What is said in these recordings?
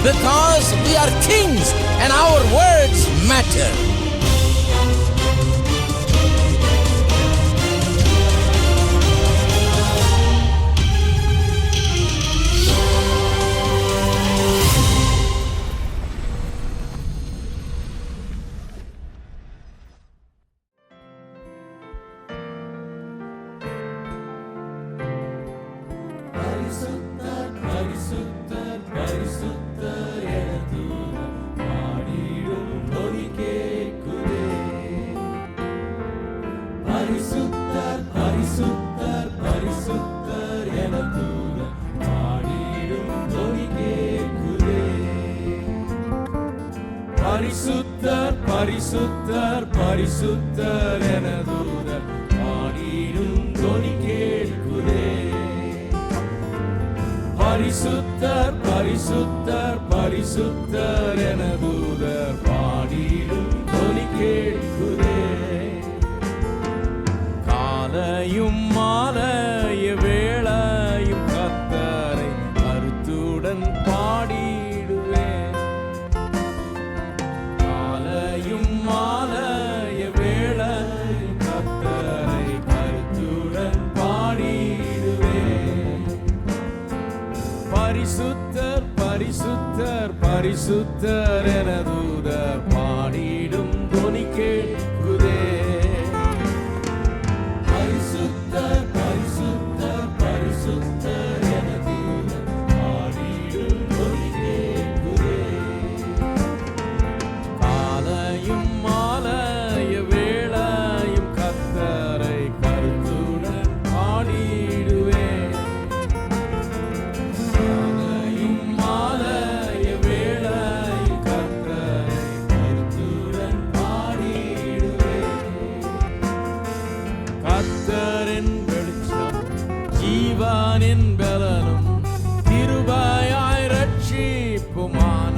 because we are kings and our words matter. பரிசுத்தர் பரிசுத்தர் பரிசுத்தர் என தூதர் பாடிடும் தொனி கேட்குதே. பரிசுத்தர் பரிசுத்தர் பரிசுத்தர் என தூதர் பாடிடும் தொனி கேட்குதே. காலையும் மாலைய வேளையும் கர்த்தரை கருத்துடன் பாடிடுவேன். காலையும் மாலைய வேளையும் கர்த்தரை கருத்துடன் பாடிடுவேன். பரிசுத்தர் பரிசுத்தர் பரிசுத்தர் என தூதர் பாடிடும் தொனி கேட்குதே. பரிசுத்தர் பரிசுத்தர் பரிசுத்தர் என தூதர் பாடிடும் தொனி கேட்குதே. காலையும் மாலைய வேளையும் கர்த்தரை கருத்துடன் பாடிடுவேன். காலையும் மாலைய வேளையும் கர்த்தரை கருத்துடன் பாடிடுவேன். கர்த்தரின் வெளிச்சம் ஜீவனின் பலனும் கிருபையாய் ரட்சிப்புமானார்.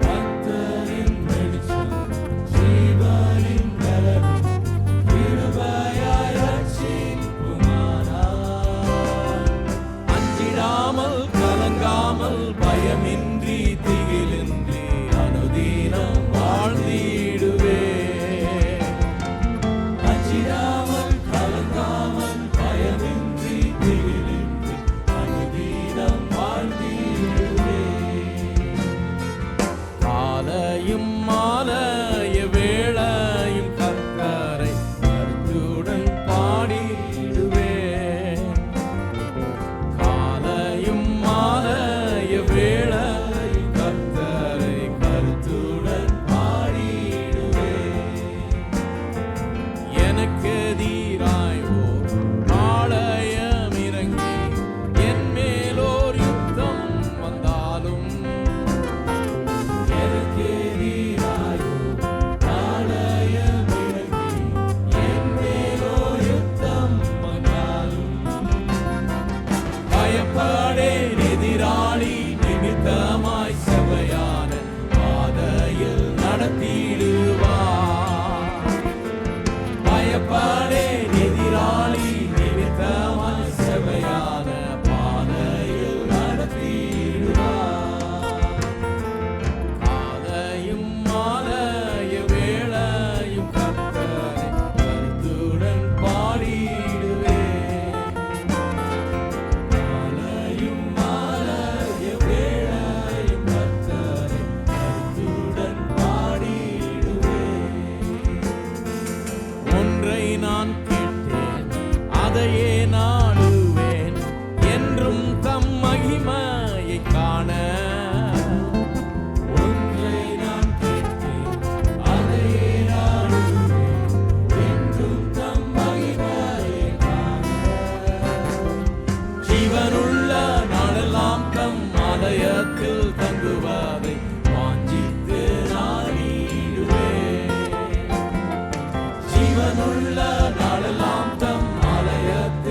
கர்த்தரின் வெளிச்சம் ஜீவனின் பலனும் கிருபையாய் ரட்சிப்புமானார். அஞ்சிடாமல் கலங்காமல் பயமின்றி திகிலின்றி அனுதினம் வாழ்ந்திடுவேன். அஞ்சிடாமல் கலங்காமல் பயமின்றி திகிலின்றி அனுதினம் வாழ்ந்திடுவேன். காலையும் மாலைய வேளையும் கர்த்தரை கருத்துடன் பாடிடுவேன். காலையும் மாலைய வேளையும் கர்த்தரை கருத்துடன் பாடிடுவேன். எனக்கு எதிராய் ஓர் பாளையம் இறங்கி என் மேலோர் யுத்தம் வந்தாலும், எனக்கு எதிராய் ஓர் பாளையம் இறங்கி என் மேலோர் யுத்தம் வந்தாலும், பயப்படேன் எதிராளி நிமித்தமாய் செவ்வையான பாதையில் நடத்திடுவார். பயப்படேன் எதிராளி நிமித்தமாய் செவ்வையான பாதையில் நடத்திடுவார். காலையும் மாலைய வேளையும் கர்த்தரை கருத்துடன் பாடிடுவேன். காலையும் மாலைய வேளையும் கர்த்தரை கருத்துடன் பாடிடுவேன். ஒன்றை நான் கேட்டேன் அதையே நாடுவேன், என்றும் தம் மகிமையை காண. ஒன்றை நான் கேட்டேன் அதையே நாடுவேன், என்றும் தம் மகிமையை காண. ஜீவனுள்ள நாளெல்லாம் தம் ஆலயத்தில் தங்குவதை வாஞ்சித்து நாடிடுவேன். ஜீவனுள்ள நாளெல்லாம் தம் ஆலயத்தில்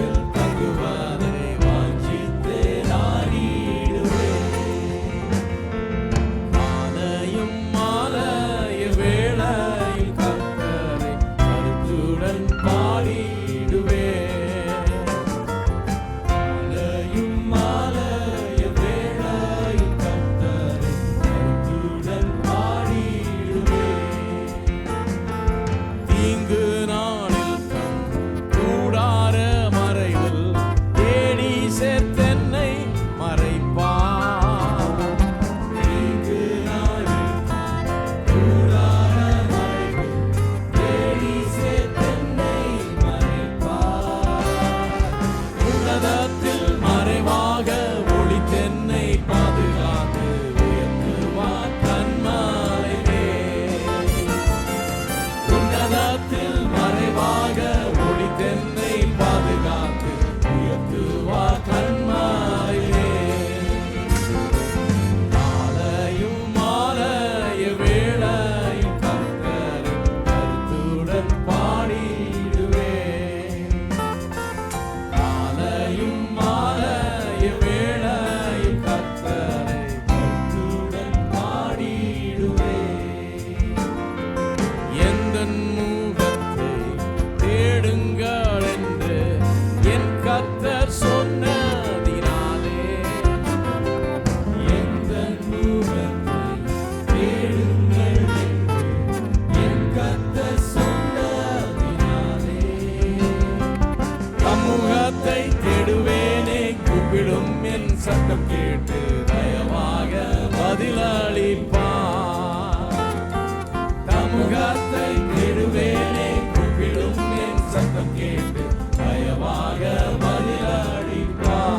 உள்ளத்தை தேடுவேனே, கூப்பிடும் என் சத்தம் கேட்டு பயமாக பதிலளிப்பார்.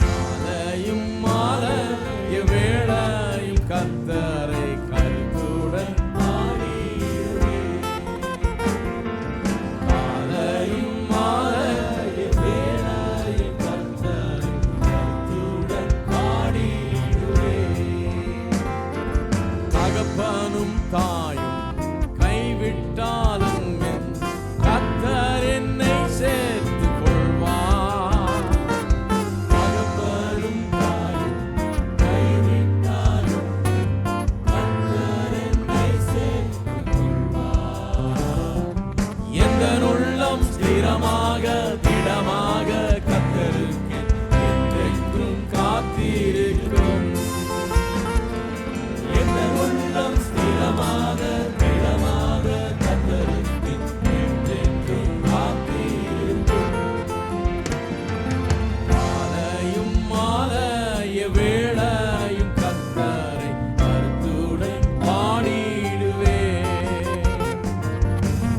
மாலையும் மாலைய வேளையில் கர்த்தரை கருத்துடன் பாடிடுவேன். மாலையும் மாலைய வேளையில் கர்த்தரை கருத்துடன் பாடிடுவேன். தகப்பனும் தாயும் கைவிட்டாலும் என் கர்த்தர் என்னை சேர்த்துக் கொள்வார். தகப்பனும் தாயும் கைவிட்டாலும் கர்த்தர் என்னை சேர்த்துக் கொள்வார். எந்த உள்ளம் ஸ்திரமாக திடமாக கர்த்தருக்கு என்றென்றும் காத்திருக்கும். எந்த உள்ளம் ஸ்திரமாக திடமாக கர்த்தருக்கு என்றென்றும் காத்திருக்கும். மாலையும் மாலைய வேளையும் கர்த்தரை கருத்துடன் பாடிடுவேன்.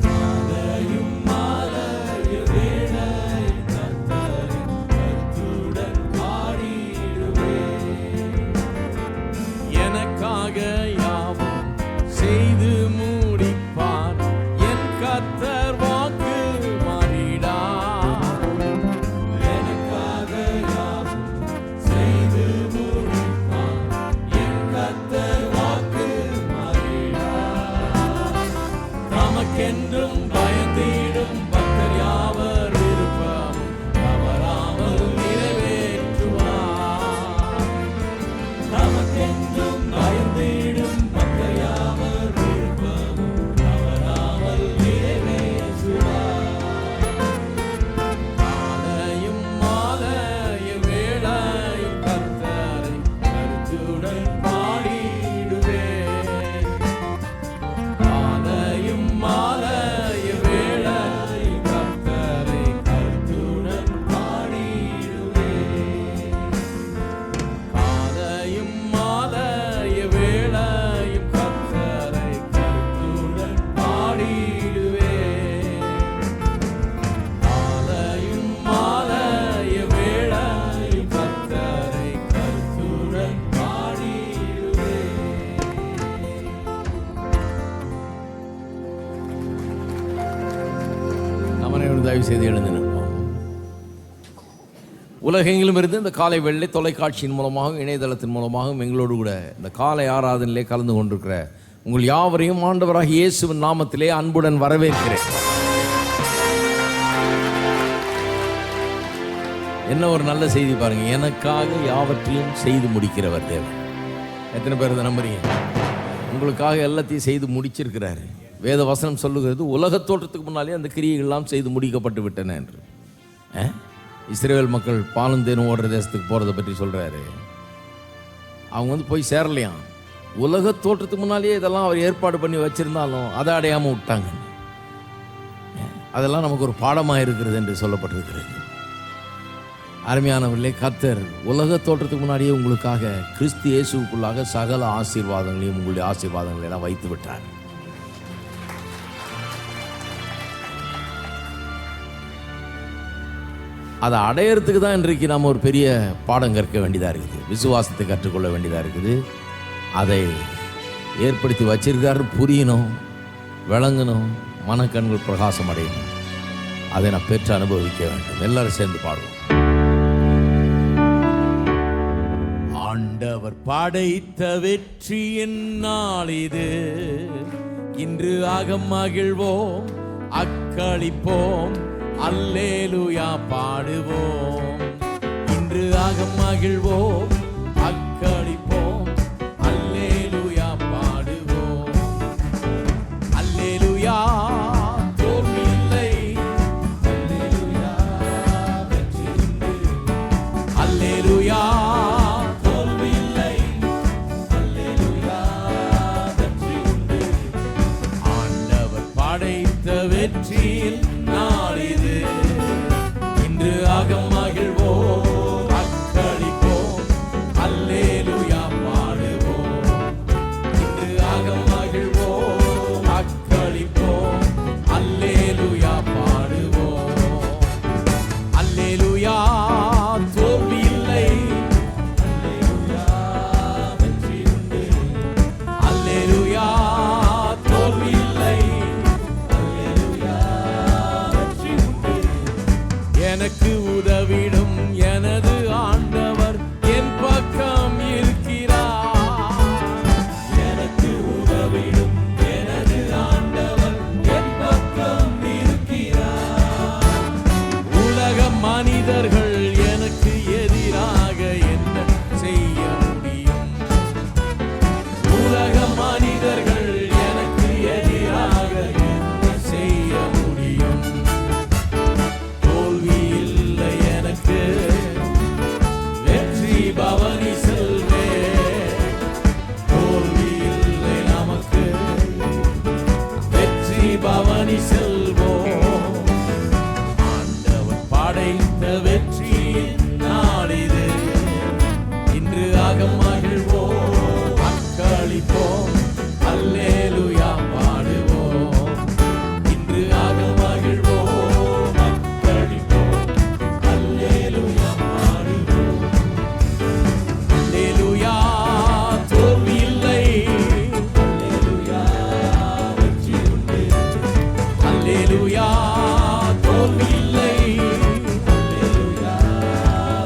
மாலையும் மாலைய வேளையும் கர்த்தரை கருத்துடன் பாடிடுவேன். எனக்காக யாவும் செய்து முடிப்பார் என் கர்த்தர் வாக்கு மாறிடார். எனக்காக யாவும் செய்து முடிப்பார் என் கர்த்தர் வாக்கு மாறிடார். தமக்கென்றும் பயந்திடும் பக்தர் யாவர் விருப்பமும் தவறாமல் நிறைவேற்றுவார். நமக்கென்றும் பயந்திடும் பக்தர் யாவர் விருப்பமும் தவறாமல் நிறைவேற்றுவார். மாலையும் மாலைய வேளையும் கர்த்தரை கருத்துடன் பாடிடுவேன். மாலையும் மாலைய வேளையும் கர்த்தரை கருத்துடன் பாடிடுவேன். மாலையும் மாலைய வேளையும் கர்த்தரை கருத்துடன் பாடிடுவேன். மாலையும் மாலைய வேளையும் கர்த்தரை கருத்துடன் பாடிடுவேன். நம்ம அனைவரும் தயவு செய்து எழுந்து நிற்போம். உலகெங்கிலும் இருந்து இந்த காலை வெள்ளை தொலைக்காட்சியின் மூலமாகவும் இணையதளத்தின் மூலமாகவும் எங்களோடு கூட இந்த காலை ஆராதனையிலே கலந்து கொண்டிருக்கிற உங்கள் யாவரையும் ஆண்டவராகிய இயேசுவின் நாமத்திலே அன்புடன் வரவேற்கிறேன். என்ன ஒரு நல்ல செய்தி பாருங்க, எனக்காக யாவற்றையும் செய்து முடிக்கிறவர் தேவன். எத்தனை பேர் இதை நம்புறீங்க? உங்களுக்காக எல்லாத்தையும் செய்து முடிச்சிருக்கிறாரு. வேத வசனம் சொல்லுகிறது, உலகத் தோற்றத்துக்கு முன்னாலே அந்த கிரியைகள்லாம் செய்து முடிக்கப்பட்டு விட்டன என்று. இஸ்ரவேல் மக்கள் பாலும் தேனும் ஓடுற தேசத்துக்கு போகிறத பற்றி சொல்கிறாரு. அவங்க போய் சேரலையாம். உலக தோற்றத்துக்கு முன்னாலேயே இதெல்லாம் அவர் ஏற்பாடு பண்ணி வச்சுருந்தாலும் அதை அடையாமல் விட்டாங்க. அதெல்லாம் நமக்கு ஒரு பாடமாக இருக்கிறது என்று சொல்லப்பட்டிருக்கிறது. அருமையானவர்களே, கர்த்தர் உலக தோற்றத்துக்கு முன்னாடியே உங்களுக்காக கிறிஸ்து இயேசுவுக்குள்ளாக சகல ஆசீர்வாதங்களையும் உங்களுடைய ஆசீர்வாதங்களை எல்லாம் வைத்து விட்டார். அதை அடையிறதுக்கு தான் இன்றைக்கு நாம் ஒரு பெரிய பாடம் கற்க வேண்டியதாக இருக்குது. விசுவாசத்தை கற்றுக்கொள்ள வேண்டியதாக இருக்குது. அதை ஏற்படுத்தி வச்சிருக்காரு, புரியணும், விளங்கணும், மனக்கண்கள் பிரகாசம் அடையணும். அதை நான் பெற்று அனுபவிக்க வேண்டும். எல்லாரும் சேர்ந்து பாடுவோம். ஆண்டவர் படைத்த வெற்றியின் நாள் இது, இன்று மகிழ்வோம், அக்களிப்போம், அல்லேலூயா பாடுவோம். இன்று மகிழ்வோம், அக்களிப்போம், அல்லேலூயா பாடுவோம். அல்லேலூயா தோல்வியில்லை, அல்லேலூயா வெற்றி உண்டு. அல்லேலூயா தோல்வியில்லை, அல்லேலூயா வெற்றி உண்டு. ஆண்டவர் படைத்த வெற்றியில் நாள் இது, இன்று மகிழ்வோம், அக்களிப்போம், அல்லேலூயா பாடுவோம். இன்று மகிழ்வோம், தோல்வி இல்லை. அல்லேலூயா,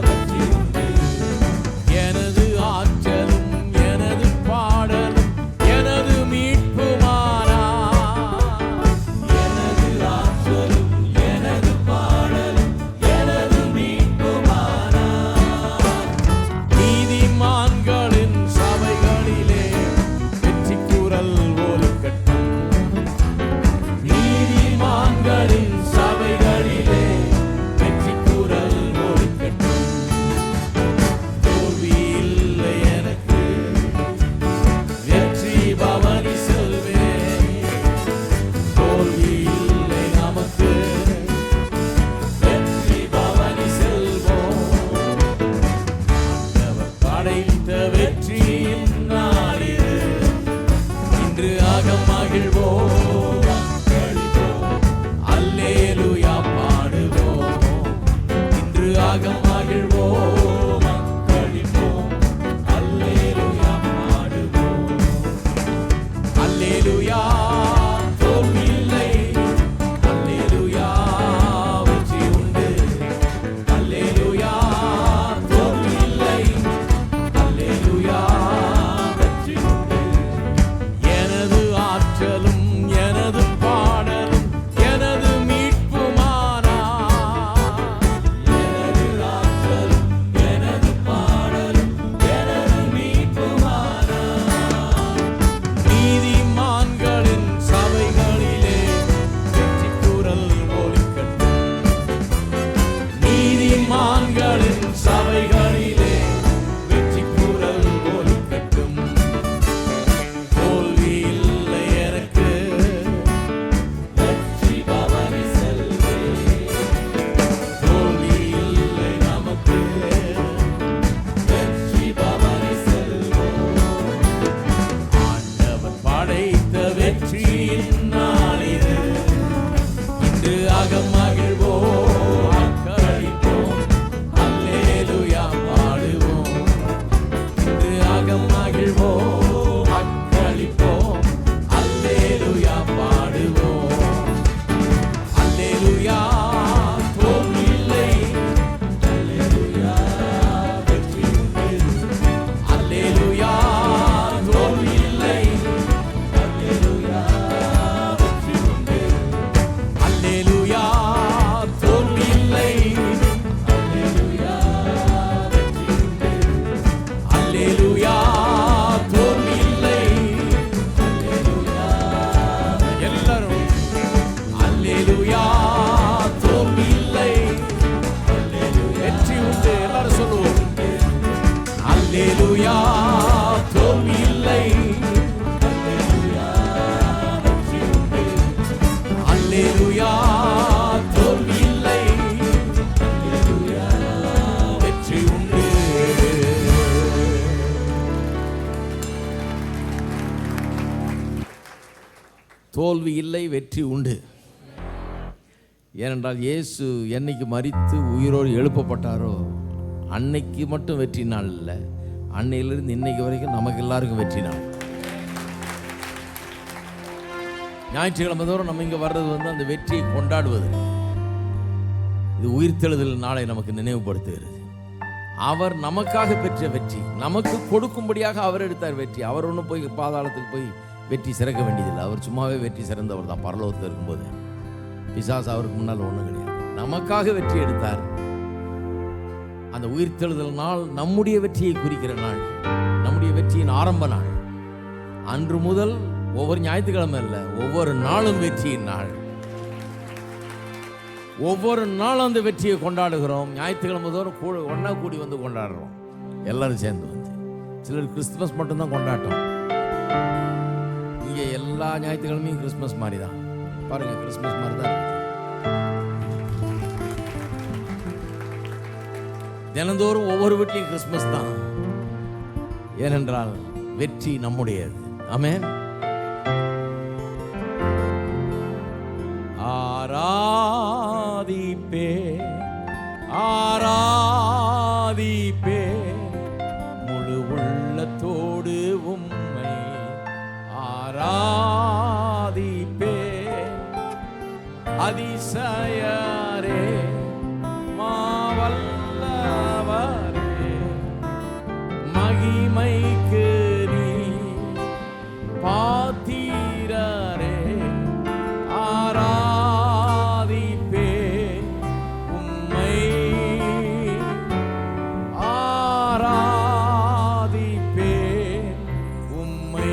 வெற்றி உண்டு. எனது ஆற்றலும் எனது பாடலும் எனது மீட்புமானா. எனது ஆற்றலும் எனது பாடலும் எனது மீட்புமானா. நீதிமான்களின் சபைகளிலே வெற்றி குரல் ஒலிக்கட்டும். நீதிமான்களின் சபைகளிலே வெற்றி குரல் ஒலிக்கட்டும். தோல்வி இல்லை எனக்கு, வெற்றி பவனி செல்வேன். தோல்வி இல்லை நமக்கு, வெற்றி பவனி செல்வோம். ஆண்டவர் படைத்த வெற்றியின் நாளிது, இன்று அகம் மகிழ்வோம், அக்களிப்போம், அல்லேலூயா பாடுவோம். இன்று அகம் மகிழ்வோம், அக்களிப்போம், அல்லேலூயா பாடுவோம். அல்லேலூயா, தோல்வி இல்லை. அல்லேலூயா, வெற்றி உண்டு. அல்லேலூயா, தோல்வி இல்லை. அல்லேலூயா, வெற்றி உண்டு. எனது ஆற்றலும் எனது பாடலும் எனது மீட்புமானா. எனது ஆற்றலும் எனது பாடலும் எனது மீட்புமானா. நீதிமான்களின் சபைகளிலே வெற்றி குரல் ஒலிக்கட்டும். நீதிமான்களின் சபைகளிலே வெற்றி குரல் ஒலிக்கட்டும். தோல்வி இல்லை எனக்கு, வெற்றி பவனி செல்வேன். தோல்வி இல்லை நமக்கு, வெற்றி பவனி செல்வோம். ஆண்டவர் படைத்த வெற்றியின் நாளிது, இன்று அகம் மகிழ்வோம், அக்களிப்போம், அல்லேலூயா பாடுவோம். இன்று அகம் மகிழ்வோம், அக்களிப்போம், அல்லேலூயா பாடுவோம். அல்லேலூயா, தோல்வி இல்லை. அல்லேலூயா, வெற்றி உண்டு. அல்லேலூயா, தோல்வி இல்லை. அல்லேலூயா, வெற்றி உண்டு. அல்லேலூயா, தோல்வி இல்லை. அல்லேலூயா, வெற்றி உண்டு. அல்லேலூயா, தோல்வி இல்லை. அல்லேலூயா, எல்லாரும் அல்லேலூயா, தோல்வி இல்லை. வெற்றி உண்டு. எல்லாரும் சொல்லுவோம். அல்லேலூயா, தோல்வி இல்லை. அல்லேலூயா, வெற்றி உண்டு. அல்லேலூயா, தோல்வி இல்லை. அல்லேலூயா, வெற்றி உண்டு. தோல்வி இல்லை, வெற்றி உண்டு. ஏனென்றால் இயேசு என்னைக்கு மரித்து உயிரோடு எழுப்பப்பட்டாரோ அன்னைக்கு மட்டும் வெற்றி நாள் இல்லை, அன்னையிலிருந்து இன்னைக்கு வரைக்கும் நமக்கு எல்லாருக்கும் வெற்றி நாள். ஞாயிற்றுக்கிழமை தோறும் நம்ம இங்கே வர்றது அந்த வெற்றியை கொண்டாடுவது. இது உயிர்த்தெழுதல் நாளை நமக்கு நினைவுபடுத்துகிறது. அவர் நமக்காக பெற்ற வெற்றி, நமக்கு கொடுக்கும்படியாக அவர் எடுத்தார் வெற்றி. அவர் ஒன்றும் போய் பாதாளத்துக்கு போய் வெற்றி சிறக்க வேண்டியதில்லை. அவர் சும்மாவே வெற்றி சிறந்தவர் தான். பரலோகத்தில் இருக்கும்போது பிசாசு அவருக்கு முன்னால் ஒன்றும் கிடையாது. நமக்காக வெற்றி எடுத்தார். அந்த உயிர்த்தெழுதல் நாள் நம்முடைய வெற்றியை குறிக்கிற நாள், நம்முடைய வெற்றியின் ஆரம்ப நாள். அன்று முதல் ஒவ்வொரு ஞாயிற்றுக்கிழமை இல்லை, ஒவ்வொரு நாளும் வெற்றியின் நாள். ஒவ்வொரு நாளும் அந்த வெற்றியை கொண்டாடுகிறோம். ஞாயிற்றுக்கிழமை தோறும் ஒன்றா கூடி வந்து கொண்டாடுறோம், எல்லாரும் சேர்ந்து வந்து. சிலர் கிறிஸ்துமஸ் மட்டும்தான் கொண்டாட்டம். இங்கே எல்லா ஞாயிற்றுக்கிழமையும் கிறிஸ்துமஸ் மாதிரி தான். பாருங்கள், கிறிஸ்துமஸ் மாதிரி தான் இருக்குது. தினந்தோறும் ஒவ்வொரு வீட்லையும் கிறிஸ்துமஸ் தான். ஏனென்றால் வெற்றி நம்முடையது. ஆமென். ஆராதிப்பே ஆராதிப்பே முழு உள்ளத்தோடு உம்மை ஆராதிப்பே. அதிசயரே மாவல்லவரே மகிமைக்கு நீ பாத்திரரே ஆராதிப்பே உம்மை ஆராதிப்பே உம்மை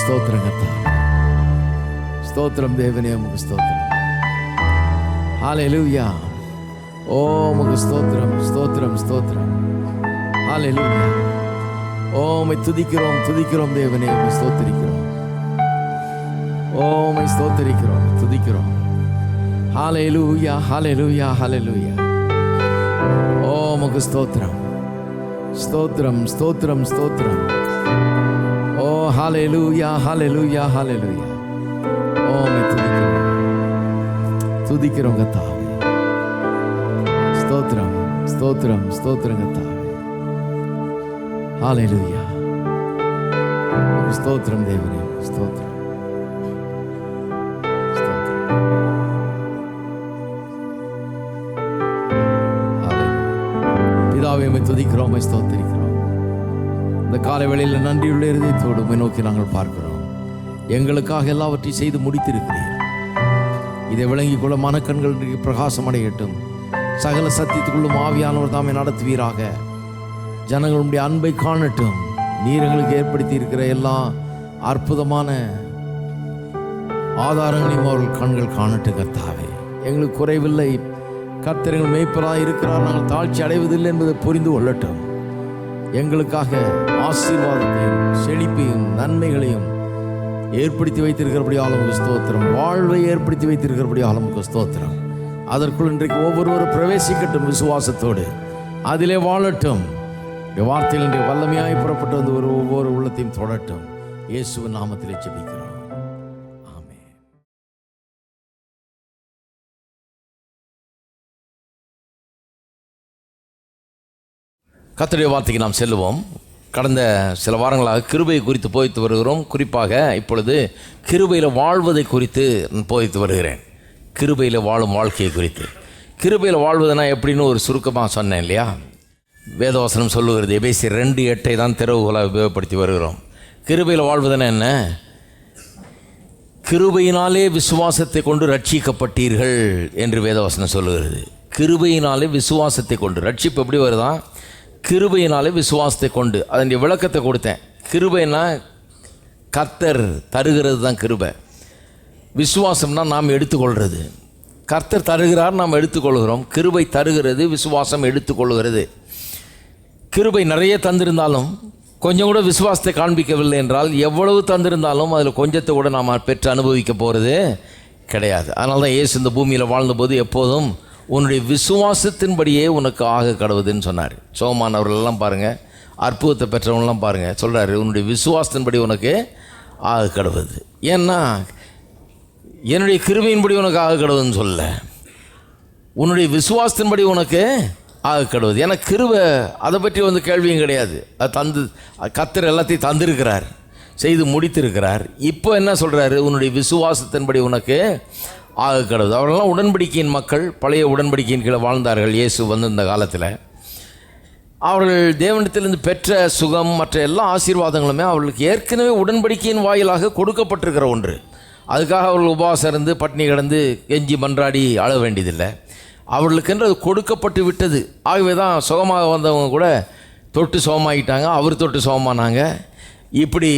ஸ்தோத்திரம் கர்த்தாவே. ஸ்தோத்திரம் தேவனே, உமக்கு ஸ்தோத்திரம். ஹல்லேலூயா. ஓ உமக்கு ஸ்தோத்திரம், ஸ்தோத்திரம், ஸ்தோத்திரம். ஹல்லேலூயா. உம்மை துதிக்கிறோம் துதிக்கிறோம் தேவனே, உம்மை ஸ்தோத்திரிக்கிறோம். உம்மை ஸ்தோத்திரிக்கிறோம், துதிக்கிறோம். ஹல்லேலூயா ஹல்லேலூயா ஹல்லேலூயா. உமக்கு ஸ்தோத்திரம் ஸ்தோத்திரம் ஸ்தோத்திரம் ஸ்தோத்திரம். ஓ ஹல்லேலூயா ஹல்லேலூயா ஹல்லேலூயா. உம்மை துதிக்கிறோம் துதிக்கிறோம் கர்த்தாவே. ஸ்தோத்திரம் ஸ்தோத்திரம் ஸ்தோத்திரம் கர்த்தாவே. ஹல்லேலூயா. ஸ்தோத்திரம் தேவனே, ஸ்தோத்திரம். பிதாவே, உம்மை துதிக்கிறோம், உம்மை ஸ்தோத்திரிக்கிறோம். இந்த காலை வேளையில் நன்றியுள்ள இருதயத்தோடு உம்மை நோக்கி நாங்கள் பார்க்கிறோம். எங்களுக்காக எல்லாவற்றையும் செய்து முடித்திருக்கிறீர். இதை விளங்கிக் கொள்ள மனக்கண்கள் இன்றைக்கு பிரகாசம் அடையட்டும். சகல சத்தியத்துக்குள்ளும் ஆவியானவர் தாமே நடத்துவீராக. ஜனங்களுடைய அன்பை காணட்டும். நீர் எங்களுக்கு ஏற்படுத்தி இருக்கிற எல்லா அற்புதமான ஆதாரங்களையும் அவர்கள் கண்கள் காணட்டும் கர்த்தாவே. எங்களுக்கு குறைவில்லை. கர்த்தர் எங்கள் மேய்ப்பராக இருக்கிறார், நாங்கள் தாழ்ச்சி அடைவதில்லை என்பதை புரிந்து கொள்ளட்டும். எங்களுக்காக ஆசீர்வாதத்தையும் செழிப்பையும் நன்மைகளையும் ஏற்படுத்தி வைத்திருக்கிறபடியால் உமக்கு ஸ்தோத்திரம். வாழ்வை ஏற்படுத்தி வைத்திருக்கிறபடியால் உமக்கு ஸ்தோத்திரம். அதற்குள் இன்றைக்கு ஒவ்வொருவரும் பிரவேசிக்கட்டும் விசுவாசத்தோடு, அதிலே வாழட்டும். வார்த்தையில் இன்றைய வல்லமையாய் புறப்பட்டு வந்து ஒவ்வொரு உள்ளத்தையும் தொடட்டும். இயேசுவின் நாமத்திலே ஜெபிக்கிறோம். கர்த்தருடைய வார்த்தைக்கு நாம் செல்லுவோம். கடந்த சில வாரங்களாக கிருபை குறித்து போதித்து வருகிறோம். குறிப்பாக இப்பொழுது கிருபையில் வாழ்வதை குறித்து போதித்து வருகிறேன். கிருபையில் வாழும் வாழ்க்கையை குறித்து. கிருபையில் வாழ்வதுனா எப்படின்னு ஒரு சுருக்கமாக சொன்னேன் இல்லையா? வேதவசனம் சொல்லுகிறது. எபேசியர் 2:8 தான் திறவுகோலாக உபயோகப்படுத்தி வருகிறோம். கிருபையில் வாழ்வதுனா என்ன? கிருபையினாலே விசுவாசத்தை கொண்டு ரட்சிக்கப்பட்டீர்கள் என்று வேதவசனம் சொல்லுகிறது. கிருபையினாலே விசுவாசத்தை கொண்டு. ரட்சிப்பு எப்படி வருதான்? கிருபையினாலே விசுவாசத்தை கொண்டு. அதனுடைய விளக்கத்தை கொடுத்தேன். கிருபைனா கர்த்தர் தருகிறது தான் கிருபை. விசுவாசம்னா நாம் எடுத்துக்கொள்கிறது. கர்த்தர் தருகிறார், நாம் எடுத்துக்கொள்கிறோம். கிருபை தருகிறது, விசுவாசம் எடுத்துக்கொள்கிறது. கிருபை நிறைய தந்திருந்தாலும் கொஞ்சம் கூட விசுவாசத்தை காண்பிக்கவில்லை என்றால் எவ்வளவு தந்திருந்தாலும் அதில் கொஞ்சத்தை கூட நாம் பெற்று அனுபவிக்க போகிறது கிடையாது. அதனால தான் இயேசு இந்த பூமியில் வாழ்ந்தபோது எப்போதும் உன்னுடைய விசுவாசத்தின்படியே உனக்கு ஆக கடவுதுன்னு சொன்னார். சோமானவர்களெல்லாம் பாருங்கள், அற்புதத்தை பெற்றவங்களாம் பாருங்கள், சொல்கிறாரு உன்னுடைய விசுவாசத்தின்படி உனக்கு ஆக கடவுது. ஏன்னா என்னுடைய கிருபையின்படி உனக்கு ஆக கடவுதுன்னு சொல்ல, உன்னுடைய விசுவாசத்தின்படி உனக்கு ஆக கடவுது. ஏன்னா கிருபை அதை பற்றி வந்து கேள்வியும் கிடையாது. அது கர்த்தர் எல்லாத்தையும் தந்திருக்கிறார், செய்து முடித்திருக்கிறார். இப்போ என்ன சொல்கிறாரு? உன்னுடைய விசுவாசத்தின்படி உனக்கு ஆக கடவுது. அவர்களெல்லாம் உடன்படிக்கையின் மக்கள், பழைய உடன்படிக்கையின் கீழே வாழ்ந்தார்கள். இயேசு வந்து இந்த காலத்தில் அவர்கள் தேவனிடத்திலிருந்து பெற்ற சுகம் மற்ற எல்லா ஆசீர்வாதங்களுமே அவர்களுக்கு ஏற்கனவே உடன்படிக்கையின் வாயிலாக கொடுக்கப்பட்டிருக்கிற ஒன்று. அதுக்காக அவர்கள் உபவாசம் இருந்து பட்டினி கிடந்து கெஞ்சி மன்றாடி அழ வேண்டியதில்லை. அவர்களுக்கென்று அது கொடுக்கப்பட்டு விட்டது. ஆகவே தான் சுகமாக வந்தவங்க கூட தொட்டு சுகமாகிட்டாங்க, அவர் தொட்டு சுகமானாங்க, இப்படி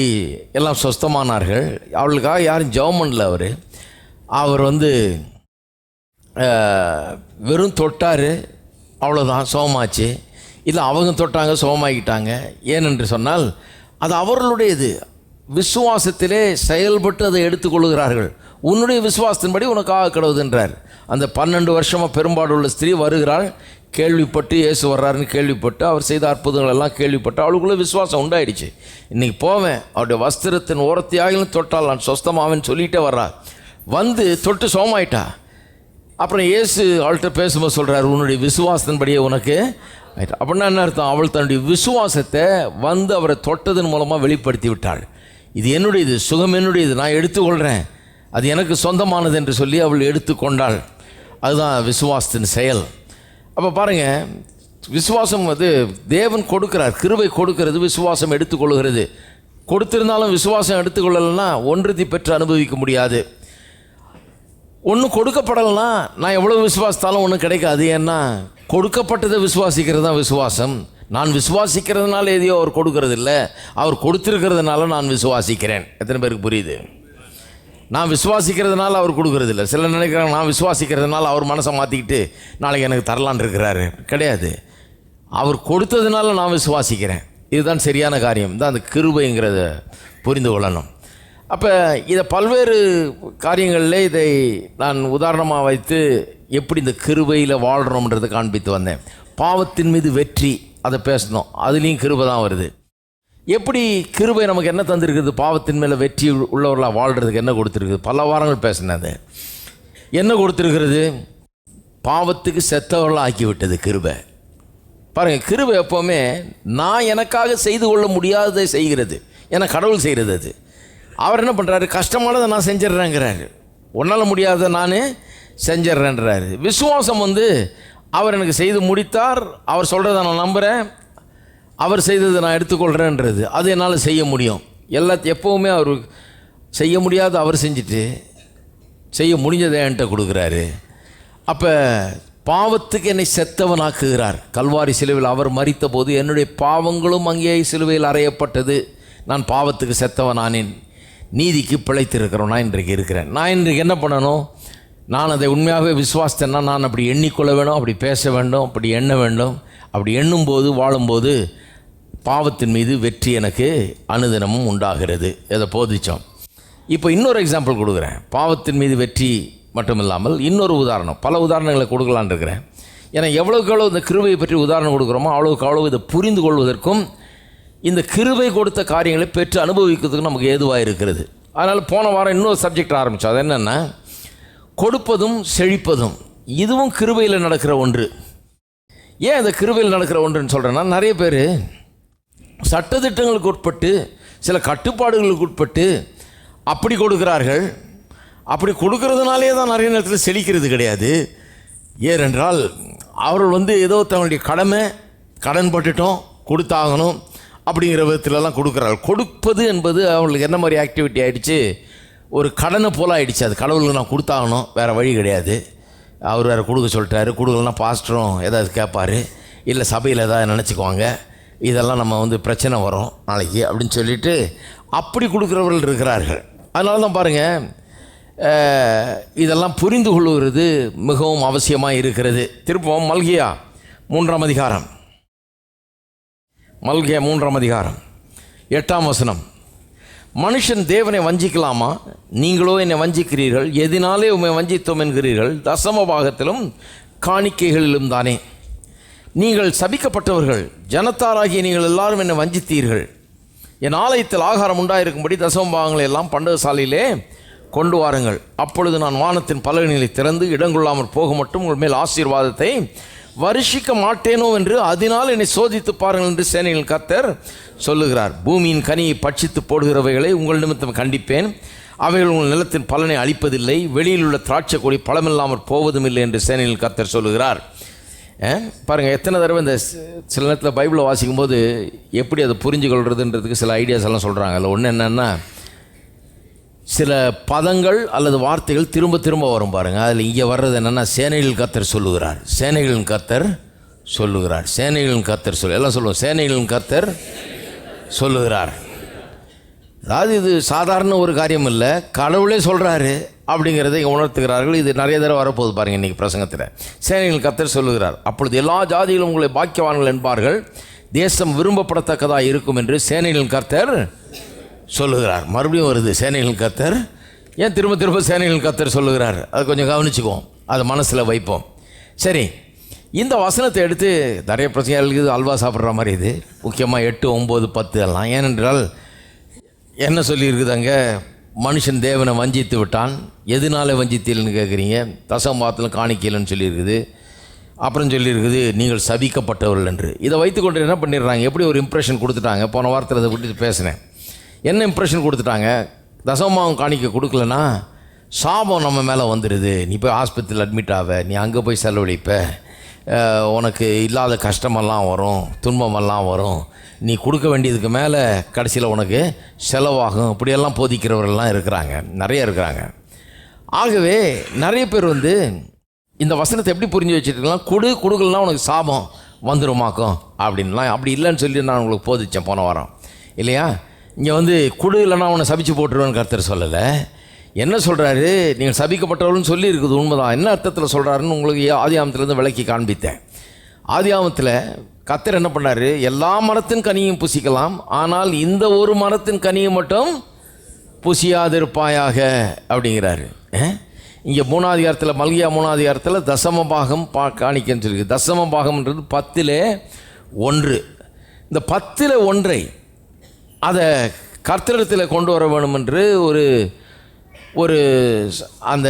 எல்லாம் சொஸ்தமானார்கள். அவர்களுக்காக யாரும் ஜெபம் பண்ணல. அவர் வந்து வெறும் தொட்டார், அவ்வளோதான், சுகமாச்சு. இல்லை அவங்க தொட்டாங்க, சுகமாகிட்டாங்க. ஏனென்று சொன்னால் அது அவர்களுடையது. விசுவாசத்திலே செயல்பட்டு அதை எடுத்துக்கொள்கிறார்கள். உன்னுடைய விசுவாசத்தின்படி உனக்கு ஆக கடவுதுன்றார். அந்த 12 வருஷமாக பெரும்பாடுள்ள ஸ்திரீ வருகிறாள். கேள்விப்பட்டு இயேசு வர்றாருன்னு கேள்விப்பட்டு அவர் செய்த அற்புதங்கள் எல்லாம் கேள்விப்பட்டு அவளுக்குள்ளே விசுவாசம் உண்டாயிடுச்சு. இன்றைக்கி போவேன், அவருடைய வஸ்திரத்தின் ஓரத்தையாகிலும் தொட்டால் நான் சொஸ்தமாவேன்னு சொல்லிகிட்டே வர்றா. வந்து தொட்டு சோமாயிட்டா. அப்புறம் இயேசு அவள்கிட்ட பேசும்போது சொல்கிறார், உன்னுடைய விசுவாசத்தின்படியே உனக்கு ஆயிட்டா. அப்படின்னா என்ன அர்த்தம்? அவள் தன்னுடைய விசுவாசத்தை வந்து அவரை தொட்டதன் மூலமாக வெளிப்படுத்தி விட்டாள். இது என்னுடையது, சுகம் என்னுடையது, நான் எடுத்துக்கொள்கிறேன், அது எனக்கு சொந்தமானது என்று சொல்லி அவள் எடுத்துக்கொண்டாள். அதுதான் விசுவாசத்தின் செயல். அப்போ பாருங்கள், விசுவாசம் வந்து தேவன் கொடுக்கிறார், கிருபை கொடுக்கிறது, விசுவாசம் எடுத்துக்கொள்கிறது. கொடுத்திருந்தாலும் விசுவாசம் எடுத்துக்கொள்ளலைன்னா ஒன்றுதி பெற்று அனுபவிக்க முடியாது. ஒன்றும் கொடுக்கப்படலைன்னா நான் எவ்வளோ விசுவாசித்தாலும் ஒன்றும் கிடைக்காது. ஏன்னா கொடுக்கப்பட்டதை விசுவாசிக்கிறது தான் விசுவாசம். நான் விசுவாசிக்கிறதுனால எதையோ அவர் கொடுக்கறது இல்லை, அவர் கொடுத்துருக்கிறதுனால நான் விசுவாசிக்கிறேன். எத்தனை பேருக்கு புரியுது? நான் விசுவாசிக்கிறதுனால அவர் கொடுக்கறது இல்லை. சில நினைக்கிறாங்க நான் விசுவாசிக்கிறதுனால அவர் மனசை மாற்றிக்கிட்டு நாளைக்கு எனக்கு தரலான் இருக்கிறாரு. கிடையாது. அவர் கொடுத்ததுனால நான் விசுவாசிக்கிறேன். இதுதான் சரியான காரியம் தான் அந்த கிருபைங்கிறத புரிந்து கொள்ளணும். அப்போ இதை பல்வேறு காரியங்களில் இதை நான் உதாரணமாக வைத்து எப்படி இந்த கிருபையில் வாழ்கிறோம்ன்றதை காண்பித்து வந்தேன். பாவத்தின் மீது வெற்றி அதை பேசணும், அதுலேயும் கிருபை தான் வருது. எப்படி கிருபை நமக்கு என்ன தந்திருக்குது? பாவத்தின் மேலே வெற்றி உள்ளவர்களாக வாழ்கிறதுக்கு என்ன கொடுத்துருக்குது? பல வாரங்கள் பேசினது. என்ன கொடுத்துருக்கிறது? பாவத்துக்கு செத்தவர்களாக ஆக்கி விட்டது கிருபை. பாருங்கள், கிருபை எப்போவுமே நான் எனக்காக செய்து கொள்ள முடியாததை செய்கிறது. ஏன்னா கடவுள் செய்கிறது அது. அவர் என்ன பண்ணுறாரு? கஷ்டமானதை நான் செஞ்சிட்றேங்கிறாரு, உன்னால் முடியாததை நான் செஞ்சிட்றேன்றாரு. விசுவாசம் அவர் எனக்கு செய்து முடித்தார், அவர் சொல்கிறத நான் நம்புகிறேன், அவர் செய்ததை நான் எடுத்துக்கொள்கிறேன்றது. அது என்னால் செய்ய முடியும். எப்போவுமே அவர் செய்ய முடியாத அவர் செஞ்சுட்டு செய்ய முடிஞ்சதை என்கிட்ட கொடுக்குறாரு. அப்போ பாவத்துக்கு என்னை செத்தவனாக்குகிறார். கல்வாரி சிலுவையில் அவர் மரித்த போது என்னுடைய பாவங்களும் அங்கே சிலுவையில் அறையப்பட்டது. நான் பாவத்துக்கு செத்தவனானேன், நீதிக்கு பிழைத்திருக்கிறோம். நான் இன்றைக்கு இருக்கிறேன். நான் இன்றைக்கு என்ன பண்ணணும்? நான் அதை உண்மையாகவே விசுவாசத்தேன்னா நான் அப்படி எண்ணிக்கொள்ள வேணும், அப்படி பேச வேண்டும், அப்படி எண்ண வேண்டும். அப்படி எண்ணும்போது வாழும்போது பாவத்தின் மீது வெற்றி எனக்கு அனுதினமும் உண்டாகிறது. இதை போதிச்சோம். இப்போ இன்னொரு எக்ஸாம்பிள் கொடுக்குறேன். பாவத்தின் மீது வெற்றி மட்டும் இல்லாமல் இன்னொரு உதாரணம், பல உதாரணங்களை கொடுக்கலான்னு இருக்கிறேன். ஏன்னா எவ்வளோக்கு எவ்வளோ இந்த கிருபையை பற்றி உதாரணம் கொடுக்குறோமோ அவ்வளோக்கு அவ்வளோ இதை புரிந்து கொள்வதற்கும் இந்த கிருபை கொடுத்த காரியங்களை பெற்று அனுபவிக்கிறதுக்கும் நமக்கு ஏதுவாக இருக்கிறது. அதனால் போன வாரம் இன்னொரு சப்ஜெக்ட் ஆரம்பித்தோம். அது என்னென்னா கொடுப்பதும் செழிப்பதும். இதுவும் கிருபையில் நடக்கிற ஒன்று. ஏன் இந்த கிருபையில் நடக்கிற ஒன்றுன்னு சொல்கிறேன்னா, நிறைய பேர் சட்டத்திட்டங்களுக்கு உட்பட்டு சில கட்டுப்பாடுகளுக்கு உட்பட்டு அப்படி கொடுக்கிறார்கள். அப்படி கொடுக்கறதுனாலே தான் நிறைய நேரத்தில் செழிக்கிறது கிடையாது. ஏனென்றால் அவர்கள் ஏதோ தங்களுடைய கடன் பட்டுட்டோம் கொடுத்தாகணும் அப்படிங்கிற விதத்துலலாம் கொடுக்குறார்கள். கொடுப்பது என்பது அவங்களுக்கு என்ன மாதிரி ஆக்டிவிட்டி ஆகிடுச்சு? ஒரு கடனை போல் ஆகிடுச்சு. அது கடவுளுக்கு நான் கொடுத்தாகணும், வேறு வழி கிடையாது. அவர் வேறு கொடுக்க சொல்லிட்டாரு, கொடுக்கலன்னா பாஸ்டரும் ஏதாவது கேட்பார், இல்லை சபையில் ஏதாவது நினச்சிக்குவாங்க, இதெல்லாம் நம்ம பிரச்சனை வரும் நாளைக்கு அப்படின்னு சொல்லிட்டு அப்படி கொடுக்குறவர்கள் இருக்கிறார்கள். அதனால தான் பாருங்கள், இதெல்லாம் புரிந்து கொள்ளுகிறது மிகவும் அவசியமாக இருக்கிறது. திருப்பம் மல்கியா 3ஆம் அதிகாரம், மல்கியா 3ஆம் அதிகாரம் 8ஆம் வசனம். மனுஷன் தேவனை வஞ்சிக்கலாமா? நீங்களோ என்னை வஞ்சிக்கிறீர்கள். எதினாலே உம்மை வஞ்சித்தோம் என்கிறீர்கள்? தசம பாகத்திலும் காணிக்கைகளிலும் தானே. நீங்கள் சபிக்கப்பட்டவர்கள், ஜனத்தாராகிய நீங்கள் எல்லாரும் என்னை வஞ்சித்தீர்கள். என் ஆலயத்தில் ஆகாரம் உண்டாயிருக்கும்படி தசம பாகங்களை எல்லாம் பண்டகசாலையிலே கொண்டு வாருங்கள். அப்பொழுது நான் வானத்தின் பலகணிகளை திறந்து இடங்கொள்ளாமல் போக மட்டும் உங்கள் மேல் ஆசீர்வாதத்தை வருஷிக்க மாட்டேனோ என்று அதனால் என்னை சோதித்து பாருங்கள் என்று சேனைகளின் கர்த்தர் சொல்லுகிறார். பூமியின் கனியை பட்சித்து போடுகிறவைகளை உங்கள் நிமித்தம் கண்டிப்பேன். அவைகள் உங்கள் நிலத்தின் பலனை அளிப்பதில்லை. வெளியில் உள்ள திராட்சை கொடி பழமில்லாமல் போவதும் இல்லை என்று சேனைகளின் கர்த்தர் சொல்லுகிறார். பாருங்கள், எத்தனை தடவை இந்த சில நேரத்தில் பைபிளை வாசிக்கும்போது எப்படி அதை புரிஞ்சு கொள்வதுன்றதுக்கு சில ஐடியாஸ் எல்லாம் சொல்கிறாங்க. அதில் ஒன்று என்னென்னா, சில பதங்கள் அல்லது வார்த்தைகள் திரும்ப திரும்ப வரும் பாருங்கள். அதில் இங்கே வர்றது என்னென்னா, சேனைகளின் கர்த்தர் சொல்லுகிறார், சேனைகளின் கர்த்தர் சொல்லுகிறார், சேனைகளின் கர்த்தர் எல்லாம் சொல்லுவோம், சேனைகளின் கர்த்தர் சொல்லுகிறார். அதாவது இது சாதாரண ஒரு காரியம் இல்லை, கடவுளே சொல்கிறாரு அப்படிங்கிறத இங்கே உணர்த்துகிறார்கள். இது நிறைய தடவை வரப்போகுது பாருங்கள் இன்றைக்கி பிரசங்கத்தில். சேனைகளின் கர்த்தர் சொல்லுகிறார். அப்பொழுது எல்லா ஜாதிகளும் உங்களை பாக்கியவான்கள் என்பார்கள், தேசம் விரும்பப்படத்தக்கதாக இருக்கும் என்று சேனைகளின் கர்த்தர் சொல்லுகிறார். மறுபடியும் வருது சேனைகளின் கர்த்தர். ஏன் திரும்ப திரும்ப சேனைகளின் கர்த்தர் சொல்லுகிறார்? அதை கொஞ்சம் கவனிச்சுக்குவோம், அதை மனசில் வைப்போம். சரி, இந்த வசனத்தை எடுத்து நிறைய பிரச்சனைகளுக்கு இது அல்வா சாப்பிட்ற மாதிரி இது, முக்கியமாக 8, 9, 10 எல்லாம். ஏனென்றால் என்ன சொல்லியிருக்குது அங்கே? மனுஷன் தேவனை வஞ்சித்து விட்டான். எதனால வஞ்சித்தீல்னு கேட்குறீங்க? தசமபாகத்திலும் காணிக்கையில்னு சொல்லியிருக்குது. அப்புறம் சொல்லியிருக்குது நீங்கள் சபிக்கப்பட்டவர்கள் என்று. இதை வைத்துக்கொண்டு என்ன பண்ணிடுறாங்க? எப்படி ஒரு இம்ப்ரெஷன் கொடுத்துட்டாங்க. போன வாரத்தில் அதை விட்டு பேசினேன். என்ன இம்ப்ரெஷன் கொடுத்துட்டாங்க? தசமபாகம் காணிக்க கொடுக்கலன்னா சாபம் நம்ம மேலே வந்துடுது, நீ போய் ஆஸ்பத்திரியில் அட்மிட் ஆக, நீ அங்கே போய் செலவழிப்ப, உனக்கு இல்லாத கஷ்டமெல்லாம் வரும், துன்பமெல்லாம் வரும், நீ கொடுக்க வேண்டியதுக்கு மேலே கடைசியில் உனக்கு செலவாகும். இப்படியெல்லாம் போதிக்கிறவர்கள்லாம் இருக்கிறாங்க, நிறைய இருக்கிறாங்க. ஆகவே நிறைய பேர் இந்த வசனத்தை எப்படி புரிஞ்சு வச்சுருக்கலாம்? கொடுக்கலாம் உனக்கு சாபம் வந்துருமாக்கும் அப்படின்லாம். அப்படி இல்லைன்னு சொல்லி நான் உங்களுக்கு போதிச்சேன் போன வாரம் இல்லையா? இங்கே குடு இல்லைன்னா அவனை சபிச்சு போட்டுருவேன்னு கர்த்தர் சொல்லலை. என்ன சொல்கிறாரு? நீங்கள் சபிக்கப்பட்டவர்கள்னு சொல்லி இருக்குது, உண்மைதான். என்ன அர்த்தத்தில் சொல்கிறாருன்னு உங்களுக்கு ஆதியாமத்திலேருந்து விளக்கி காண்பித்தேன். ஆதியாகமத்தில் கர்த்தர் என்ன பண்ணார்? எல்லா மரத்தின் கனியும் புசிக்கலாம், ஆனால் இந்த ஒரு மரத்தின் கனியை மட்டும் புசியாதிருப்பாயாக அப்படிங்கிறாரு. இங்கே 3ஆம் அதிகாரத்தில், மல்கியா 3ஆம் அதிகாரத்தில் தசமபாகம் காணிக்கன்னு சொல்லியிருக்கு. தசமபாகம்ன்றது 10 இந்த 10 அதை கர்த்தரிடத்தில் கொண்டு வர வேணும் என்று ஒரு அந்த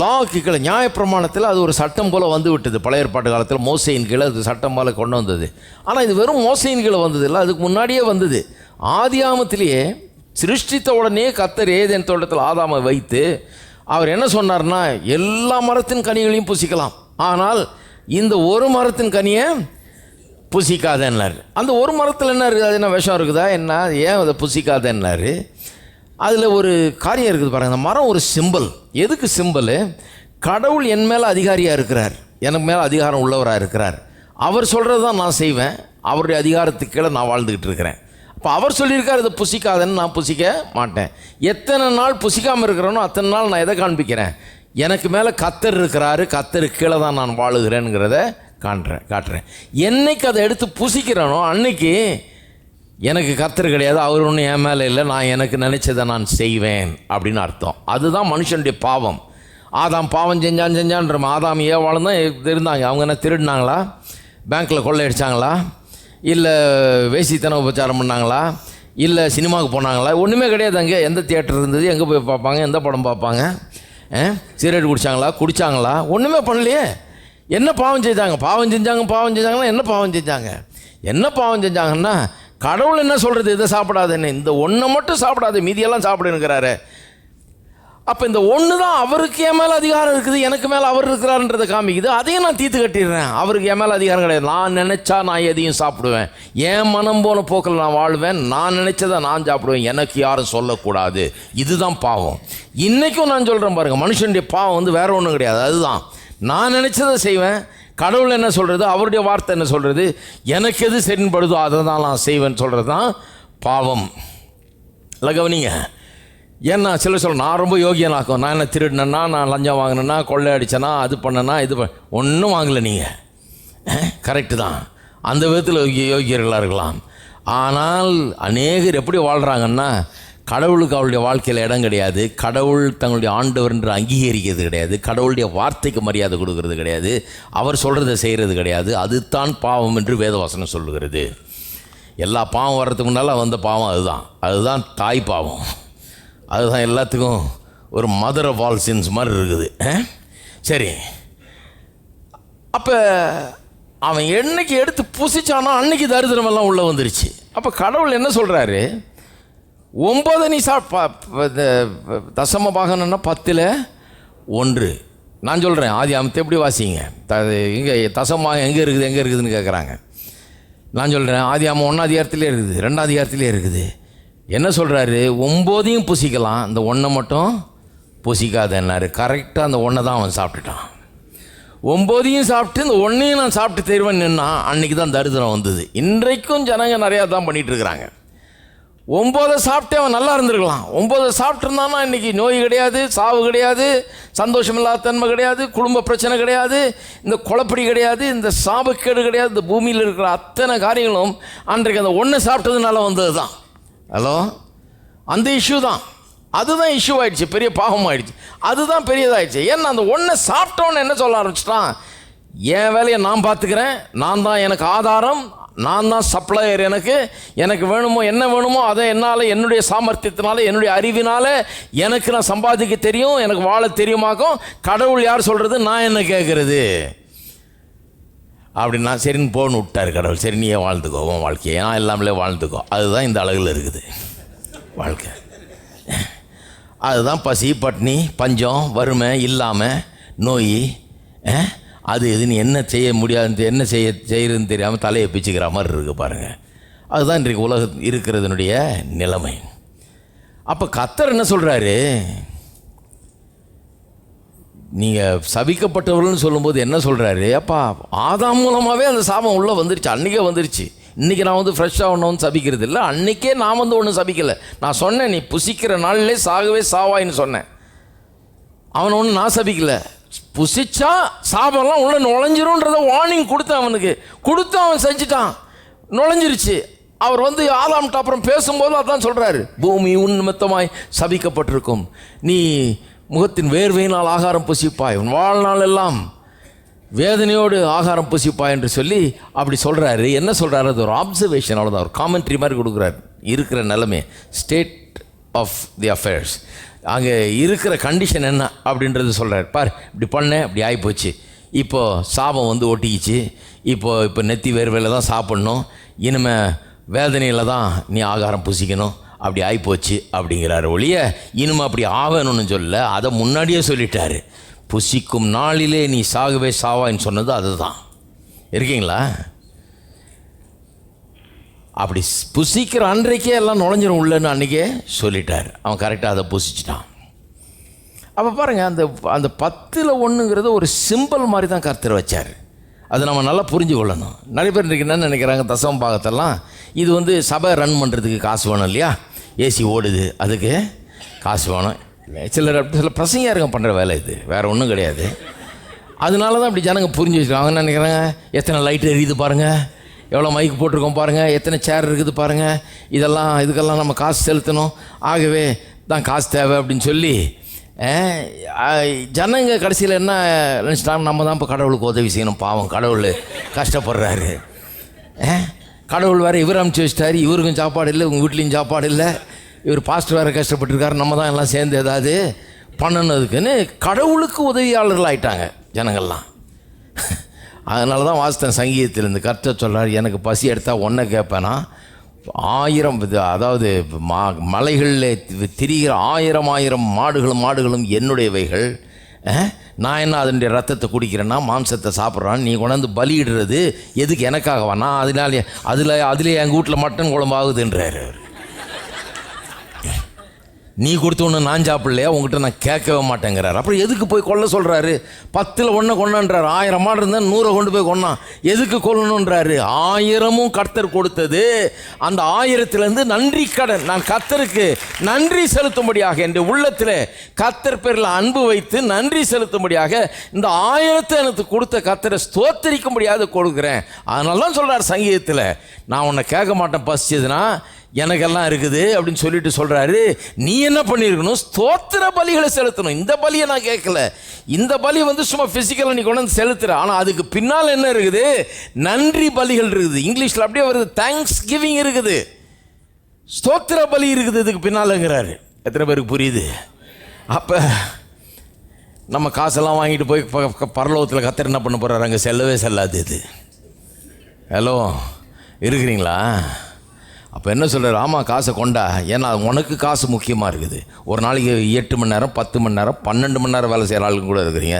லாக்கு கீழே, நியாயப்பிரமாணத்தில் அது ஒரு சட்டம் போல் வந்து விட்டது. பழைய ஏற்பாட்டு காலத்தில் மோசையின் கீழே அது சட்டம் போல் கொண்டு வந்தது. ஆனால் இது வெறும் மோசையின் கீழே வந்தது இல்லை, அதுக்கு முன்னாடியே வந்தது. ஆதியாகமத்திலேயே சிருஷ்டித்த உடனே கர்த்தர் ஏதேன் தோட்டத்தில் ஆதாமை வைத்து அவர் என்ன சொன்னார்னா, எல்லா மரத்தின் கனிகளையும் புசிக்கலாம், ஆனால் இந்த ஒரு மரத்தின் கனியை புசிக்காதன்னார். அந்த ஒரு மரத்தில் என்ன இருக்குது? அது என்ன விஷம் இருக்குதா என்ன? ஏன் அதை புசிக்காதன்னாரு? அதில் ஒரு காரியம் இருக்குது பாருங்கள். அந்த மரம் ஒரு சிம்பல். எதுக்கு சிம்பல்? கடவுள் என் மேலே அதிகாரியாக இருக்கிறார், எனக்கு மேலே அதிகாரம் உள்ளவராக இருக்கிறார். அவர் சொல்கிறது தான் நான் செய்வேன், அவருடைய அதிகாரத்துக்கு கீழே நான் வாழ்ந்துக்கிட்டு இருக்கிறேன். அப்போ அவர் சொல்லியிருக்கார் இதை புசிக்காதன்னு, நான் புசிக்க மாட்டேன். எத்தனை நாள் புசிக்காமல் இருக்கிறேனோ அத்தனை நாள் நான் எதை காண்பிக்கிறேன்? எனக்கு மேலே கர்த்தர் இருக்கிறாரு, கர்த்தருக்கு கீழே தான் நான் வாழுகிறேனுங்கிறத காட்டுறேன். என்னைக்கு அதை எடுத்து புசிக்கிறேனோ அன்னைக்கு எனக்கு கர்த்தர் கிடையாது, அவர் ஒன்றும் என் மேலே இல்லை, நான் எனக்கு நினச்சதை நான் செய்வேன் அப்படின்னு அர்த்தம். அதுதான் மனுஷனுடைய பாவம். ஆதாம் பாவம் செஞ்சான்ற ஆதாம் ஏவாளும் தான் இருந்தாங்க. அவங்க என்ன திருடினாங்களா? பேங்க்கில் கொள்ளையடிச்சாங்களா? இல்லை வேசித்தனம் உபச்சாரம் பண்ணாங்களா? இல்லை சினிமாவுக்கு போனாங்களா? ஒன்றுமே கிடையாது. அங்கே எந்த தியேட்டர் இருந்தது? எங்கே போய் பார்ப்பாங்க? எந்த படம் பார்ப்பாங்க? சிகரெட் குடித்தாங்களா? ஒன்றுமே பண்ணலையே. என்ன பாவம் செஞ்சாங்கன்னா என்ன பாவம் செஞ்சாங்கன்னா கடவுள் என்ன சொல்கிறது? இதை சாப்பிடாதுன்னு, இந்த ஒன்றை மட்டும் சாப்பிடாது, மீதியெல்லாம் சாப்பிடுங்கிறாரு. அப்போ இந்த ஒன்று தான் அவருக்கு என் மேலே அதிகாரம் இருக்குது, எனக்கு மேலே அவர் இருக்கிறாருன்றதை காமிக்குது. அதையும் நான் தீர்த்து கட்டிடுறேன். அவருக்கு என் மேலே அதிகாரம் கிடையாது. நான் நினச்சா நான் எதையும் சாப்பிடுவேன், என் மனம் போன போக்கில் நான் வாழ்வேன், நான் நினச்சதை நான் சாப்பிடுவேன், எனக்கு யாரும் சொல்லக்கூடாது. இதுதான் பாவம். இன்றைக்கும் நான் சொல்கிறேன் பாருங்கள், மனுஷனுடைய பாவம் வந்து வேறு ஒன்றும் கிடையாது. அதுதான் நான் நினச்சதை செய்வேன், கடவுள் என்ன சொல்கிறது, அவருடைய வார்த்தை என்ன சொல்கிறது, எனக்கு எது சரின்படுதோ அதை தான் நான் செய்வேன்னு சொல்கிறது தான் பாவம். இல்லை கவனிங்க. ஏன்னா சிலர் சொல்ல, நான் ரொம்ப யோகியனாக்கும், நான் என்ன திருடினேன்னா, நான் லஞ்சம் வாங்கினேன்னா, கொள்ளை அடித்தேன்னா, அது பண்ணேன்னா, ஒன்றும் வாங்கலை நீங்கள். கரெக்டு தான், அந்த விதத்தில் யோகியர்களாக இருக்கலாம். ஆனால் அநேகர் எப்படி வாழ்கிறாங்கன்னா, கடவுளுக்கு அவளுடைய வாழ்க்கையில் இடம் கிடையாது, கடவுள் தங்களுடைய ஆண்டவர் என்று அங்கீகரிக்கிறது கிடையாது, கடவுளுடைய வார்த்தைக்கு மரியாதை கொடுக்கறது கிடையாது, அவர் சொல்கிறத செய்கிறது கிடையாது. அதுதான் பாவம் என்று வேதவசனம் சொல்லுகிறது. எல்லா பாவம் வர்றதுக்கு முன்னால் வந்த பாவம் அதுதான் தாய் பாவம். அதுதான் எல்லாத்துக்கும் ஒரு மதர் ஆஃப் ஆல் சின்ஸ் மாதிரி இருக்குது. சரி, அப்போ அவன் என்னைக்கு எடுத்து புசிச்சானோ அன்னைக்கு தரித்திரமெல்லாம் உள்ளே வந்துருச்சு. அப்போ கடவுள் என்ன சொல்கிறாரு? 9 நீ தசம பாகம்னா 10 நான் சொல்கிறேன். ஆதியாகமத்தை எப்படி வாசிங்க? இங்கே தசமாக எங்கே இருக்குதுன்னு கேட்குறாங்க. நான் சொல்கிறேன், ஆதியாகமம் 1ஆம் அதிகாரத்திலே இருக்குது, 2ஆம் அதிகாரத்திலே இருக்குது. என்ன சொல்கிறாரு? 9 புசிக்கலாம், இந்த 1 மட்டும் புசிக்காதன்னாரு. கரெக்டாக அந்த 1 தான் அவன் சாப்பிட்டுட்டான். 9 சாப்பிட்டு இந்த 1 நான் சாப்பிட்டு தருவேன் நின்னா அன்றைக்கி தான் தரித்திரம் வந்தது. இன்றைக்கும் ஜனங்க நிறையா தான் பண்ணிகிட்ருக்குறாங்க. 9 சாப்பிட்டு அவன் நல்லா இருந்திருக்கலாம். 9 சாப்பிட்ருந்தானா இன்றைக்கி நோய் கிடையாது, சாவு கிடையாது, சந்தோஷமில்லாத தன்மை கிடையாது, குடும்ப பிரச்சனை கிடையாது, இந்த குழப்படி கிடையாது, இந்த சாபக்கேடு கிடையாது. இந்த பூமியில் இருக்கிற அத்தனை காரியங்களும் அன்றைக்கு அந்த 1 சாப்பிட்டதுனால வந்தது தான். ஹலோ, அந்த இஷ்யூ தான், அதுதான் இஷ்யூ ஆகிடுச்சு, பெரிய பாவம் ஆகிடுச்சு, அதுதான் பெரியதாகிடுச்சு. ஏன்னா அந்த 1 சாப்பிட்டோன்னு என்ன சொல்ல ஆரம்பிச்சிட்டான்? என் வேலையை நான் பார்த்துக்கிறேன், நான் தான் எனக்கு ஆதாரம், நான் தான் சப்ளையர், எனக்கு வேணுமோ என்ன வேணுமோ அதை என்னால், என்னுடைய சாமர்த்தியத்தினால, என்னுடைய அறிவினால் எனக்கு நான் சம்பாதிக்க தெரியும், எனக்கு வாழ தெரியுமாக்கும். கடவுள் யார் சொல்கிறது, நான் என்ன கேட்குறது அப்படின்னா சரின்னு போன்னு விட்டார் கடவுள். சரி நீயே வாழ்ந்துக்கோ, உன் வாழ்க்கையை நான் எல்லாமே வாழ்ந்துக்கோ. அதுதான் இந்த அழகில் இருக்குது வாழ்க்கை. அதுதான் பசி, பட்னி, பஞ்சம், வறுமை, இல்லாமல், நோய், அது எதுன்னு என்ன செய்ய முடியாது, என்ன செய்கிறதுன்னு தெரியாமல் தலையை பிச்சுக்கிற மாதிரி இருக்குது பாருங்கள். அதுதான் இன்றைக்கு உலகம் இருக்கிறதுனுடைய நிலைமை. அப்போ கர்த்தர் என்ன சொல்கிறாரு? நீங்கள் சபிக்கப்பட்டவர்கள்னு சொல்லும்போது என்ன சொல்கிறாரு? அப்பா ஆதாம் மூலமாகவே அந்த சாபம் உள்ளே வந்துருச்சு, அன்றைக்கே வந்துருச்சு. இன்றைக்கி நான் வந்து ஃப்ரெஷ்ஷாக ஒன்று சபிக்கிறது இல்லை, அன்றைக்கே நான் வந்து ஒன்றும் சபிக்கலை. நான் சொன்னேன், நீ புசிக்கிற நாளிலே சாகவே சாவாயின்னு சொன்னேன். அவனை ஒன்றும் நான் சபிக்கலை, புசிச்சா சாபம்லாம் உள்ள நுழைஞ்சிரும்ன்றத வார்னிங் கொடுத்தான் அவனுக்கு. கொடுத்து அவன் செஞ்சுட்டான், நுழைஞ்சிருச்சு. அவர் வந்து ஆதாம்கிட்ட அப்புறம் பேசும்போது அதான் சொல்கிறாரு, பூமி உன் நிமித்தமாய் சபிக்கப்பட்டிருக்கும், நீ முகத்தின் வேர்வையினால் ஆகாரம் புசிப்பாய், உன் வாழ்நாள் எல்லாம் வேதனையோடு ஆகாரம் புசிப்பாய் என்று சொல்லி அப்படி சொல்கிறாரு. என்ன சொல்கிறாரு? அது ஒரு ஆப்சர்வேஷன், அவ்வளோதான், ஒரு காமெண்ட்ரி மாதிரி கொடுக்குறாரு. இருக்கிற நிலைமை, ஸ்டேட் ஆஃப் தி அஃபேர்ஸ், அங்கே இருக்கிற கண்டிஷன் என்ன அப்படின்றது சொல்கிறார். பார், இப்படி பண்ணேன், இப்படி ஆகிப்போச்சு, இப்போது சாபம் வந்து ஒட்டிக்கிச்சு, இப்போ நெத்தி வேர்வையில் தான் சாப்பிட்ணும், இனிமேல் வேதனையில் தான் நீ ஆகாரம் புசிக்கணும், அப்படி ஆகிப்போச்சு அப்படிங்கிறாரு. ஒழிய இனிமே அப்படி ஆகணும்னு சொல்ல, அதை முன்னாடியே சொல்லிட்டாரு. புசிக்கும் நாளிலே நீ சாகவே சாவான்னு சொன்னது அதுதான். இருக்கீங்களா? அப்படி புசிக்கிற அன்றைக்கே எல்லாம் நுழைஞ்சிரும் உள்ளன்னு அன்றைக்கே சொல்லிட்டார். அவன் கரெக்டாக அதை புசிச்சிட்டான். அப்போ பாருங்கள், அந்த 10ல் 1ங்கிறது ஒரு சிம்பிள் மாதிரி தான் கர்த்தர் வச்சார். அதை நம்ம நல்லா புரிஞ்சு கொள்ளணும். நிறைய பேர் இன்றைக்கி என்ன நினைக்கிறாங்க, தசம பாகத்தெல்லாம் இது வந்து சபை ரன் பண்ணுறதுக்கு காசு வேணும் இல்லையா, ஏசி ஓடுது அதுக்கு காசு வேணும். சில பிரசங்கியாருங்க பண்ணுற வேலை இது, வேறு ஒன்றும் கிடையாது. அதனால தான் அப்படி ஜனங்க புரிஞ்சு வச்சுருக்காங்க. அவங்க நினைக்கிறாங்க, எத்தனை லைட் எரியுது பாருங்கள், எவ்வளோ மைக் போட்டிருக்கோம் பாருங்கள், எத்தனை சேர் இருக்குது பாருங்கள், இதுக்கெல்லாம் நம்ம காசு செலுத்தணும், ஆகவே தான் காசு தேவை அப்படின்னு சொல்லி ஜனங்க கடைசியில் என்ன நினச்சிட்டாங்க, நம்ம தான் இப்போ கடவுளுக்கு உதவி செய்யணும், பாவம் கடவுள் கஷ்டப்படுறாரு, கடவுள் வேறு இவர் அனுப்பிச்சி வச்சிட்டாரு, இவருக்கும் சாப்பாடு இல்லை, உங்கள் வீட்லேயும் சாப்பாடு இல்லை, இவர் பாஸ்டர் வேறு கஷ்டப்பட்டுருக்காரு, நம்ம தான் எல்லாம் சேர்ந்து ஏதாவது பண்ணணுதுக்குன்னு கடவுளுக்கு உதவியாளர்கள் ஆகிட்டாங்க ஜனங்கள்லாம். அதனால தான் வாசித்தேன் சங்கீதத்திலேருந்து, கர்த்தர் சொல்கிறார், எனக்கு பசி எடுத்தால் ஒன்றை கேட்பேனா, 1000 அதாவது மலைகளில் திரிகிற 1000 மாடுகளும் என்னுடையவைகள், நான் என்ன அதனுடைய ரத்தத்தை குடிக்கிறேன்னா, மாம்சத்தை சாப்பிட்றான், நீ கொண்டாந்து பலியிடுறது எதுக்கு, எனக்காகவா, நான் அதில் எங்கள் வீட்டில் மட்டன் குழம்பு ஆகுதுன்றார். நீ கொடுத்த ஒன்று நான் சாப்பிடலையா, உங்கள்கிட்ட நான் கேட்கவே மாட்டேங்கிறார். அப்புறம் எதுக்கு போய் கொல்ல சொல்கிறாரு? 10ல் 1 கொண்டான்றார். 1000 மாடு இருந்தால் 100 கொண்டு போய் கொண்டான், எதுக்கு கொல்லணுன்றாரு? 1000 கர்த்தர் கொடுத்தது, அந்த 1000லேருந்து நன்றி கடன், நான் கர்த்தருக்கு நன்றி செலுத்தும்படியாக, என் உள்ளத்தில் கர்த்தர் பேரில் அன்பு வைத்து நன்றி செலுத்தும்படியாக இந்த 1000 எனக்கு கொடுத்த கர்த்தரை ஸ்தோத்தரிக்கும்படியாக கொடுக்குறேன். அதனால தான் சொல்கிறார் சங்கீதத்தில், நான் உன்னை கேட்க மாட்டேன் பசிச்சதுன்னா, எனக்கெல்லாம் இருக்குது அப்படின்னு சொல்லிட்டு சொல்கிறாரு. நீ என்ன பண்ணியிருக்கணும்? ஸ்தோத்திர பலிகளை செலுத்தணும். இந்த பலியை நான் கேட்கல, இந்த பலி வந்து சும்மா ஃபிசிக்கலாக நீ கொண்டு வந்து செலுத்துற, ஆனால் அதுக்கு பின்னால் என்ன இருக்குது? நன்றி பலிகள் இருக்குது. இங்கிலீஷில் அப்படியே வருது, தேங்க்ஸ் கிவிங் இருக்குது, ஸ்தோத்திர பலி இருக்குது இதுக்கு பின்னால்ங்கிறாரு. எத்தனை பேருக்கு புரியுது? அப்போ நம்ம காசெல்லாம் வாங்கிட்டு போய் பரலோகத்தில் கர்த்தர் என்ன பண்ண போகிறாரு? அங்கே செல்லவே செல்லாது இது. ஹலோ, இருக்கிறீங்களா? அப்போ என்ன சொல்கிறார்? ஆமாம், காசை கொண்டா, ஏன்னா உனக்கு காசு முக்கியமாக இருக்குது. ஒரு நாளைக்கு 8 மணி நேரம் 10 மணி நேரம் 12 மணி நேரம் வேலை செய்கிற ஆளுங்க கூட இருக்கிறீங்க.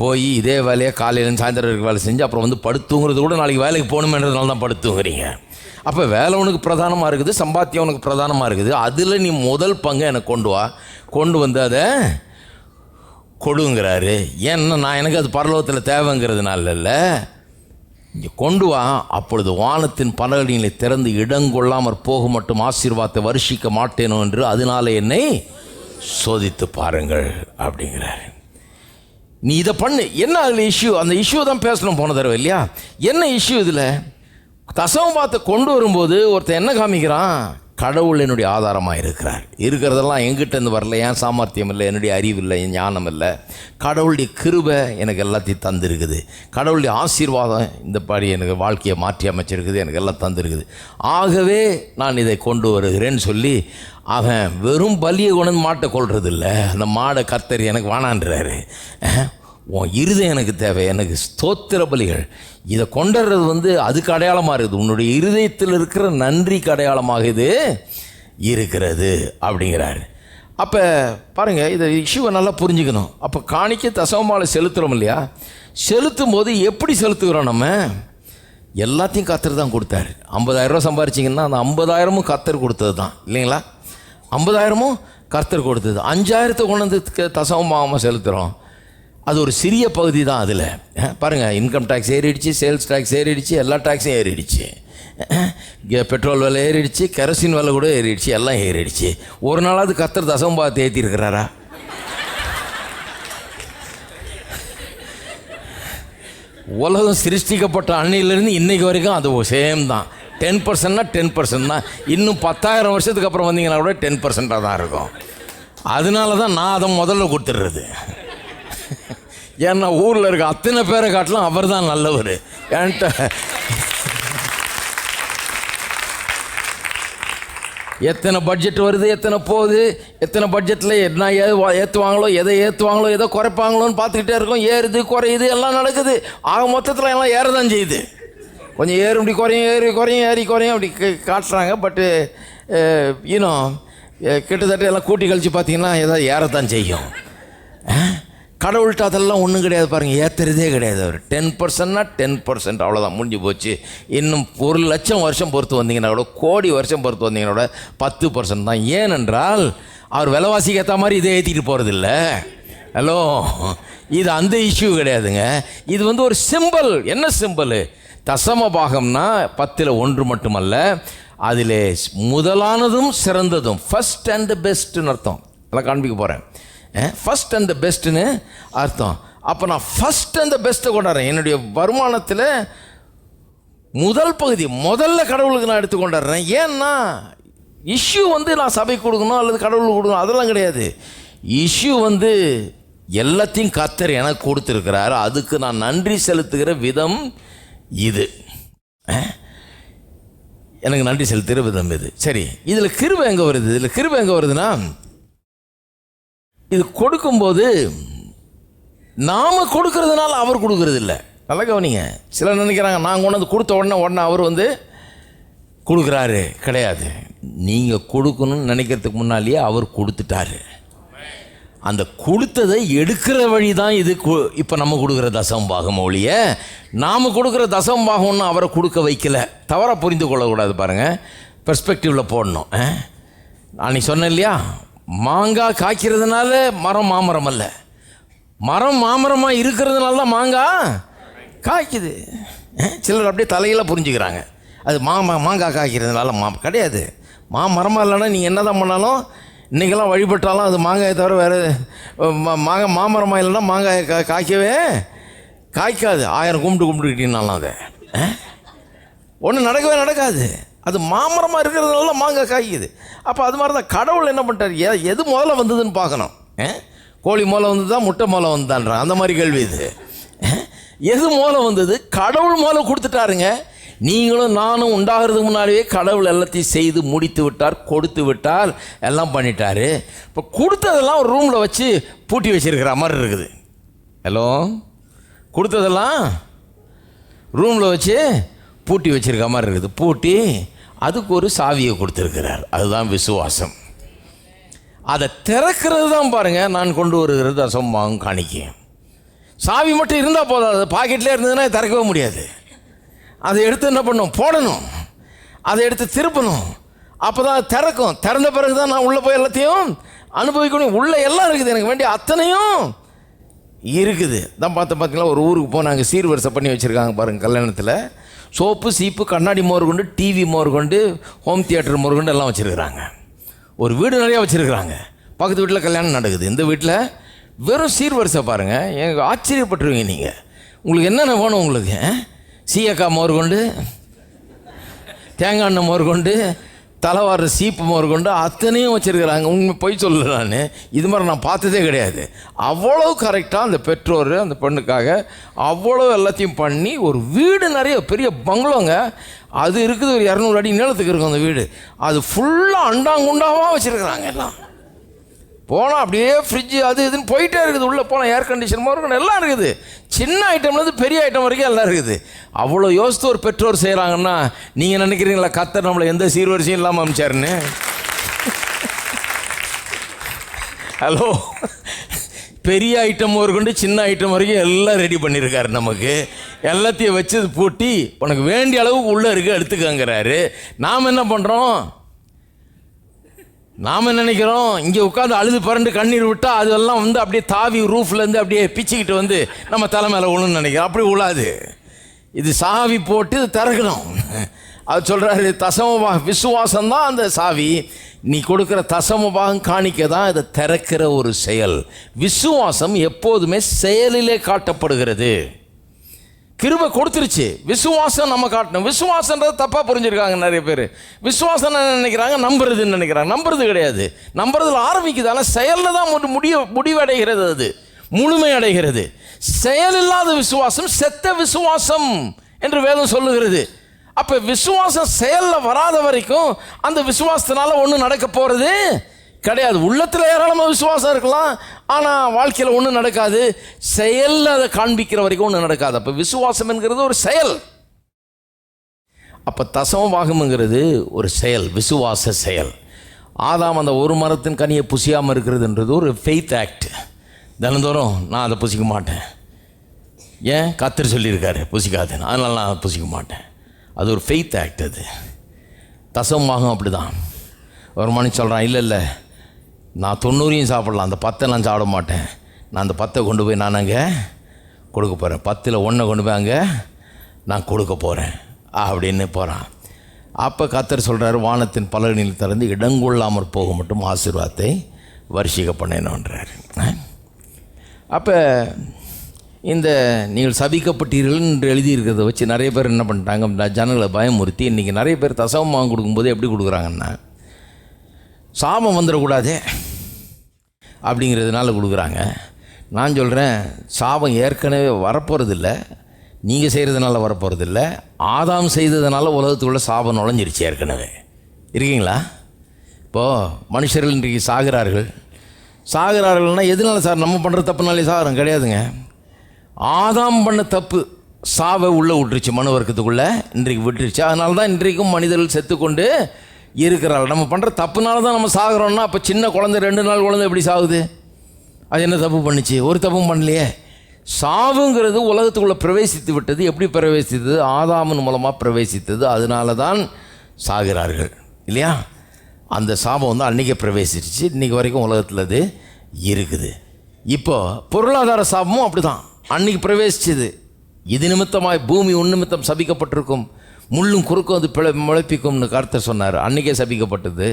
போய் இதே வேலையை காலையிலேருந்து சாயந்தரம் வேலை செஞ்சு அப்புறம் வந்து படுத்துங்கிறது கூட நாளைக்கு வேலைக்கு போகணுமேன்றதுனால தான் படுத்துங்கிறீங்க. அப்போ வேலை உனக்கு பிரதானமாக இருக்குது, சம்பாத்தியம் உனக்கு பிரதானமாக இருக்குது. அதில் நீ முதல் பங்கை எனக்கு கொண்டு வந்து அதை கொடுங்கிறாரு. ஏன்னா எனக்கு அது பரலோகத்தில் தேவைங்கிறதுனால இல்லை, இங்கே கொண்டு வா, அப்பொழுது வானத்தின் பலகணிகளை திறந்து இடங்கொள்ளாமற் போக மட்டும் ஆசீர்வாதத்தை வருஷிக்க மாட்டேனோ என்று அதனால என்னை சோதித்து பாருங்கள் அப்படிங்கிறாரு. நீ இதை பண்ணு. என்ன அதில் இஷ்யூ? அந்த இஷ்யூ தான் பேசணும் போன தடவை இல்லையா? என்ன இஷ்யூ இதில்? தசமபாத்தை கொண்டு வரும்போது ஒருத்தர் என்ன காமிக்கிறான்? கடவுள் என்னுடைய ஆதாரமாக இருக்கிறதெல்லாம் எங்கிட்டேருந்து வரல, என் சாமர்த்தியம் இல்லை, என்னுடைய அறிவு இல்லை, என் ஞானம் இல்லை, கடவுளுடைய கிருபை எனக்கு எல்லாத்தையும் தந்துருக்குது, கடவுளுடைய ஆசீர்வாதம் இந்த படி எனக்கு வாழ்க்கையை மாற்றி அமைச்சிருக்குது, எனக்கு எல்லாம் தந்துருக்குது, ஆகவே நான் இதை கொண்டு வருகிறேன்னு சொல்லி அவன் வெறும் பலியை கொண்டு மாட்டை கொள்றதில்ல, அந்த மாடை கர்த்தர் எனக்கு வானான்றாரு. உன் இருதயம் எனக்கு தேவை, எனக்கு ஸ்தோத்திர பலிகள், இதை கொண்டுறது வந்து அதுக்கு அடையாளமாக இருக்குது, உன்னுடைய இருதயத்தில் இருக்கிற நன்றிக்கு அடையாளமாக இது இருக்கிறது அப்படிங்கிறாரு. அப்போ பாருங்கள், இதை இஷ்யூவை நல்லா புரிஞ்சுக்கணும். அப்போ காணிக்க தசமமாலை செலுத்துகிறோம் இல்லையா? செலுத்தும் போது எப்படி செலுத்துகிறோம்? நம்ம எல்லாத்தையும் கர்த்தர் தான் கொடுத்தாரு. 50,000 ரூபா சம்பாரிச்சிங்கன்னா அந்த 50,000 கர்த்தர் கொடுத்தது தான் இல்லைங்களா? 50,000 கர்த்தர் கொடுத்தது. 5,000 கொண்டு வந்து தசமமாக செலுத்துகிறோம், அது ஒரு சிறிய பகுதி தான். அதில் பாருங்கள், இன்கம் டேக்ஸ் ஏறிடுச்சு, சேல்ஸ் டேக்ஸ் ஏறிடுச்சு, எல்லா டேக்ஸும் ஏறிடுச்சு, பெட்ரோல் விலை ஏறிடுச்சு, கெரோசின் விலை கூட ஏறிடுச்சு, எல்லாம் ஏறிடுச்சு. ஒரு நாளாவது கர்த்தர் தசமபாகத்தை ஏற்றிருக்கிறாரா? உலகம் சிருஷ்டிக்கப்பட்ட அன்னையிலேருந்து இன்னைக்கு வரைக்கும் அது சேம் தான். 10%னா 10% தான். இன்னும் 10,000 வருஷத்துக்கு அப்புறம் வந்தீங்கன்னா கூட 10%ஆக தான் இருக்கும். அதனால தான் நான் அதை முதல்ல கொடுத்துடுறது. ஏன்னா ஊரில் இருக்க அத்தனை பேரை காட்டலாம் அவர் தான் நல்லவர். என்கிட்ட எத்தனை பட்ஜெட் வருது, எத்தனை போகுது, எத்தனை பட்ஜெட்டில் என்ன ஏற்றுவாங்களோ, எதை ஏற்றுவாங்களோ, எதை குறைப்பாங்களோன்னு பார்த்துக்கிட்டே இருக்கோம். ஏறுது குறையுது எல்லாம் நடக்குது. ஆக மொத்தத்தில் எல்லாம் ஏறதான் செய்யுது. கொஞ்சம் ஏறும் இப்படி குறையும் ஏறி குறையும் அப்படி காட்டுறாங்க. பட்டு இன்னும் கிட்டத்தட்ட எல்லாம் கூட்டி கழித்து பார்த்தீங்கன்னா ஏதாவது ஏறத்தான் செய்யும். கடவுள்கிட்ட அதெல்லாம் ஒன்றும் கிடையாது பாருங்கள், ஏற்றுறதே கிடையாது. அவர் 10%னா 10% அவ்வளோதான், முடிஞ்சு போச்சு. இன்னும் 1,00,000 வருஷம் பொறுத்து வந்தீங்கன்னா கூட, கோடி வருஷம் பொறுத்து வந்தீங்கன்னா கூட 10% தான். ஏனென்றால் அவர் விலைவாசிக்கு ஏற்ற மாதிரி இதை ஏற்றிட்டு போகிறதில்ல. ஹலோ, இது அந்த இஷ்யூ கிடையாதுங்க. இது வந்து ஒரு சிம்பிள். என்ன சிம்பிள்? தசம பாகம்னா 10ல் 1 மட்டுமல்ல, அதில் முதலானதும் சிறந்ததும், ஃபஸ்ட் அண்ட் பெஸ்ட்டுன்னு அர்த்தம். எல்லாம் காண்பிக்க போகிறேன். ஃபஸ்ட் அண்ட் பெஸ்ட்டுன்னு அர்த்தம். அப்போ நான் ஃபஸ்ட் அண்ட் பெஸ்ட்டை கொண்டாடுறேன். என்னுடைய வருமானத்தில் முதல் பகுதி முதல்ல கடவுளுக்கு நான் எடுத்து கொண்டாடுறேன். ஏன்னா இஷ்யூ வந்து நான் சபைக்கு கொடுக்கணும் அல்லது கடவுளுக்கு கொடுக்கணும் அதெல்லாம் கிடையாது. இஷ்யூ வந்து எல்லாத்தையும் கர்த்தர் எனக்கு கொடுத்துருக்கிறார். அதுக்கு நான் நன்றி செலுத்துகிற விதம் இது. எனக்கு நன்றி செலுத்துகிற விதம் இது. சரி, இதில் கிருபை எங்கே வருது? இதில் கிருபை எங்கே வருதுன்னா, இது கொடுக்கும்போது நாம் கொடுக்கறதுனால அவர் கொடுக்கறது இல்லை. நல்லா கவனிங்க. சிலர் நினைக்கிறாங்க நான் கொண்டு வந்து கொடுத்த உடனே அவர் வந்து கொடுக்குறாரு. கிடையாது. நீங்கள் கொடுக்கணும்னு நினைக்கிறதுக்கு முன்னாலேயே அவர் கொடுத்துட்டாரு. அந்த கொடுத்ததை எடுக்கிற வழி தான் இது. இப்போ நம்ம கொடுக்குற தசமபாகம் ஒழிய நாம் கொடுக்குற தசமபாகம்னு அவரை கொடுக்க வைக்கல. தவறாக புரிந்து கொள்ளக்கூடாது. பாருங்கள், பெர்ஸ்பெக்டிவில் போடணும். அன்னைக்கு சொன்னேன் இல்லையா, மாங்காய் காய்க்கிறதுனால மரம் மாமரம் அல்ல, மரம் மாமரமாக இருக்கிறதுனால தான் மாங்காய் காய்க்குது. சிலர் அப்படியே தலையில் புரிஞ்சுக்கிறாங்க. அது மாங்காய் காய்க்கிறதுனால கிடையாது. மாமரமாக இல்லைன்னா நீங்கள் என்ன தான் பண்ணாலும், இன்றைக்கெல்லாம் வழிபட்டாலும் அது மாங்காயை தவிர வேறு மாமரமாக இல்லைன்னா மாங்காயை காய்க்கவே காய்க்காது. 1000 கும்பிட்டுக்கிட்டீங்கனாலும் அதை ஒன்றும் நடக்கவே நடக்காது. அது மாமரமாக இருக்கிறதுனால மாங்காய் காய்க்குது. அப்போ அது மாதிரி தான் கடவுள் என்ன பண்ணிட்டார், எது முதல்ல வந்ததுன்னு பார்க்கணும். கோழி முதல்ல வந்ததா முட்டை முதல்ல வந்தான்றான், அந்த மாதிரி கேள்வி இது. எது முதல்ல வந்தது? கடவுள் முதல்ல கொடுத்துட்டாருங்க. நீங்களும் நானும் உண்டாகிறதுக்கு முன்னாடியே கடவுள் எல்லாத்தையும் செய்து முடித்து விட்டார், கொடுத்து விட்டார், எல்லாம் பண்ணிட்டார். இப்போ கொடுத்ததெல்லாம் ஒரு ரூமில் வச்சு பூட்டி வச்சிருக்கிற மாதிரி இருக்குது. ஹலோ, கொடுத்ததெல்லாம் ரூமில் வச்சு பூட்டி வச்சிருக்க மாதிரி இருக்குது. பூட்டி அதுக்கு ஒரு சாவியை கொடுத்துருக்கிறார். அதுதான் விசுவாசம். அதை திறக்கிறது தான் பாருங்கள் நான் கொண்டு வருகிறது தசமபாகம் காணிக்கை. சாவி மட்டும் இருந்தால் போதாது. அது பாக்கெட்லேயே இருந்ததுன்னா திறக்கவே முடியாது. அதை எடுத்து என்ன பண்ணணும்? போடணும். அதை எடுத்து திருப்பணும். அப்போ தான் திறக்கும். திறந்த பிறகு தான் நான் உள்ளே போய் எல்லாத்தையும் அனுபவிக்கணும். உள்ளே எல்லாம் இருக்குது, எனக்கு வேண்டிய அத்தனையும் இருக்குது. தான் பார்த்தீங்களா, ஒரு ஊருக்கு போனாங்க, சீர்வரிசை பண்ணி வச்சுருக்காங்க பாருங்கள். கல்யாணத்தில் சோப்பு சீப்பு கண்ணாடி மோர் கொண்டு, டிவி மோர் கொண்டு, ஹோம் தியேட்டர் மோர் கொண்டு எல்லாம் வச்சுருக்குறாங்க. ஒரு வீடு நிறையா வச்சுருக்குறாங்க. பக்கத்து வீட்டில் கல்யாணம் நடக்குது. இந்த வீட்டில் வெறும் சீர்வரிசை பாருங்கள். எனக்கு ஆச்சரியப்பட்டுருவீங்க நீங்கள். உங்களுக்கு என்னென்ன வேணும்? உங்களுக்கு சீயக்காய் மோர் கொண்டு, தேங்காய் எண்ணெய் மோர் கொண்டு, தலைவார சீப்பு மோர் கொண்டு அத்தனையும் வச்சுருக்கிறாங்க. உண்மை போய் சொல்ல, நான் இது மாதிரி நான் பார்த்ததே கிடையாது. அவ்வளோ கரெக்டாக அந்த பெற்றோர் அந்த பெண்ணுக்காக அவ்வளோ எல்லாத்தையும் பண்ணி ஒரு வீடு நிறைய பெரிய பங்களோங்க. அது இருக்குது, ஒரு 200 அடி நீளத்துக்கு இருக்கும் அந்த வீடு. அது ஃபுல்லாக அண்டாங்குண்டாவாக வச்சுருக்குறாங்க. எல்லாம் போனால் அப்படியே ஃப்ரிட்ஜு அது இதுன்னு போயிட்டே இருக்குது. உள்ளே போனால் ஏர் கண்டிஷன் மாதிரி எல்லாம் இருக்குது. சின்ன ஐட்டம்லேருந்து பெரிய ஐட்டம் வரைக்கும் எல்லாம் இருக்குது. அவ்வளோ யோசித்து ஒரு பெற்றோர் செய்கிறாங்கன்னா நீங்கள் நினைக்கிறீங்களா கர்த்தர் நம்மளை எந்த சீர்வரிசையும் இல்லாமல் அனுப்பிச்சாருன்னு? ஹலோ, பெரிய ஐட்டம் ஒரு கொண்டு சின்ன ஐட்டம் வரைக்கும் எல்லாம் ரெடி பண்ணியிருக்காரு. நமக்கு எல்லாத்தையும் வச்சு பூட்டி உனக்கு வேண்டிய அளவுக்கு உள்ளே இருக்க எடுத்துக்கங்கிறாரு. நாம் என்ன பண்ணுறோம்? நாம் நினைக்கிறோம் இங்கே உட்காந்து அழுது பரண்டு கண்ணீர் விட்டால் அதெல்லாம் வந்து அப்படியே தாவி ரூஃப்லேருந்து அப்படியே பிச்சுக்கிட்டு வந்து நம்ம தலை மேலே விழுன்னு நினைக்கிறோம். அப்படி விழாது. இது சாவி போட்டு திறக்கணும். அது சொல்கிறாரு தசமபாகம். விசுவாசம்தான் அந்த சாவி. நீ கொடுக்குற தசமபாகம் காணிக்க தான் இதை திறக்கிற ஒரு செயல். விசுவாசம் எப்போதுமே செயலிலே காட்டப்படுகிறது. கிருபை கொடுத்துருச்சு, விசுவாசம் நம்ம காட்டணும். விசுவாசன்றது தப்பாக புரிஞ்சிருக்காங்க நிறைய பேர். விசுவாசம் நினைக்கிறாங்க நம்புறதுன்னு நினைக்கிறாங்க. நம்புறது கிடையாது, நம்புறதுல ஆரம்பிக்குது. ஆனால் செயலில் தான் முடிவடைகிறது, அது முழுமை அடைகிறது. செயல் இல்லாத விசுவாசம் செத்த விசுவாசம் என்று வேதம் சொல்லுகிறது. அப்போ விசுவாசம் செயலில் வராத வரைக்கும் அந்த விசுவாசத்தினால ஒன்றும் நடக்க போகிறது கிடையாது. உள்ளத்தில் ஏராளமாக விசுவாசம் இருக்கலாம், ஆனால் வாழ்க்கையில் ஒன்றும் நடக்காது. செயலில் அதை காண்பிக்கிற வரைக்கும் ஒன்றும் நடக்காது. அப்போ விசுவாசம் என்கிறது ஒரு செயல். அப்போ தசமபாகம்ங்கிறது ஒரு செயல், விசுவாச செயல். ஆதாம் அந்த ஒரு மரத்தின் கனியை புசியாமல் இருக்கிறதுன்றது ஒரு ஃபெய்த் ஆக்ட். தினந்தோறும் நான் அதை புசிக்க மாட்டேன், ஏன் கர்த்தர் சொல்லியிருக்காரு புசிக்காதுன்னு, அதனால நான் புசிக்க மாட்டேன். அது ஒரு ஃபெய்த் ஆக்ட். அது தசமபாகம் அப்படி தான். ஒரு மனுஷன் சொல்கிறான், இல்லை நான் 90 சாப்பிடலாம், அந்த 10 நான் சாப்பிட மாட்டேன், நான் அந்த 10 கொண்டு போய் நான் அங்கே கொடுக்க போகிறேன், 10ல் 1 கொண்டு போய் அங்கே நான் கொடுக்க போகிறேன் அப்படின்னு போகிறான். அப்போ கர்த்தர் சொல்கிறார், வானத்தின் பலனில் திறந்து இடங்கொள்ளாமற் போக மட்டும் ஆசீர்வாதத்தை வருஷிக்க பண்ணணுன்றார். அப்போ இந்த நீங்கள் சபிக்கப்பட்டீர்கள் என்று எழுதியிருக்கிறத வச்சு நிறைய பேர் என்ன பண்ணிட்டாங்க, ஜனங்களை பயமுறுத்தி இன்றைக்கி நிறைய பேர் தசமமாக கொடுக்கும்போது எப்படி கொடுக்குறாங்கன்னா, சாபம் வந்துடக்கூடாதே அப்படிங்கிறதுனால கொடுக்குறாங்க. நான் சொல்கிறேன், சாபம் ஏற்கனவே வரப்போகிறதில்ல, நீங்கள் செய்கிறதுனால வரப்போகிறதில்ல, ஆதாம் செய்ததுனால உலகத்துக்குள்ளே சாபம் நுழைஞ்சிருச்சு ஏற்கனவே. இருக்கீங்களா? இப்போது மனுஷர்கள் இன்றைக்கு சாகிறார்கள்னால் எதனால சார்? நம்ம பண்ணுற தப்புனாலே சாகிறோம் கிடையாதுங்க. ஆதாம் பண்ண தப்பு சாவை உள்ளே விட்டுருச்சு, மனு வர்க்கத்துக்குள்ளே இன்றைக்கு விட்டுருச்சு. அதனால தான் இன்றைக்கும் மனிதர்கள் செத்துக்கொண்டு இருக்கிறார்கள். நம்ம பண்ணுற தப்புனால தான் நம்ம சாகிறோம்னா, அப்போ சின்ன குழந்தை 2 நாள் குழந்தை எப்படி சாகுது? அது என்ன தப்பு பண்ணுச்சு? ஒரு தப்பும் பண்ணலையே. சாவுங்கிறது உலகத்துக்குள்ளே பிரவேசித்து விட்டது. எப்படி பிரவேசித்தது? ஆதாமின் மூலமாக பிரவேசித்தது. அதனால தான் சாகிறார்கள் இல்லையா? அந்த சாபம் வந்து அன்றைக்கே பிரவேசிச்சு, இன்றைக்கி வரைக்கும் உலகத்தில் அது இருக்குது. இப்போது பொருளாதார சாபமும் அப்படி தான் அன்றைக்கி பிரவேசிச்சது. இது நிமித்தமாய் பூமி உன்னிமித்தம் சபிக்கப்பட்டிருக்கும், முள்ளும் குறுக்கும் அது முளைப்பிக்கும்னு கர்த்தர் சொன்னார். அன்றைக்கே சபிக்கப்பட்டது.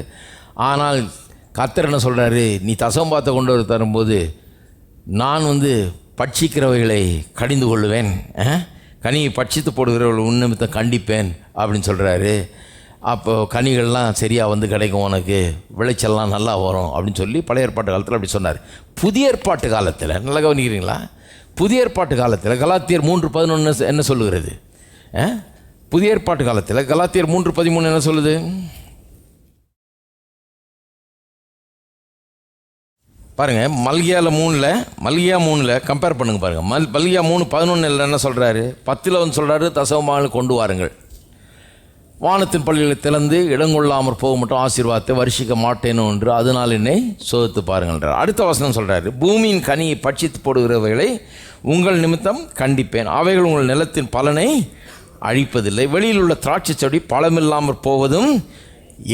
ஆனால் கர்த்தர் என்ன சொல்கிறாரு, நீ தசமபாகத்தை கொண்டு வர தரும்போது நான் வந்து பட்சிக்கிறவைகளை கடிந்து கொள்ளுவேன், கனியை பட்சித்து போடுகிறவர்கள் உன்னிமித்தம் கண்டிப்பேன் அப்படின்னு சொல்கிறாரு. அப்போது கனிகள்லாம் சரியாக வந்து கிடைக்கும், உனக்கு விளைச்சல்லாம் நல்லா வரும் அப்படின்னு சொல்லி பழைய ஏற்பாட்டு காலத்தில் அப்படி சொன்னார். புதிய ஏற்பாட்டு காலத்தில் நல்லா கவனிக்கிறீங்களா? புதிய ஏற்பாட்டு காலத்தில் கலாத்தியர் 3:11 என்ன சொல்லுகிறது? புதிய ஏற்பாட்டு காலத்தில் கலாத்தியர் 3:13 என்ன சொல்லுது? பாருங்கள், மல்கியா 3 கம்பேர் பண்ணுங்க பாருங்கள். மல்கியா 3:11 என்ன சொல்கிறாரு? 10 வந்து சொல்கிறாரு, தசமபாகங்களை கொண்டு வாருங்கள், வானத்தின் பள்ளிகளை திறந்து இடங்கொள்ளாமற் போக மட்டும் ஆசீர்வாதத்தை வருஷிக்க மாட்டேனோ என்று அதனால் என்னை சோதித்து பாருங்கள்ன்றார். அடுத்த வசனம் சொல்கிறாரு, பூமியின் கனியை பட்சித்து போடுகிறவைகளை உங்கள் நிமித்தம் கண்டிப்பேன், அவைகள் உங்கள் நிலத்தின் பலனை அழிப்பதில்லை, வெளியில் உள்ள திராட்சை செடி பழமில்லாமற் போவதும்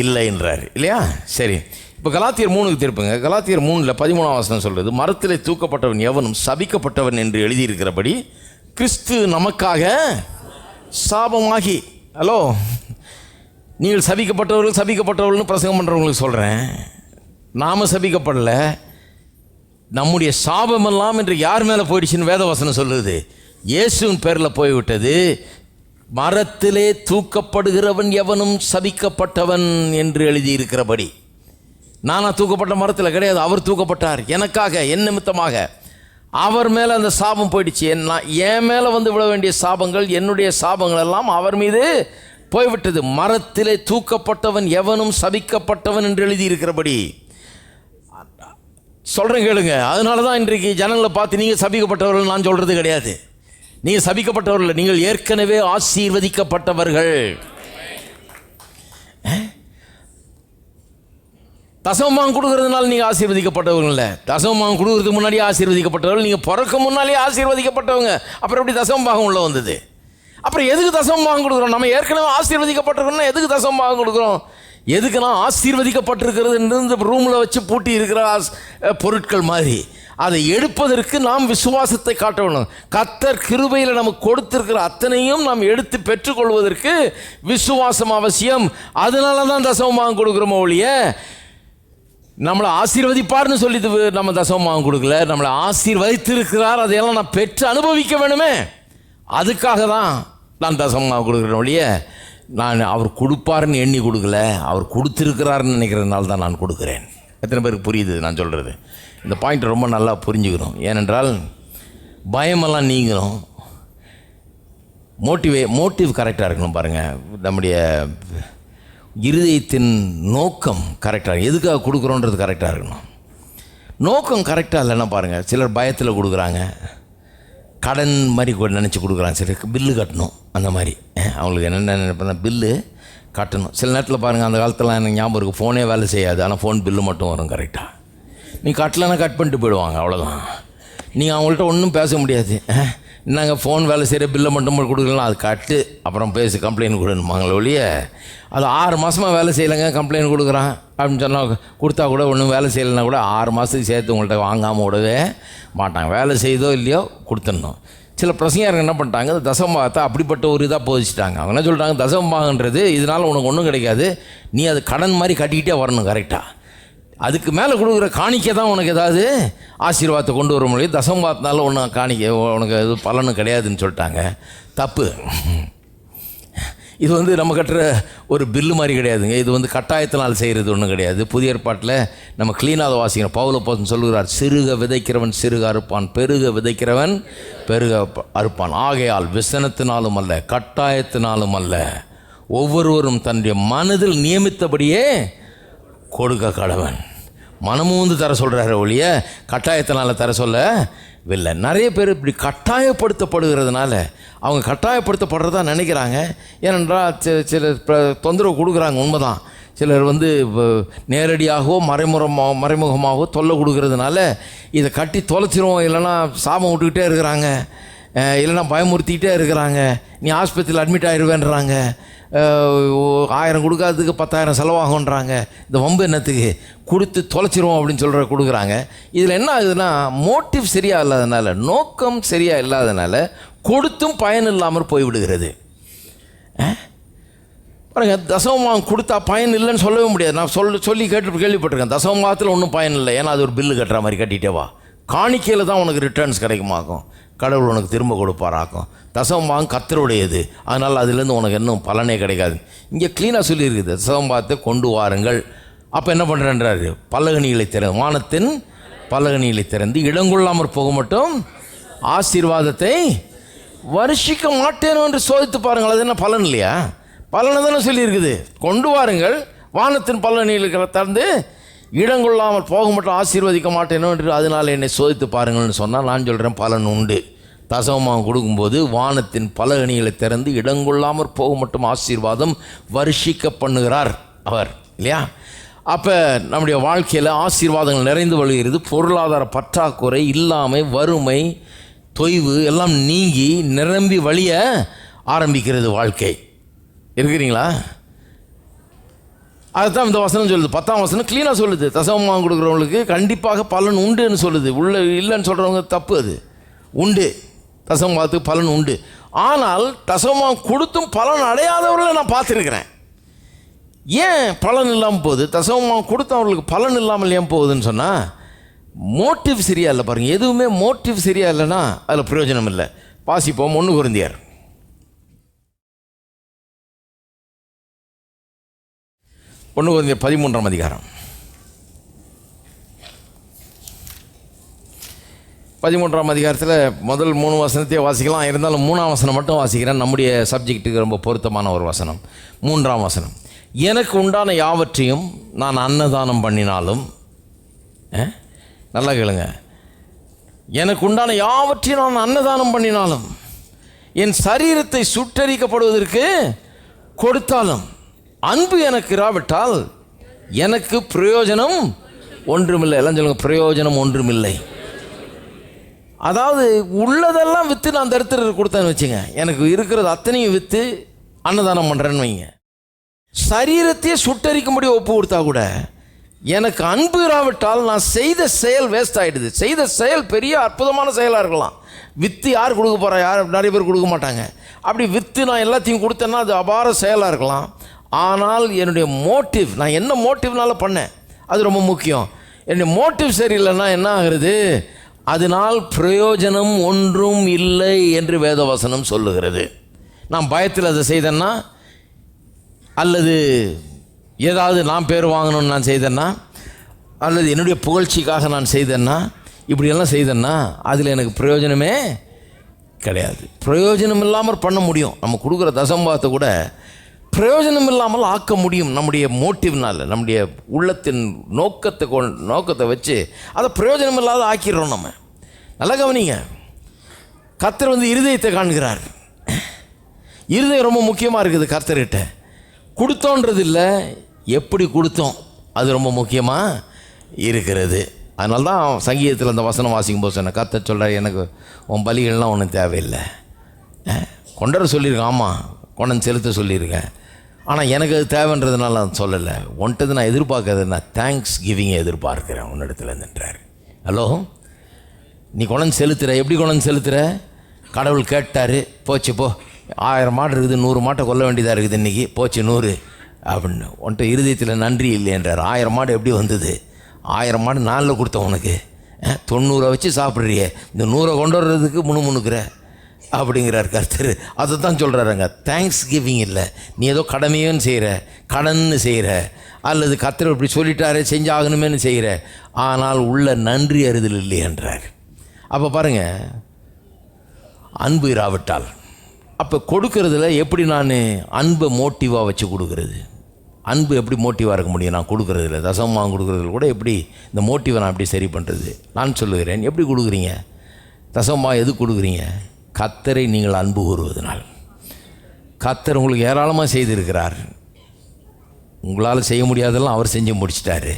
இல்லை என்றார் இல்லையா? சரி, இப்போ கலாத்தியர் 3க்கு திருப்புங்க. கலாத்தியர் 3:13 வசனம் சொல்கிறது, மரத்திலே தூக்கப்பட்டவன் எவனும் சபிக்கப்பட்டவன் என்று எழுதியிருக்கிறபடி கிறிஸ்து நமக்காக சாபமாகி. ஹலோ, நீங்கள் சபிக்கப்பட்டவர்கள்னு பிரசங்கம் பண்ணுறவங்களுக்கு சொல்கிறேன், நாம் சபிக்கப்படல, நம்முடைய சாபமெல்லாம் இன்று யார் மேலே போயிடுச்சுன்னு வேதவசனம் சொல்லுது, இயேசுவின் பேரில் போய்விட்டது. மரத்திலே தூக்கப்படுகிறவன் எவனும் சபிக்கப்பட்டவன் என்று எழுதியிருக்கிறபடி. நானா தூக்கப்பட்ட மரத்தில் கிடையாது, அவர் தூக்கப்பட்டார் எனக்காக, என் நிமித்தமாக. அவர் மேலே அந்த சாபம் போயிடுச்சு. என் மேலே வந்து விட வேண்டிய சாபங்கள், என்னுடைய சாபங்கள் எல்லாம் அவர் மீது போய்விட்டது. மரத்திலே தூக்கப்பட்டவன் எவனும் சபிக்கப்பட்டவன் என்று எழுதியிருக்கிறபடி சொல்கிறேன் கேளுங்க. அதனால தான் இன்றைக்கு ஜனங்களை பார்த்து நீங்கள் சபிக்கப்பட்டவர்கள் நான் சொல்கிறது கிடையாது. நீங்கள் சபிக்கப்பட்டவர்கள், நீங்கள் ஏற்கனவே ஆசீர்வதிக்கப்பட்டவர்கள். தசமமாக கொடுக்கறதுனால நீங்கள் ஆசீர்வதிக்கப்பட்டவர்கள் இல்லை, தசமமாக கொடுக்கறதுக்கு முன்னாடியே ஆசீர்வதிக்கப்பட்டவர்கள். நீங்கள் பிறக்க முன்னாலே ஆசீர்வதிக்கப்பட்டவங்க, அப்புறம் எப்படி தசமபாகம் உள்ள வந்தது? அப்புறம் எதுக்கு தசமபாகம் கொடுக்குறோம்? நம்ம ஏற்கனவே ஆசீர்வதிக்கப்பட்டிருக்கோம்னா எதுக்கு தசமபாகம் கொடுக்குறோம்? எதுக்குன்னா ஆசீர்வதிக்கப்பட்டிருக்கிறது இந்த ரூமில் வச்சு பூட்டி இருக்கிற பொருட்கள் மாதிரி அதை எடுப்பதற்கு நாம் விசுவாசத்தை காட்ட வேணும். கர்த்தர் கிருபையில் நமக்கு கொடுத்திருக்கிற அத்தனையும் நாம் எடுத்து பெற்றுக்கொள்வதற்கு விசுவாசம் அவசியம். அதனால தான் தசமபாகம் கொடுக்குறோமோ ஒழிய நம்மளை ஆசீர்வதிப்பார்னு சொல்லி நம்ம தசமபாகம் கொடுக்கல. நம்மளை ஆசீர்வதித்திருக்கிறார், அதையெல்லாம் நான் பெற்று அனுபவிக்க வேணுமே. அதுக்காக தான் நான் தசமமாக கொடுக்குறேன் ஒழிய நான் அவர் கொடுப்பாருன்னு எண்ணி கொடுக்கல, அவர் கொடுத்துருக்கிறாருன்னு நினைக்கிறதுனால தான் நான் கொடுக்குறேன். எத்தனை பேருக்கு புரியுது நான் சொல்கிறது? இந்த பாயிண்ட் ரொம்ப நல்லா புரிஞ்சுக்கணும். ஏனென்றால் பயமெல்லாம் நீங்கணும், மோட்டிவ் கரெக்டாக இருக்கணும். பாருங்கள், நம்முடைய இருதயத்தின் நோக்கம் கரெக்டாக, எதுக்காக கொடுக்குறோன்றது கரெக்டாக இருக்கணும். நோக்கம் கரெக்டாக இல்லைன்னா பாருங்கள், சிலர் பயத்தில் கொடுக்குறாங்க, கடன் மாதிரி நினச்சி கொடுக்குறாங்க. சரி, பில்லு கட்டணும், அந்த மாதிரி அவங்களுக்கு என்னென்ன நினைப்பா பில்லு கட்டணும். சில நேரத்தில் பாருங்கள், அந்த காலத்தில் எனக்கு ஞாபகம் இருக்குது, ஃபோனே வேலை செய்யாது, ஆனால் ஃபோன் பில்லு மட்டும் வரும் கரெக்டாக. நீ கட்டலைன்னா கட் பண்ணிட்டு போயிடுவாங்க, அவ்வளோதான். நீங்கள் அவங்கள்ட்ட ஒன்றும் பேச முடியாது. என்னங்க ஃபோன் வேலை செய்கிற பில்லை மட்டும் கொடுக்கலாம், அது கட்டு, அப்புறம் பேசி கம்ப்ளைண்ட் கொடுணுமாங்களே ஒழிய அது 6 மாதமாக வேலை செய்யலைங்க கம்ப்ளைண்ட் கொடுக்குறான் அப்படின்னு சொன்னால் கொடுத்தா கூட ஒன்றும் வேலை செய்யலைன்னா கூட 6 மாதத்துக்கு சேர்த்து உங்கள்கிட்ட வாங்காமல் விடவே மாட்டாங்க. வேலை செய்தோ இல்லையோ கொடுத்துடணும். சில பிரசங்கர்கள் என்ன பண்ணிட்டாங்க, தசமபாகத்தை அப்படிப்பட்ட ஒரு இதாக போதிச்சிட்டாங்க. அவங்க என்ன சொல்லிட்டாங்க, தசமபாகன்றது இதனால் உனக்கு ஒன்றும் கிடைக்காது, நீ அது கடன் மாதிரி கட்டிக்கிட்டே வரணும் கரெக்டாக, அதுக்கு மேலே கொடுக்குற காணிக்கை தான் உனக்கு ஏதாவது ஆசீர்வாதத்தை கொண்டு வர முடியும், தசமபாகத்தினால ஒன்றும் காணிக்கை உனக்கு எது பலனும் கிடையாதுன்னு சொல்லிட்டாங்க. தப்பு. இது நம்ம கட்டுற ஒரு பில்லு மாதிரி கிடையாதுங்க. இது கட்டாயத்தினால் செய்கிறது ஒன்றும் கிடையாது. புதிய ஏற்பாட்டில் நம்ம க்ளீனாக வாசிக்கிறோம். பவுல போதும் சொல்லுகிறார், சிறுக விதைக்கிறவன் சிறுக அறுப்பான், பெருக விதைக்கிறவன் பெருக அறுப்பான். ஆகையால் விசனத்தினாலும் அல்ல, கட்டாயத்தினாலும் அல்ல, ஒவ்வொருவரும் தன்னுடைய மனதில் நியமித்தபடியே கொடுக்க கடவன். மனமும் தர சொல்கிறாரு ஒழிய கட்டாயத்தினால தர சொல்லவில்லை. நிறைய பேர் இப்படி கட்டாயப்படுத்தப்படுகிறதுனால அவங்க கட்டாயப்படுத்தப்படுறதா நினைக்கிறாங்க. ஏனென்றால் சில தொந்தரவு கொடுக்குறாங்க, உண்மைதான். சிலர் நேரடியாகவோ மறைமுகமாகவோ தொல்லை கொடுக்கறதுனால இதை கட்டி தொலைச்சிரும், இல்லைன்னா சாபம் விட்டுக்கிட்டே இருக்கிறாங்க, இல்லைன்னா பயமுறுத்திக்கிட்டே இருக்கிறாங்க. நீ ஆஸ்பத்திரியில் அட்மிட் ஆகிடுவேன்றாங்க, 1000 கொடுக்காததுக்கு 10,000 செலவாகுன்றாங்க. இந்த வம்பு என்னத்துக்கு, கொடுத்து தொலைச்சிருவோம் அப்படின்னு சொல்கிற கொடுக்குறாங்க. இதில் என்ன ஆகுதுன்னா, மோட்டிவ் சரியாக இல்லாதனால, நோக்கம் சரியாக இல்லாதனால கொடுத்தும் பயன் இல்லாமல் போய்விடுகிறது. பாருங்க, தசமபாகம் கொடுத்தா பயன் இல்லைன்னு சொல்லவே முடியாது. நான் சொல்லி கேள்விப்பட்டிருக்கேன், தசமபாகத்தில் ஒன்றும் பயன் இல்லை, ஏன்னா அது ஒரு பில்லு கட்டுற மாதிரி கட்டிகிட்டே வா, காணிக்கையில் தான் உனக்கு ரிட்டர்ன்ஸ் கிடைக்குமாக்கும், கடவுள் உனக்கு திரும்ப கொடுப்பாராக்கும், தசமபாகம் கர்த்தருடையது, அதனால் அதுலேருந்து உனக்கு இன்னும் பலனே கிடைக்காது. இங்கே க்ளீனாக சொல்லியிருக்குது, தசமபாகத்தை கொண்டு வாருங்கள். அப்போ என்ன பண்ணுறேன்றாரு, பல்லகணிகளை திறந்து, வானத்தின் பல்லகணிகளை திறந்து இடங்கொள்ளாமற் போக மட்டும் ஆசீர்வாதத்தை வருஷிக்க மாட்டேனோ என்று சோதித்து பாருங்கள். அது என்ன பலன் இல்லையா? பலனை தானே சொல்லியிருக்குது. கொண்டு வாருங்கள், வானத்தின் பல்லகணிகளை திறந்து இடங்கொள்ளாமல் போக மட்டும் ஆசீர்வதிக்க மாட்டேனோ என்று அதனால் என்னை சோதித்து பாருங்கள்னு சொன்னால், நான் சொல்கிறேன் பலன் உண்டு. தசமபாகம் கொடுக்கும்போது வானத்தின் பலகணிகளை திறந்து இடங்கொள்ளாமற் போக மட்டும் ஆசீர்வாதம் வருஷிக்க பண்ணுகிறார் அவர், இல்லையா? அப்போ நம்முடைய வாழ்க்கையில் ஆசீர்வாதங்கள் நிறைந்து வழிகிறது. பொருளாதார பற்றாக்குறை, இல்லாமை, வறுமை, தொய்வு எல்லாம் நீங்கி நிரம்பி வழிய ஆரம்பிக்கிறது வாழ்க்கை. இருக்கிறீங்களா? அதுதான் இந்த வசனம் சொல்லுது. 10ஆம் வசனம் க்ளீனாக சொல்லுது, தசமபாகம் கொடுக்குறவங்களுக்கு கண்டிப்பாக பலன் உண்டுன்னு சொல்லுது. உள்ள இல்லைன்னு சொல்கிறவங்க தப்பு, அது உண்டு, தசமபாகத்துக்கு பலன் உண்டு. ஆனால் தசமபாகம் கொடுத்தும் பலன் அடையாதவர்களை நான் பார்த்துருக்கிறேன். ஏன் பலன் இல்லாமல் போகுது? தசமபாகம் கொடுத்தவர்களுக்கு பலன் இல்லாமல் ஏன் போகுதுன்னு சொன்னால், மோட்டிவ் சரியா இல்லை. பாருங்கள், எதுவுமே மோட்டிவ் சரியா இல்லைன்னா அதில் பிரயோஜனம் இல்லை. வாசிப்போம் 1 கொரிந்தியர் 13ஆம் அதிகாரம் 13ஆம் அதிகாரத்தில் முதல் 3 வசனத்தையே வாசிக்கலாம். இருந்தாலும் 3ஆம் வசனம் மட்டும் வாசிக்கிறேன். நம்முடைய சப்ஜெக்ட்டுக்கு ரொம்ப பொருத்தமான ஒரு வசனம். 3ஆம் வசனம், எனக்கு உண்டான யாவற்றையும் நான் அன்னதானம் பண்ணினாலும், நல்லா கேளுங்க, எனக்கு உண்டான யாவற்றையும் நான் அன்னதானம் பண்ணினாலும், என் சரீரத்தை சுட்டரிக்கப்படுவதற்கு கொடுத்தாலும், அன்பு எனக்கு இராவிட்டால் எனக்கு பிரயோஜனம் ஒன்றுமில்லை. எல்லாம் சொல்லுங்க, பிரயோஜனம் ஒன்றுமில்லை. அதாவது உள்ளதெல்லாம் விற்று நான் தரித்திரருக்கு கொடுத்தேன்னு வச்சுங்க, எனக்கு இருக்கிறது அத்தனையும் விற்று அன்னதானம் பண்ணுறேன்னு வைங்க, சரீரத்தையே சுட்டரிக்கும்படி ஒப்பு கொடுத்தா கூட எனக்கு அன்பு இராவிட்டால் நான் செய்த செயல் வேஸ்ட் ஆகிடுது. செய்த செயல் பெரிய அற்புதமான செயலாக இருக்கலாம், விற்று யார் கொடுக்க போகிறா? யார் நிறைய பேர் கொடுக்க மாட்டாங்க. அப்படி விற்று நான் எல்லாத்தையும் கொடுத்தேன்னா அது அபார செயலாக இருக்கலாம். ஆனால் என்னுடைய மோட்டிவ், நான் என்ன மோட்டிவ்னால பண்ணேன் அது ரொம்ப முக்கியம். என்னுடைய மோட்டிவ் சரியில்லைன்னா என்ன ஆகுறது? அதனால் பிரயோஜனம் ஒன்றும் இல்லை என்று வேதவசனம் சொல்லுகிறது. நான் பயத்தில் அதை செய்தேன்னா, அல்லது ஏதாவது நான் பேர் வாங்கணும்னு நான் செய்தேன்னா, அல்லது என்னுடைய புகழ்ச்சிக்காக நான் செய்தேன்னா, இப்படியெல்லாம் செய்தேன்னா அதில் எனக்கு பிரயோஜனமே கிடையாது. பிரயோஜனம் இல்லாமல் பண்ண முடியும். நம்ம கொடுக்குற தசம்பாவத்தை கூட பிரயோஜனம் இல்லாமல் ஆக்க முடியும். நம்முடைய மோட்டிவ்னால், நம்முடைய உள்ளத்தின் நோக்கத்தை வச்சு அதை பிரயோஜனம் இல்லாத ஆக்கிடுறோம். நம்ம நல்லா கவனிங்க. கர்த்தர் வந்து இருதயத்தை காண்கிறார். இருதயம் ரொம்ப முக்கியமாக இருக்குது கர்த்தர்கிட்ட. கொடுத்தோன்றது இல்லை, எப்படி கொடுத்தோம் அது ரொம்ப முக்கியமாக இருக்கிறது. அதனால தான் சங்கீதத்தில் அந்த வசனம் வாசிக்கும் போது சொன்னேன், கர்த்தர் சொல்கிறார், எனக்கு உன் பலிகள்லாம் ஒன்றும் தேவையில்லை. கொண்டாட சொல்லியிருக்கேன், ஆமாம் கொண்டு செலுத்த சொல்லியிருக்கேன், ஆனால் எனக்கு அது தேவைன்றதுனால நான் சொல்லலை. ஒன்றது நான் எதிர்பார்க்கறது, நான் தேங்க்ஸ் கிவிங்கை எதிர்பார்க்குறேன் உன்னிடத்துல நின்றார். ஹலோ, நீ கொண்டு செலுத்துகிற, எப்படி கொண்டு செலுத்துகிற? கடவுள் கேட்டார், போச்சு போ, 1000 மாடு இருக்குது, 100 மாட்டை கொல்ல வேண்டியதாக இருக்குது இன்றைக்கி, போச்சு 100 அப்படின்னு. உன்ட்ட இருதயத்தில் நன்றி இல்லைன்றார். 1000 மாடு எப்படி வந்தது? 1000 மாடு நாளில் கொடுத்தேன் உனக்கு, 90 வச்சு சாப்பிட்றியே, இந்த 100 கொண்டு வர்றதுக்கு முணுமுணுக்கிற அப்படிங்கிறார் கர்த்தர். அதை தான் சொல்கிறாருங்க, தேங்க்ஸ் கிவிங் இல்லை. நீ ஏதோ கடமையும் செய்கிற, கடன்னு செய்கிற, அல்லது கர்த்தர் இப்படி சொல்லிட்டாரே செஞ்சாகணுமேனு செய்கிற, ஆனால் உள்ள நன்றி அறிதல் இல்லையென்றார். அப்போ பாருங்கள், அன்பு இராவிட்டால் அப்போ கொடுக்கறதுல எப்படி நான் அன்பை மோட்டிவாக வச்சு கொடுக்குறது? அன்பு எப்படி மோட்டிவாக இருக்க முடியும்? நான் கொடுக்குறதில்ல, தசமாக கொடுக்குறதுல கூட எப்படி இந்த மோட்டிவை நான் எப்படி சரி பண்ணுறது? நான் சொல்லுகிறேன், எப்படி கொடுக்குறீங்க? தசமாக எது கொடுக்குறீங்க? கர்த்தரை நீங்கள் அன்பு கூறுவதனால். கர்த்தர் உங்களுக்கு ஏராளமாக செய்திருக்கிறார். உங்களால் செய்ய முடியாதெல்லாம் அவர் செஞ்சு முடிச்சிட்டாரு.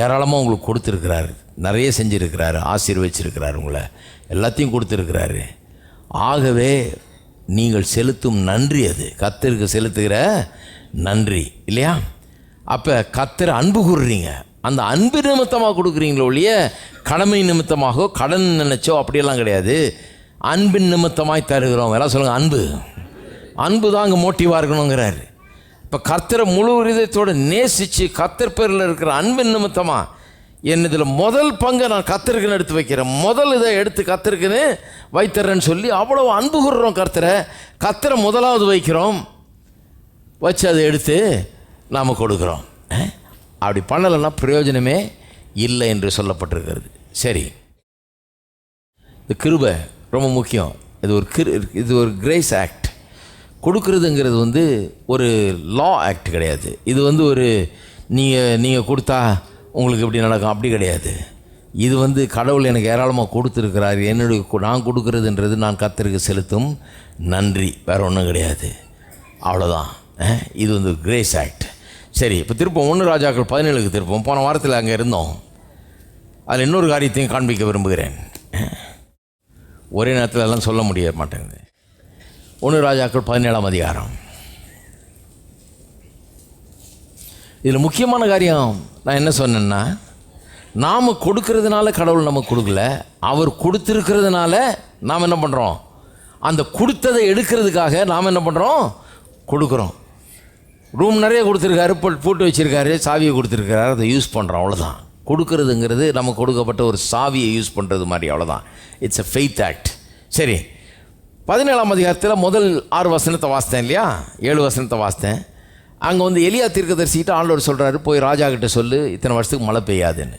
ஏராளமாக உங்களுக்கு கொடுத்துருக்கிறார், நிறைய செஞ்சுருக்கிறாரு, ஆசீர்வச்சிருக்கிறார், உங்களை எல்லாத்தையும் கொடுத்துருக்கிறாரு. ஆகவே நீங்கள் செலுத்தும் நன்றி, அது கர்த்தருக்கு செலுத்துகிற நன்றி இல்லையா? அப்போ கர்த்தரை அன்பு கூறுறீங்க, அந்த அன்பு நிமித்தமாக கொடுக்குறீங்களோ ஒழிய கடமை நிமித்தமாகவோ கடன் நினைச்சோ அப்படியெல்லாம் கிடையாது. அன்பின் நிமித்தமாய் தருகிறோம். எல்லாம் சொல்லுங்கள், அன்பு. அன்பு தான் அங்கே மோட்டிவாக இருக்கணுங்கிறார். இப்போ கர்த்தரை முழு இதயத்தோடு நேசித்து கர்த்தர் பேரில் இருக்கிற அன்பின் நிமித்தமாக இதில் முதல் பங்கை நான் கர்த்தருக்குன்னு எடுத்து வைக்கிறேன், முதல் இதை எடுத்து கர்த்தருக்குன்னு வைத்தர்றேன்னு சொல்லி அவ்வளோ அன்பு கூறுறோம். கர்த்தரை முதலாவது வைக்கிறோம், வச்சு அதை எடுத்து நாம் கொடுக்குறோம். அப்படி பண்ணலைன்னா பிரயோஜனமே இல்லை என்று சொல்லப்பட்டிருக்கிறது. சரி, இந்த கிருபை ரொம்ப முக்கியம். இது ஒரு கிரேஸ் ஆக்ட். கொடுக்குறதுங்கிறது வந்து ஒரு லா ஆக்ட் கிடையாது. இது வந்து ஒரு நீங்கள் கொடுத்தா உங்களுக்கு எப்படி நடக்கும் அப்படி கிடையாது. இது வந்து கடவுள் எனக்கு ஏராளமாக கொடுத்துருக்கிறார், என்னுடைய நான் கொடுக்குறதுன்றது நான் கர்த்தருக்கு செலுத்தும் நன்றி, வேறு ஒன்றும் கிடையாது. அவ்வளோதான். இது வந்து கிரேஸ் ஆக்ட். சரி, இப்போ திருப்பம் 1 ராஜாக்கள் 17க்கு திருப்பம். போன வாரத்தில் அங்கே இருந்தோம். அதில் இன்னொரு காரியத்தையும் காண்பிக்க விரும்புகிறேன். ஒரே நேரத்தில் எல்லாம் சொல்ல முடிய மாட்டேங்குது. 1 ராஜாக்கள் 17ஆம் அதிகாரம். இதில் முக்கியமான காரியம் நான் என்ன சொன்னேன்னா, நாம் கொடுக்கறதுனால கடவுள் நமக்கு கொடுக்கல, அவர் கொடுத்துருக்கிறதுனால நாம் என்ன பண்ணுறோம்? அந்த கொடுத்ததை எடுக்கிறதுக்காக நாம் என்ன பண்ணுறோம்? கொடுக்குறோம். ரூம் நிறைய கொடுத்துருக்காரு, பூட்டு வச்சுருக்காரு, சாவியை கொடுத்துருக்காரு, அதை யூஸ் பண்ணுறோம், அவ்வளோதான். கொடுக்கறதுங்கிறது நமக்கு கொடுக்கப்பட்ட ஒரு சாவியை யூஸ் பண்ணுறது மாதிரி, அவ்வளோதான். It's a faith act. சரி, 17ஆம் அதிகாரத்தில் முதல் 6 வசனத்தை வாசித்தேன் இல்லையா? 7 வசனத்தை வாசித்தேன். அங்கே வந்து எலியா தீர்க்கதரிசிக்கிட்ட ஆண்டவர் சொல்கிறாரு, போய் ராஜா கிட்ட சொல்லு இத்தனை வருஷத்துக்கு மழை பெய்யாதுன்னு.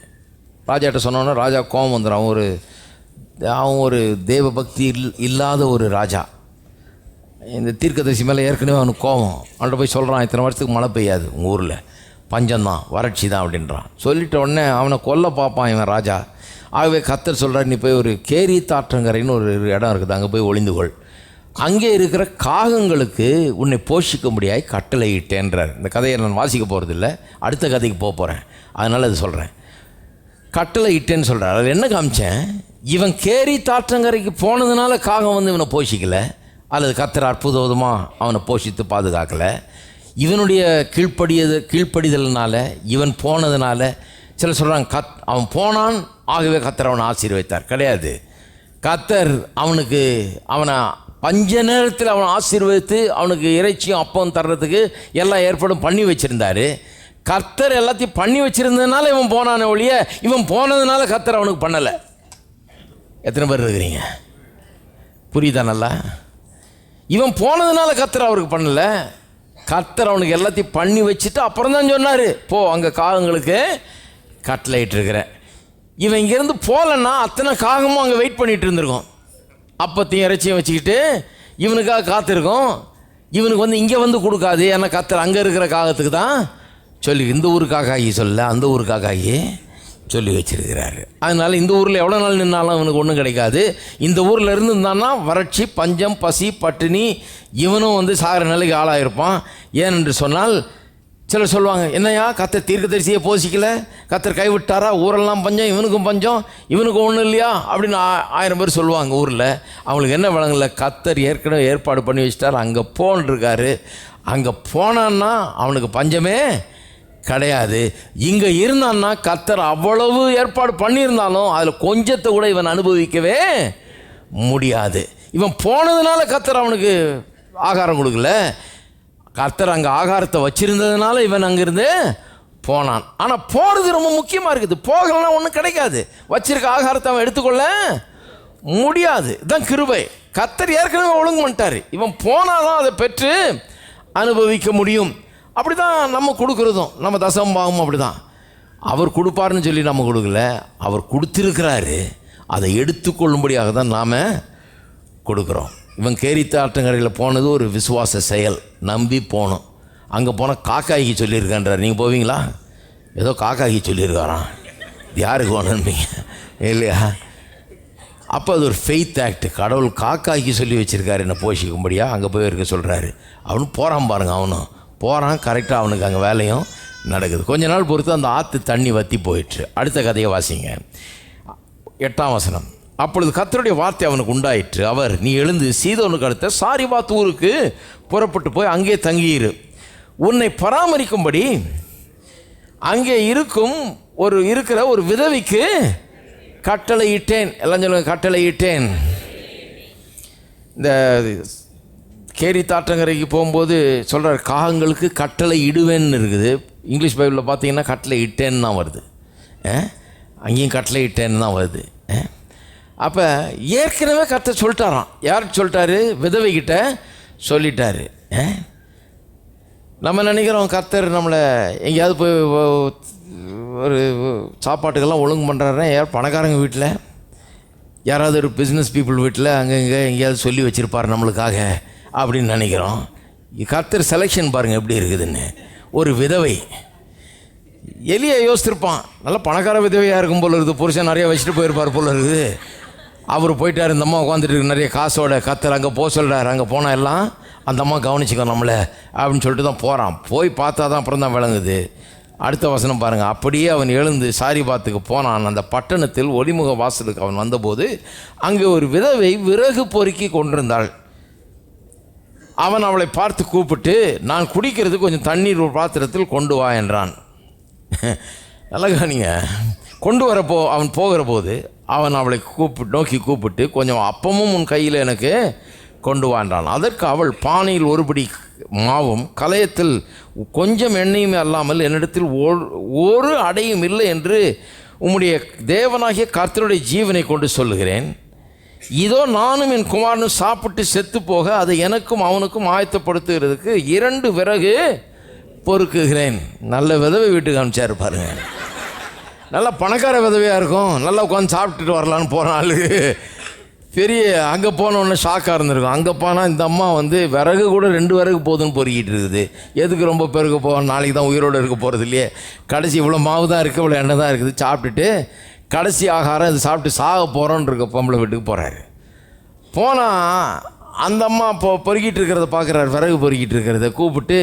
ராஜாட்ட சொன்னோன்னா ராஜா கோபம் வந்துடும். அவன் ஒரு தேவ பக்தி இல்லாத ஒரு ராஜா. இந்த தீர்க்கதரிசி மேலே ஏற்கனவே அவனுக்கு கோபம். அவன்கிட்ட போய் சொல்கிறான், இத்தனை வருஷத்துக்கு மழை பெய்யாது, உங்கள் ஊரில் பஞ்சம்தான், வறட்சி தான் அப்படின்றான். சொல்லிட்ட உடனே அவனை கொல்ல பார்ப்பான் இவன் ராஜா. ஆகவே கர்த்தர் சொல்கிறார், நீ போய் ஒரு கேரி தாற்றங்கரைன்னு ஒரு இடம் இருக்குது, அங்கே போய் ஒளிந்துகொள். அங்கே இருக்கிற காகங்களுக்கு உன்னை போஷிக்க முடியாய் கட்டளையிட்டேன்றார். இந்த கதையை நான் வாசிக்க போகிறதில்ல, அடுத்த கதைக்கு போகிறேன், அதனால் அது சொல்கிறேன். கட்டளையிட்டேன்னு சொல்கிறார். அது என்ன காமிச்சேன்? இவன் கேரி தாற்றங்கரைக்கு போனதுனால காகம் வந்து இவனை போஷிக்கலை, அல்லது கர்த்தர் அற்புதமாக அவனை போஷித்து பாதுகாக்கலை. இவனுடைய கீழ்ப்படிதல்னால, இவன் போனதுனால. சில சொல்கிறாங்க அவன் போனான் ஆகவே கர்த்தர் அவனை ஆசீர்வதித்தார். கிடையாது. கர்த்தர் அவனை பஞ்ச நேரத்தில் அவனை ஆசீர்வதித்து அவனுக்கு இறைச்சியும் அப்பம் தர்றதுக்கு எல்லாம் ஏற்பாடும் பண்ணி வச்சுருந்தார். கர்த்தர் எல்லாத்தையும் பண்ணி வச்சுருந்ததுனால இவன் போனானே ஒழிய, இவன் போனதுனால கர்த்தர் அவனுக்கு பண்ணலை. எத்தனை பேர் இருக்கிறீங்க? புரியுதா நல்லா? இவன் போனதுனால கர்த்தர் அவருக்கு பண்ணல. கர்த்தர் அவனுக்கு எல்லாத்தையும் பண்ணி வச்சுட்டு அப்புறம் தான் சொன்னார், போ அங்கே காகங்களுக்கு கட்டளையிட்டிருக்கிறேன். இவன் இங்கேருந்து போகலன்னா அத்தனை காகமும் அங்கே வெயிட் பண்ணிகிட்டு இருந்திருக்கும். அப்பத்தையும் இறைச்சியும் வச்சுக்கிட்டு இவனுக்காக காத்திருக்கும். இவனுக்கு வந்து இங்கே வந்து கொடுக்காது. ஏன்னா கர்த்தர் அங்கே இருக்கிற காகத்துக்கு தான் சொல்லி, இந்த ஊருக்காக ஆகி சொல்ல அந்த ஊருக்காக ஆகி சொல்லி வச்சிருக்கிறாரு. அதனால் இந்த ஊரில் எவ்வளோ நாள் நின்னாலும் அவனுக்கு ஒன்றும் கிடைக்காது. இந்த ஊரில் இருந்து இருந்தான்னா வறட்சி, பஞ்சம், பசி, பட்டினி, இவனும் வந்து சாகிற நிலைக்கு ஆளாயிருப்பான். ஏனென்று சொன்னால் சிலர் சொல்லுவாங்க, என்னையா கர்த்தர் தீர்க்கதரிசியை போசிக்கல, கர்த்தர் கைவிட்டாரா, ஊரெல்லாம் பஞ்சம், இவனுக்கும் பஞ்சம், இவனுக்கும் ஒன்றும் இல்லையா அப்படின்னு 1000 பேர் சொல்லுவாங்க ஊரில். அவங்களுக்கு என்ன விளங்கல, கர்த்தர் ஏற்கனவே ஏற்பாடு பண்ணி வச்சிட்டார். அங்கே போன்ருக்காரு. அங்கே போனான்னா அவனுக்கு பஞ்சமே கிடையாது. இங்கே இருந்தான்னா கர்த்தர் அவ்வளவு ஏற்பாடு பண்ணியிருந்தாலும் அதில் கொஞ்சத்தை கூட இவன் அனுபவிக்கவே முடியாது. இவன் போனதுனால கர்த்தர் அவனுக்கு ஆகாரம் கொடுக்கல. கர்த்தர் அங்கே ஆகாரத்தை வச்சிருந்ததுனால இவன் அங்கிருந்து போனான். ஆனால் போகிறது ரொம்ப முக்கியமாக இருக்குது. போகலன்னா ஒன்றும் கிடைக்காது. வச்சிருக்க ஆகாரத்தை அவன் எடுத்துக்கொள்ள முடியாது. இதுதான் கிருபை. கர்த்தர் ஏற்கனவே ஒழுங்கு பண்ணிட்டார். இவன் போனாதான் அதை பெற்று அனுபவிக்க முடியும். அப்படி தான் நம்ம கொடுக்குறதும், நம்ம தசம்பாவமும் அப்படி தான். அவர் கொடுப்பாருன்னு சொல்லி நம்ம கொடுக்கல, அவர் கொடுத்துருக்கிறாரு. அதை எடுத்துக்கொள்ளும்படியாக தான் நாம் கொடுக்குறோம். இவன் கேரித்த ஆற்றங்கரையில் போனது ஒரு விசுவாச செயல். நம்பி போனோம். அங்கே போனால் காக்காய்க்கு சொல்லியிருக்கான்றார். நீங்கள் போவீங்களா? ஏதோ காக்காய்க்கு சொல்லியிருக்காராம். யாருக்கு போனீங்க இல்லையா? அப்போ அது ஒரு ஃபெய்த் ஆக்ட். கடவுள் காக்காய்க்கு சொல்லி வச்சுருக்காரு என்னை போஷிக்கும்படியா. அங்கே போய் இருக்க சொல்கிறாரு. அவனும் போகிறான் பாருங்கள். அவனும் போகிறான். கரெக்டாக அவனுக்கு அங்கே வேலையும் நடக்குது. கொஞ்ச நாள் பொறுத்து அந்த ஆற்று தண்ணி வற்றி போயிட்டுரு. அடுத்த கதையை வாசிங்க. 8ஆம் வசனம். அப்பொழுது கர்த்தருடைய வார்த்தை அவனுக்கு உண்டாயிற்று. அவர், நீ எழுந்து சீதோனுக்கு அடுத்த சாரிபாத் ஊருக்கு புறப்பட்டு போய் அங்கே தங்கியிரு. உன்னை பராமரிக்கும்படி அங்கே இருக்கிற ஒரு விதவைக்கு கட்டளையிட்டேன். எல்லாம் சொல்லுங்க, கட்டளையிட்டேன். இந்த கேரித் ஆற்றங்கரைக்கு போகும்போது சொல்கிறார், காகங்களுக்கு கட்டளை இடுவேன்னு இருக்குது. இங்கிலீஷ் பைபிளில் பார்த்தீங்கன்னா கட்டளை இட்டேன்னு தான் வருது. அங்கேயும் கட்டளை இட்டேன்னு தான் வருது. அப்போ ஏற்கனவே கர்த்தர் சொல்லிட்டாராம். யாருக்கு சொல்லிட்டாரு? விதவைகிட்ட சொல்லிட்டாரு. நம்ம நினைக்கிறோம் கர்த்தர் நம்மளை எங்கேயாவது போய் ஒரு சாப்பாட்டுக்கெல்லாம் ஒழுங்கு பண்ணுறாருன்னா, யார் பணக்காரங்க வீட்டில், யாராவது ஒரு பிஸ்னஸ் பீப்புள் வீட்டில் அங்கங்கே எங்கேயாவது சொல்லி வச்சுருப்பார் நம்மளுக்காக அப்படின்னு நினைக்கிறோம். கர்த்தர் செலெக்ஷன் பாருங்கள் எப்படி இருக்குதுன்னு. ஒரு விதவை, எலியை யோசிச்சிருப்பான், நல்லா பணக்கார விதவையாக இருக்கும் போல இருக்குது, புருஷன் நிறையா வச்சுட்டு போயிருப்பார் போல இருக்குது. அவர் போயிட்டார், இந்த அம்மா உட்காந்துட்டு இருக்கு நிறைய காசோட. கர்த்தர் அங்கே போக சொல்கிறார். அங்கே போனால் எல்லாம் அந்த அம்மா கவனிச்சிக்கோ நம்மளை அப்படின்னு சொல்லிட்டு தான் போகிறான். போய் பார்த்தா தான் அப்புறம் தான் விளங்குது. அடுத்த வசனம் பாருங்கள். அப்படியே அவன் எழுந்து சாரிபாத்துக்கு போனான். அந்த பட்டணத்தில் ஒளிமுக வாசலுக்கு அவன் வந்தபோது அங்கே ஒரு விதவை விறகு பொறுக்கி கொண்டிருந்தாள். அவன் அவளை பார்த்து கூப்பிட்டு, நான் குடிக்கிறது கொஞ்சம் தண்ணீர் ஒரு பாத்திரத்தில் கொண்டு வா என்றான். நல்லா கவனிங்க. கொண்டு வரப்போ அவன் போகிற போது அவன் அவளை நோக்கி கூப்பிட்டு, கொஞ்சம் அப்பமும் உன் கையில் எனக்கு கொண்டு வாண்டான். அதற்கு அவள், பானையில் ஒருபடி மாவும் கலயத்தில் கொஞ்சம் எண்ணெயுமே அல்லாமல் என்னிடத்தில் ஒரு அடையும் இல்லை என்று உம்முடைய தேவனாகிய கர்த்தருடைய ஜீவனை கொண்டு சொல்லுகிறேன். இதோ நானும் என் குமாரனும் சாப்பிட்டு செத்து போக அதை எனக்கும் அவனுக்கும் ஆயத்தப்படுத்துகிறதுக்கு 2 விறகு பொறுக்குகிறேன். நல்ல விதவை வீட்டுக்கு அனுப்பிச்சாரு பாருங்க. நல்லா பணக்கார விதவையாக இருக்கும், நல்லா உட்காந்து சாப்பிட்டுட்டு வரலான்னு போன ஆளு பெரிய அங்கே போனோடனே ஷாக்காக இருந்திருக்கும். அங்கே போனால் இந்த அம்மா வந்து விறகு கூட 2 விறகு போதுன்னு பொறுக்கிட்டு இருக்குது. எதுக்கு ரொம்ப பேருக்கு போவோம், நாளைக்கு தான் உயிரோடு இருக்க போகிறது இல்லையே, கடைசி இவ்வளோ மாவு தான் இருக்குது, இவ்வளோ எண்ணெய் தான் இருக்குது, சாப்பிட்டுட்டு கடைசி ஆகாரம் இது சாப்பிட்டு சாக போகிறோன்னு இருக்க பொம்பளை வீட்டுக்கு போகிறாரு. போனால் அந்த அம்மா பொறுக்கிட்டு இருக்கிறத பார்க்குறாரு, விறகு பொறுக்கிட்டு இருக்கிறத கூப்பிட்டு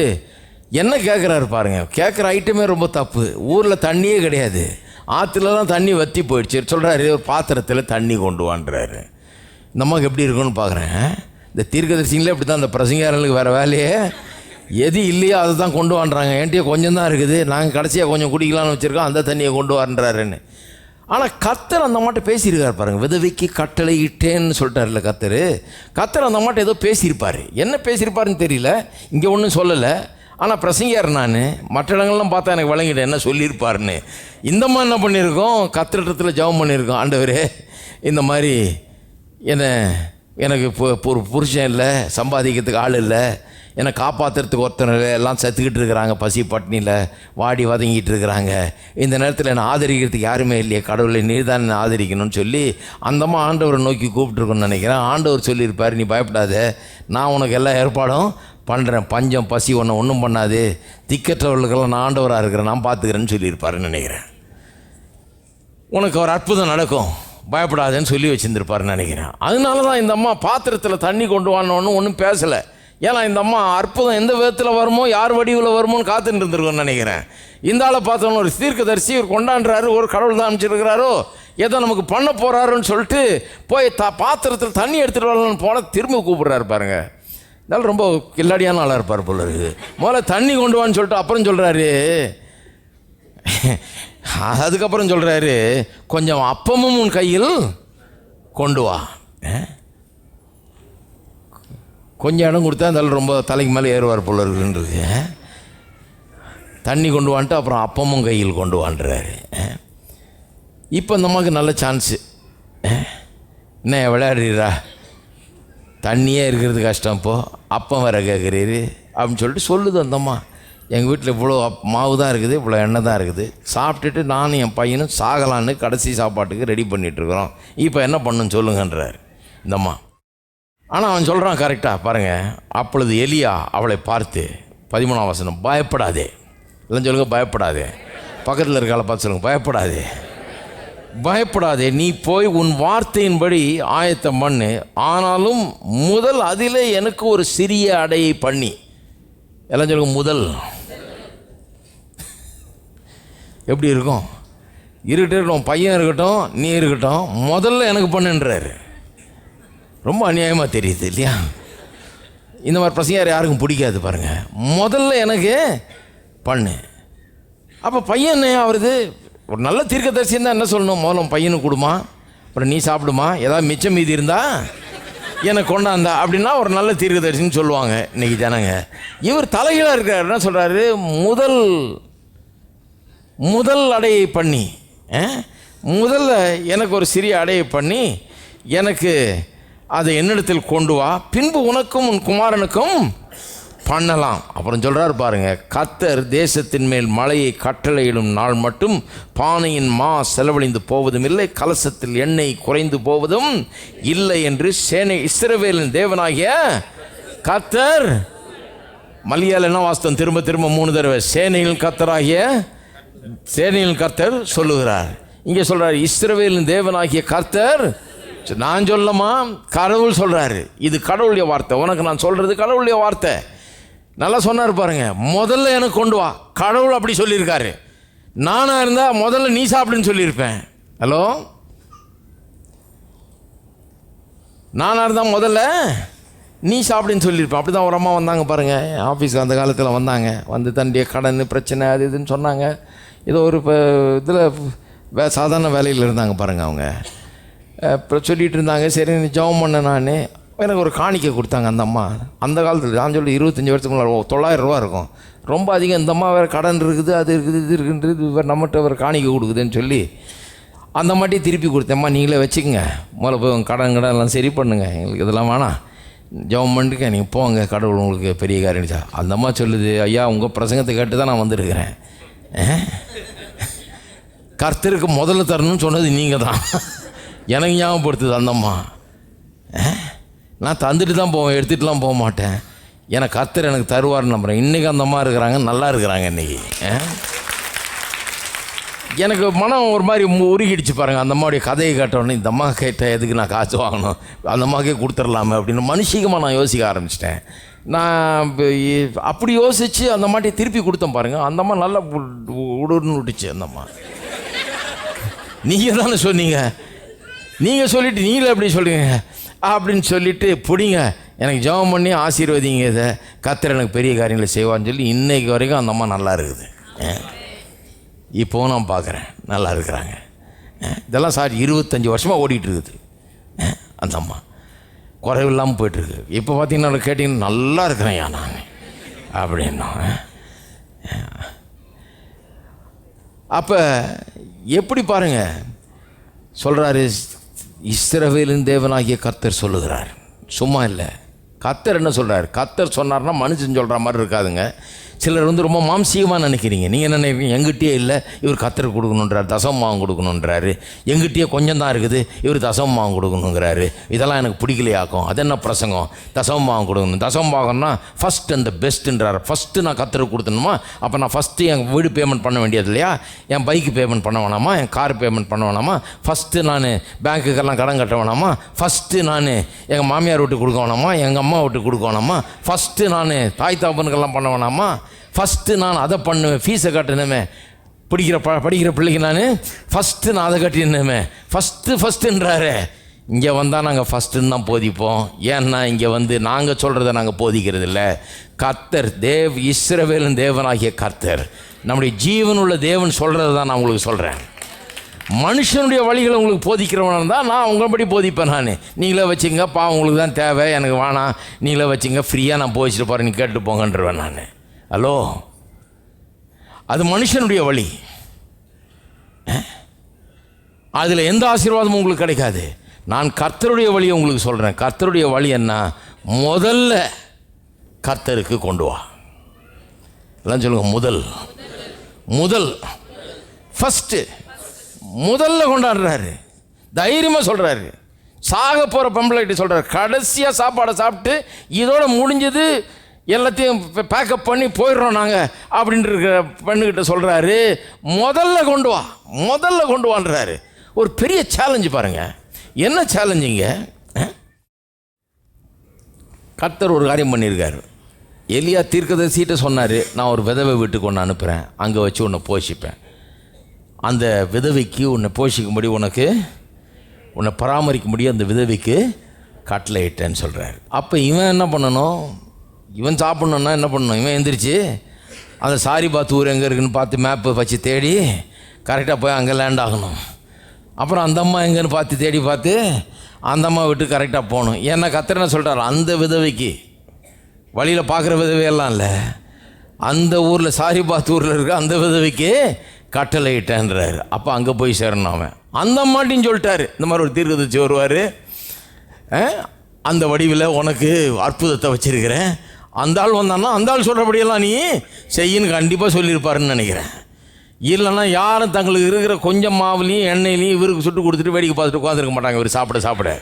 என்ன கேட்குறாரு பாருங்கள். கேட்குற ஐட்டமே ரொம்ப தப்பு. ஊரில் தண்ணியே கிடையாது, ஆற்றுலலாம் தண்ணி வற்றி போயிடுச்சு. சொல்கிறாரு, ஒரு பாத்திரத்தில் தண்ணி கொண்டு வான்றாரு. இந்த அம்மாவுக்கு எப்படி இருக்குன்னு பார்க்குறேன். இந்த தீர்க்கதரிசிங்களே இப்படி தான், இந்த பிரசங்காரங்களுக்கு வேறு வேலையே எது இல்லையோ அதை தான் கொண்டு வான்றாங்க. என்கிட்டயே கொஞ்சம் தான் இருக்குது, நாங்கள் கடைசியாக கொஞ்சம் குடிக்கலான்னு வச்சுருக்கோம், அந்த தண்ணியை கொண்டு வான்றாருன்னு. ஆனால் கர்த்தர் அந்த மாட்டை பேசியிருக்கார் பாருங்கள். விதவைக்கு கட்டளை இட்டேன்னு சொல்லிட்டார்ல கர்த்தர் அந்த மாட்டை ஏதோ பேசியிருப்பார். என்ன பேசியிருப்பாருன்னு தெரியல, இங்கே ஒன்றும் சொல்லலை. ஆனால் பிரசங்கியார் நான் மற்ற இடங்கள்லாம் பார்த்தா எனக்கு வழங்கிட்டேன் என்ன சொல்லியிருப்பாருன்னு. இந்தம்மா என்ன பண்ணியிருக்கோம், கர்த்தரிடத்தில் ஜெபம் பண்ணியிருக்கோம். ஆண்டவரே இந்த மாதிரி எனக்கு ஒரு புருஷன் இல்லை, சம்பாதிக்கிறதுக்கு ஆள் இல்லை, என்னை காப்பாற்றுறதுக்கு ஒருத்தர் இல்லை, எல்லாம் செத்துக்கிட்டு இருக்கிறாங்க, பசி பட்னியில் வாடி வதங்கிட்டு இருக்கிறாங்க, இந்த நேரத்தில் என்னை ஆதரிக்கிறதுக்கு யாருமே இல்லையே, கடவுளை நீர் தான் என்னை ஆதரிக்கணும்னு சொல்லி அந்தம்மா ஆண்டவரை நோக்கி கூப்பிட்டுருக்கோன்னு நினைக்கிறேன். ஆண்டவர் சொல்லியிருப்பார், நீ பயப்படாத, நான் உனக்கு எல்லா ஏற்பாடும் பண்ணுறேன், பஞ்சம் பசி ஒன்று ஒன்றும் பண்ணாது, திக்கற்றவர்களுக்கெல்லாம் நான் ஆண்டவராக இருக்கிறேன், நான் பார்த்துக்கிறேன்னு சொல்லியிருப்பாருன்னு நினைக்கிறேன். உனக்கு ஒரு அற்புதம் நடக்கும், பயப்படாதேன்னு சொல்லி வச்சுருந்துருப்பாருன்னு நினைக்கிறேன். அதனால தான் இந்த அம்மா பாத்திரத்தில் தண்ணி கொண்டு வானோன்னு ஒன்றும் பேசலை. ஏன்னா இந்த அம்மா அற்புதம் எந்த விதத்தில் வருமோ, யார் வடிவில் வருமோன்னு காத்துட்டு இருந்திருக்கோன்னு நினைக்கிறேன். இந்த ஆளை பார்த்தோன்னு ஒரு தீர்க்கதரிசி ஒரு கொண்டாடுறாரு, ஒரு கடவுள் தான் அமைச்சிருக்கிறாரோ, ஏதோ நமக்கு பண்ண போகிறாருன்னு சொல்லிட்டு போய் பாத்திரத்தில் தண்ணி எடுத்துகிட்டு வரலான்னு போனால் திரும்ப கூப்பிட்றாரு பாருங்க. இதனால ரொம்ப கில்லாடியான ஆளாக இருப்பார் போல இருக்குது. முதல்ல தண்ணி கொண்டு வான்னு சொல்லிட்டு அப்புறம் சொல்கிறாரு, அதுக்கப்புறம் சொல்கிறாரு, கொஞ்சம் அப்பமும் உன் கையில் கொண்டு வா. கொஞ்சம் இடம் கொடுத்தா இருந்தாலும் ரொம்ப தலைக்கு மேலே ஏறுவார் போல இருக்குன்றது. தண்ணி கொண்டு வான்ட்டு அப்புறம் அப்பமும் கையில் கொண்டு வான்றாரு. இப்போ இந்த அம்மாவுக்கு நல்ல சான்ஸு. என்ன விளையாடுறீரா, தண்ணியே இருக்கிறது கஷ்டம், இப்போது அப்பம் வேறு கேட்குறீரு அப்படின்னு சொல்லிட்டு சொல்லுது அந்த அம்மா. எங்கள் வீட்டில் இவ்வளோ மாவு தான் இருக்குது, இவ்வளோ எண்ணெய் தான் இருக்குது, சாப்பிட்டுட்டு நானும் என் பையனும் சாகலான்னு கடைசி சாப்பாட்டுக்கு ரெடி பண்ணிகிட்ருக்குறோம், இப்போ என்ன பண்ணுன்னு சொல்லுங்கன்றார் இந்த அம்மா. ஆனால் அவன் சொல்கிறான் கரெக்டாக பாருங்கள். அப்பொழுது எலியா அவளை பார்த்து, 13ஆம் வசனம், பயப்படாதே, எல்லாம் சொல்லுங்க, பயப்படாதே, பக்கத்தில் இருக்கால பார்த்து சொல்லுங்க, பயப்படாதே, பயப்படாதே, நீ போய் உன் வார்த்தையின்படி ஆயத்தம் பண்ணு, ஆனாலும் முதல் அதிலே எனக்கு ஒரு சிறிய அடையை பண்ணி, எல்லாம் சொல்லுங்க, முதல் எப்படி இருக்கும், இருக்கட்டும், பையன் இருக்கட்டும், நீ இருக்கட்டும், முதல்ல எனக்கு பண்ணுன்றாரு. ரொம்ப அநியாயமாக தெரியுது இல்லையா? இந்த மாதிரி பிரச்சனை யாருக்கும் பிடிக்காது பாருங்கள். முதல்ல எனக்கு பண்ணு. அப்போ பையன் அவருது ஒரு நல்ல தீர்க்கதரிசின்னு தான் என்ன சொல்லணும், முதல்ல பையனுக்கு கொடுமா, அப்புறம் நீ சாப்பிடுமா, ஏதாவது மிச்சம் மீதி இருந்தா எனக்கு கொண்டாந்தா அப்படின்னா ஒரு நல்ல தீர்க்கதரிசின்னு சொல்லுவாங்க இன்றைக்கி ஜனங்க. இவர் தலைகீழாக இருக்கார். என்ன சொல்கிறாரு, முதல் அடையை பண்ணி, முதல்ல எனக்கு ஒரு சிறிய அடையை பண்ணி எனக்கு அதை என்னிடத்தில் கொண்டு வா, பின்பு உனக்கும் உன் குமாரனுக்கும் பண்ணலாம். அப்புறம் சொல்கிறார் பாருங்க, கர்த்தர் தேசத்தின் மேல் மழையை கட்டளையிடும் நாள் மட்டும் பானையின் மா செலவழிந்து போவதும் இல்லை, கலசத்தில் எண்ணெய் குறைந்து போவதும் இல்லை என்று இஸ்ரவேலின் தேவனாகிய கர்த்தர், மல்லியால் என்ன வாஸ்தம், திரும்ப திரும்ப 3 தடவை சேனையின் கர்த்தர் சொல்லுகிறார். இங்கே சொல்கிறார், இஸ்ரவேலின் தேவனாகிய கர்த்தர். நான் சொல்லமா, கடவுள் சொல்கிறாரு. இது கடவுளுடைய வார்த்தை, உனக்கு நான் சொல்கிறது கடவுளுடைய வார்த்தை. நல்லா சொன்னார் பாருங்க, முதல்ல எனக்கு கொண்டு வா. கடவுள் அப்படி சொல்லியிருக்காரு. நானாக இருந்தால் முதல்ல நீ சாப்பிடுன்னு சொல்லியிருப்பேன். ஹலோ, நானாக இருந்தால் முதல்ல நீ சாப்பிடுன்னு சொல்லியிருப்பேன். அப்படி தான் ஒரு அம்மா வந்தாங்க பாருங்கள், ஆஃபீஸில் அந்த காலத்தில் வந்தாங்க, வந்து தன்னுடைய கடன் பிரச்சனை அது இதுன்னு சொன்னாங்க. ஏதோ ஒரு இதில் சாதாரண வேலையில் இருந்தாங்க பாருங்கள். அவங்க இப்போ சொல்லிகிட்டு இருந்தாங்க. சரி நீ ஜெபம் பண்ண, நான் எனக்கு ஒரு காணிக்கை கொடுத்தாங்க அந்த அம்மா. அந்த காலத்தில் நான் சொல்லி 25 வருஷத்துக்கு முன்னாடி 900 ரூபா இருக்கும், ரொம்ப அதிகம். இந்த அம்மா வேறு கடன் இருக்குது, அது இருக்குது, இது இருக்குன்றது, இவர் நம்மகிட்ட ஒரு காணிக்கை கொடுக்குதுன்னு சொல்லி அந்த மாட்டி திருப்பி கொடுத்தேம்மா, நீங்களே வச்சுக்கோங்க, முதல்ல போய் உங்கள் கடன் எல்லாம் சரி பண்ணுங்க, எங்களுக்கு இதெல்லாம் வேணாம், ஜெபம் பண்ணிருக்க நீங்கள் போங்க, கடவுள் உங்களுக்கு பெரிய காரியம். அந்த அம்மா சொல்லுது, ஐயா உங்கள் பிரசங்கத்தை கேட்டு தான் நான் வந்திருக்கிறேன், கர்த்தருக்கு முதல்ல தரணும்னு சொன்னது நீங்கள் தான், எனக்கு ஞாபகப்படுத்துது அந்த அம்மா. நான் தந்துட்டு தான் போவேன், எடுத்துகிட்டுலாம் போக மாட்டேன், எனக்கு கர்த்தர் எனக்கு தருவார்னு நம்புகிறேன். இன்றைக்கி அந்த அம்மா இருக்கிறாங்க, நல்லா இருக்கிறாங்க. இன்றைக்கி எனக்கு மனம் ஒரு மாதிரி உருகிடுச்சு பாருங்கள். அந்த அம்மாவுடைய கதையை கேட்டோடனே, இந்த அம்மா கேட்ட எதுக்கு நான் காசு வாங்கணும், அந்த அம்மாக்கே கொடுத்துடலாமே அப்படின்னு மனுஷிகமாக நான் யோசிக்க ஆரம்பிச்சிட்டேன். நான் அப்படி யோசித்து அந்த அம்மாட்டை திருப்பி கொடுத்தேன் பாருங்கள். அந்த அம்மா நல்லா உடுன்னு விட்டுச்சு. அந்த அம்மா, நீங்கள் தானே சொன்னீங்க, நீங்கள் சொல்லிவிட்டு நீங்களே எப்படி சொல்கிறீங்க அப்படின்னு சொல்லிவிட்டு பிடிங்க, எனக்கு ஜெபம் பண்ணி ஆசீர்வதிங்க, இதை கர்த்தர் எனக்கு பெரிய காரியங்களை செய்வான்னு சொல்லி இன்றைக்கு வரைக்கும் அந்த அம்மா நல்லா இருக்குது. இப்போவும் நான் பார்க்குறேன் நல்லா இருக்கிறாங்க. இதெல்லாம் சார் 25 வருஷமாக ஓடிட்டுருக்குது. அந்த அம்மா குறைவில்லாமல் போய்ட்டுருக்கு. இப்போ பார்த்தீங்கன்னா கேட்டிங்கன்னா நல்லா இருக்கிறேன் நான் அப்படின்னா. அப்போ எப்படி பாருங்கள் சொல்கிறாரு, இஸ்ரவேலின் தேவனாகிய கர்த்தர் சொல்லுகிறார். சும்மா இல்லை, கர்த்தர் என்ன சொல்கிறார்? கர்த்தர் சொன்னார்னா மனுஷன் சொல்கிற மாதிரி இருக்காதுங்க. சிலர் ரொம்ப மாம்சீகமாக நினைக்கிறீங்க. நீங்கள் என்ன நினைக்கிறீங்க? எங்கிட்டே இல்லை, இவர் கர்த்தருக்கு கொடுக்கணுன்றார், தசமமாகம் கொடுக்கணுன்றாரு. எங்கிட்டே கொஞ்சம் தான் இருக்குது, இவர் தசமமாகம் கொடுக்கணுங்கிறாரு. இதெல்லாம் எனக்கு பிடிக்கலையாக்கும். அது என்ன பிரசங்கம்? தசமமாகம் கொடுக்கணும். தசமமாகம்னா ஃபஸ்ட் அண்ட் பெஸ்ட்டுன்றார். ஃபஸ்ட்டு நான் கர்த்தருக்கு கொடுத்தணுமா? அப்போ நான் ஃபஸ்ட்டு என் வீடு பேமெண்ட் பண்ண வேண்டியது இல்லையா? என் பைக்கு பேமெண்ட் பண்ண வேணாமா? என் கார் பேமெண்ட் பண்ண வேணாமா? ஃபஸ்ட்டு நான் பேங்க்குக்கெல்லாம் கடன் கட்ட வேணாமா? ஃபஸ்ட்டு நான் எங்கள் மாமியார் வீட்டுக்கு கொடுக்க வேணாமா? எங்கள் அம்மா வீட்டுக்கு கொடுக்க வேணாமா? ஃபஸ்ட்டு நான் தாய் தாப்பனுக்கெல்லாம் பண்ண வேணாமா? ஃபஸ்ட்டு நான் அதை பண்ணுவேன், ஃபீஸை கட்டணுமே, படிக்கிற பிள்ளைக்கு நான் ஃபஸ்ட்டு நான் அதை கட்டினேமே. ஃபஸ்ட்டுன்றாரு. இங்கே வந்தால் நாங்கள் ஃபஸ்ட்டுன்னு தான் போதிப்போம். ஏன்னா இங்கே நாங்கள் சொல்கிறத நாங்கள் போதிக்கிறது இல்லை. கர்த்தர் இஸ்ரவேலின் தேவனாகிய கர்த்தர், நம்முடைய ஜீவனுள்ள தேவன் சொல்கிறது தான் நான் உங்களுக்கு சொல்கிறேன். மனுஷனுடைய வழிகளை உங்களுக்கு போதிக்கிறவனாக இருந்தால் நான் உங்களபடி போதிப்பேன். நான் நீங்களே வச்சுங்க, உங்களுக்கு தான் தேவை, எனக்கு வேணாம், நீங்களே வச்சுங்க, ஃப்ரீயாக நான் போதிச்சுட்டு போகிறேன், நீ கேட்டு போங்கன்றவேன் நான். ஹலோ, அது மனுஷனுடைய வழி. அதில் எந்த ஆசீர்வாதமும் உங்களுக்கு கிடைக்காது. நான் கர்த்தருடைய வழியை உங்களுக்கு சொல்கிறேன். கர்த்தருடைய வழி என்ன? முதல்ல கர்த்தருக்கு கொண்டு வா. எல்லாம் சொல்லுங்க, முதல் ஃபஸ்ட்டு முதல்ல கொண்டாடுறாரு. தைரியமாக சொல்கிறாரு. சாக போகிற பொம்பளைட்டு சொல்கிறார், கடைசியாக சாப்பாடை சாப்பிட்டு இதோட முடிஞ்சது, எல்லாத்தையும் பேக்கப் பண்ணி போயிடுறோம் நாங்கள் அப்படின்ட்டு இருக்கிற பெண்ணுக்கிட்ட சொல்கிறாரு, முதல்ல கொண்டு வான்றாரு. ஒரு பெரிய சேலஞ்சு பாருங்கள். என்ன சேலஞ்சிங்க? கர்த்தர் ஒரு காரியம் பண்ணியிருக்காரு. எலியா தீர்க்கதரிசிகிட்ட சொன்னார், நான் ஒரு விதவை வீட்டுக்கு ஒன்று அனுப்புகிறேன், அங்கே வச்சு உன்னை போஷிப்பேன், அந்த விதவைக்கு உன்னை போஷிக்கும்படி உன்னை பராமரிக்கும்படி அந்த விதவைக்கு கட்டளையிட்டேன்னு சொல்கிறார். அப்போ இவன் என்ன பண்ணணும்? இவன் சாப்பிட்ணுன்னா என்ன பண்ணணும்? இவன் எந்திரிச்சு அந்த சாரிபாத் ஊர் எங்கே இருக்குன்னு பார்த்து மேப்பு வச்சு தேடி கரெக்டாக போய் அங்கே லேண்ட் ஆகணும். அப்புறம் அந்த அம்மா எங்கேன்னு பார்த்து அந்த அம்மா விட்டு கரெக்டாக போகணும். ஏன்னா கர்த்தர் என்ன சொல்கிறார்? அந்த விதவைக்கு, வழியில் பார்க்குற விதவையெல்லாம் இல்லை, அந்த ஊரில் சாரிபாத் ஊரில் இருக்க அந்த விதவைக்கு கட்டளையிட்டேன்றாரு. அப்போ அங்கே போய் சேரணும். அவன் அந்த அம்மாட்டின்னு சொல்லிட்டாரு, இந்த மாதிரி ஒரு தீர்க்கதரிசி வருவார், அந்த வடிவில் உனக்கு அற்புதத்தை வச்சிருக்கிறேன், அந்த ஆள் வந்தான்னா அந்த ஆள் சொல்கிறபடியெல்லாம் நீ செய்யின்னு கண்டிப்பாக சொல்லியிருப்பாருன்னு நினைக்கிறேன். இல்லைன்னா யாரும் தங்களுக்கு இருக்கிற கொஞ்சம் மாவுலையும் எண்ணெயிலையும் இவருக்கு சுட்டு கொடுத்துட்டு வேடிக்கை பார்த்துட்டு உட்காந்துருக்க மாட்டாங்க. இவர் சாப்பிட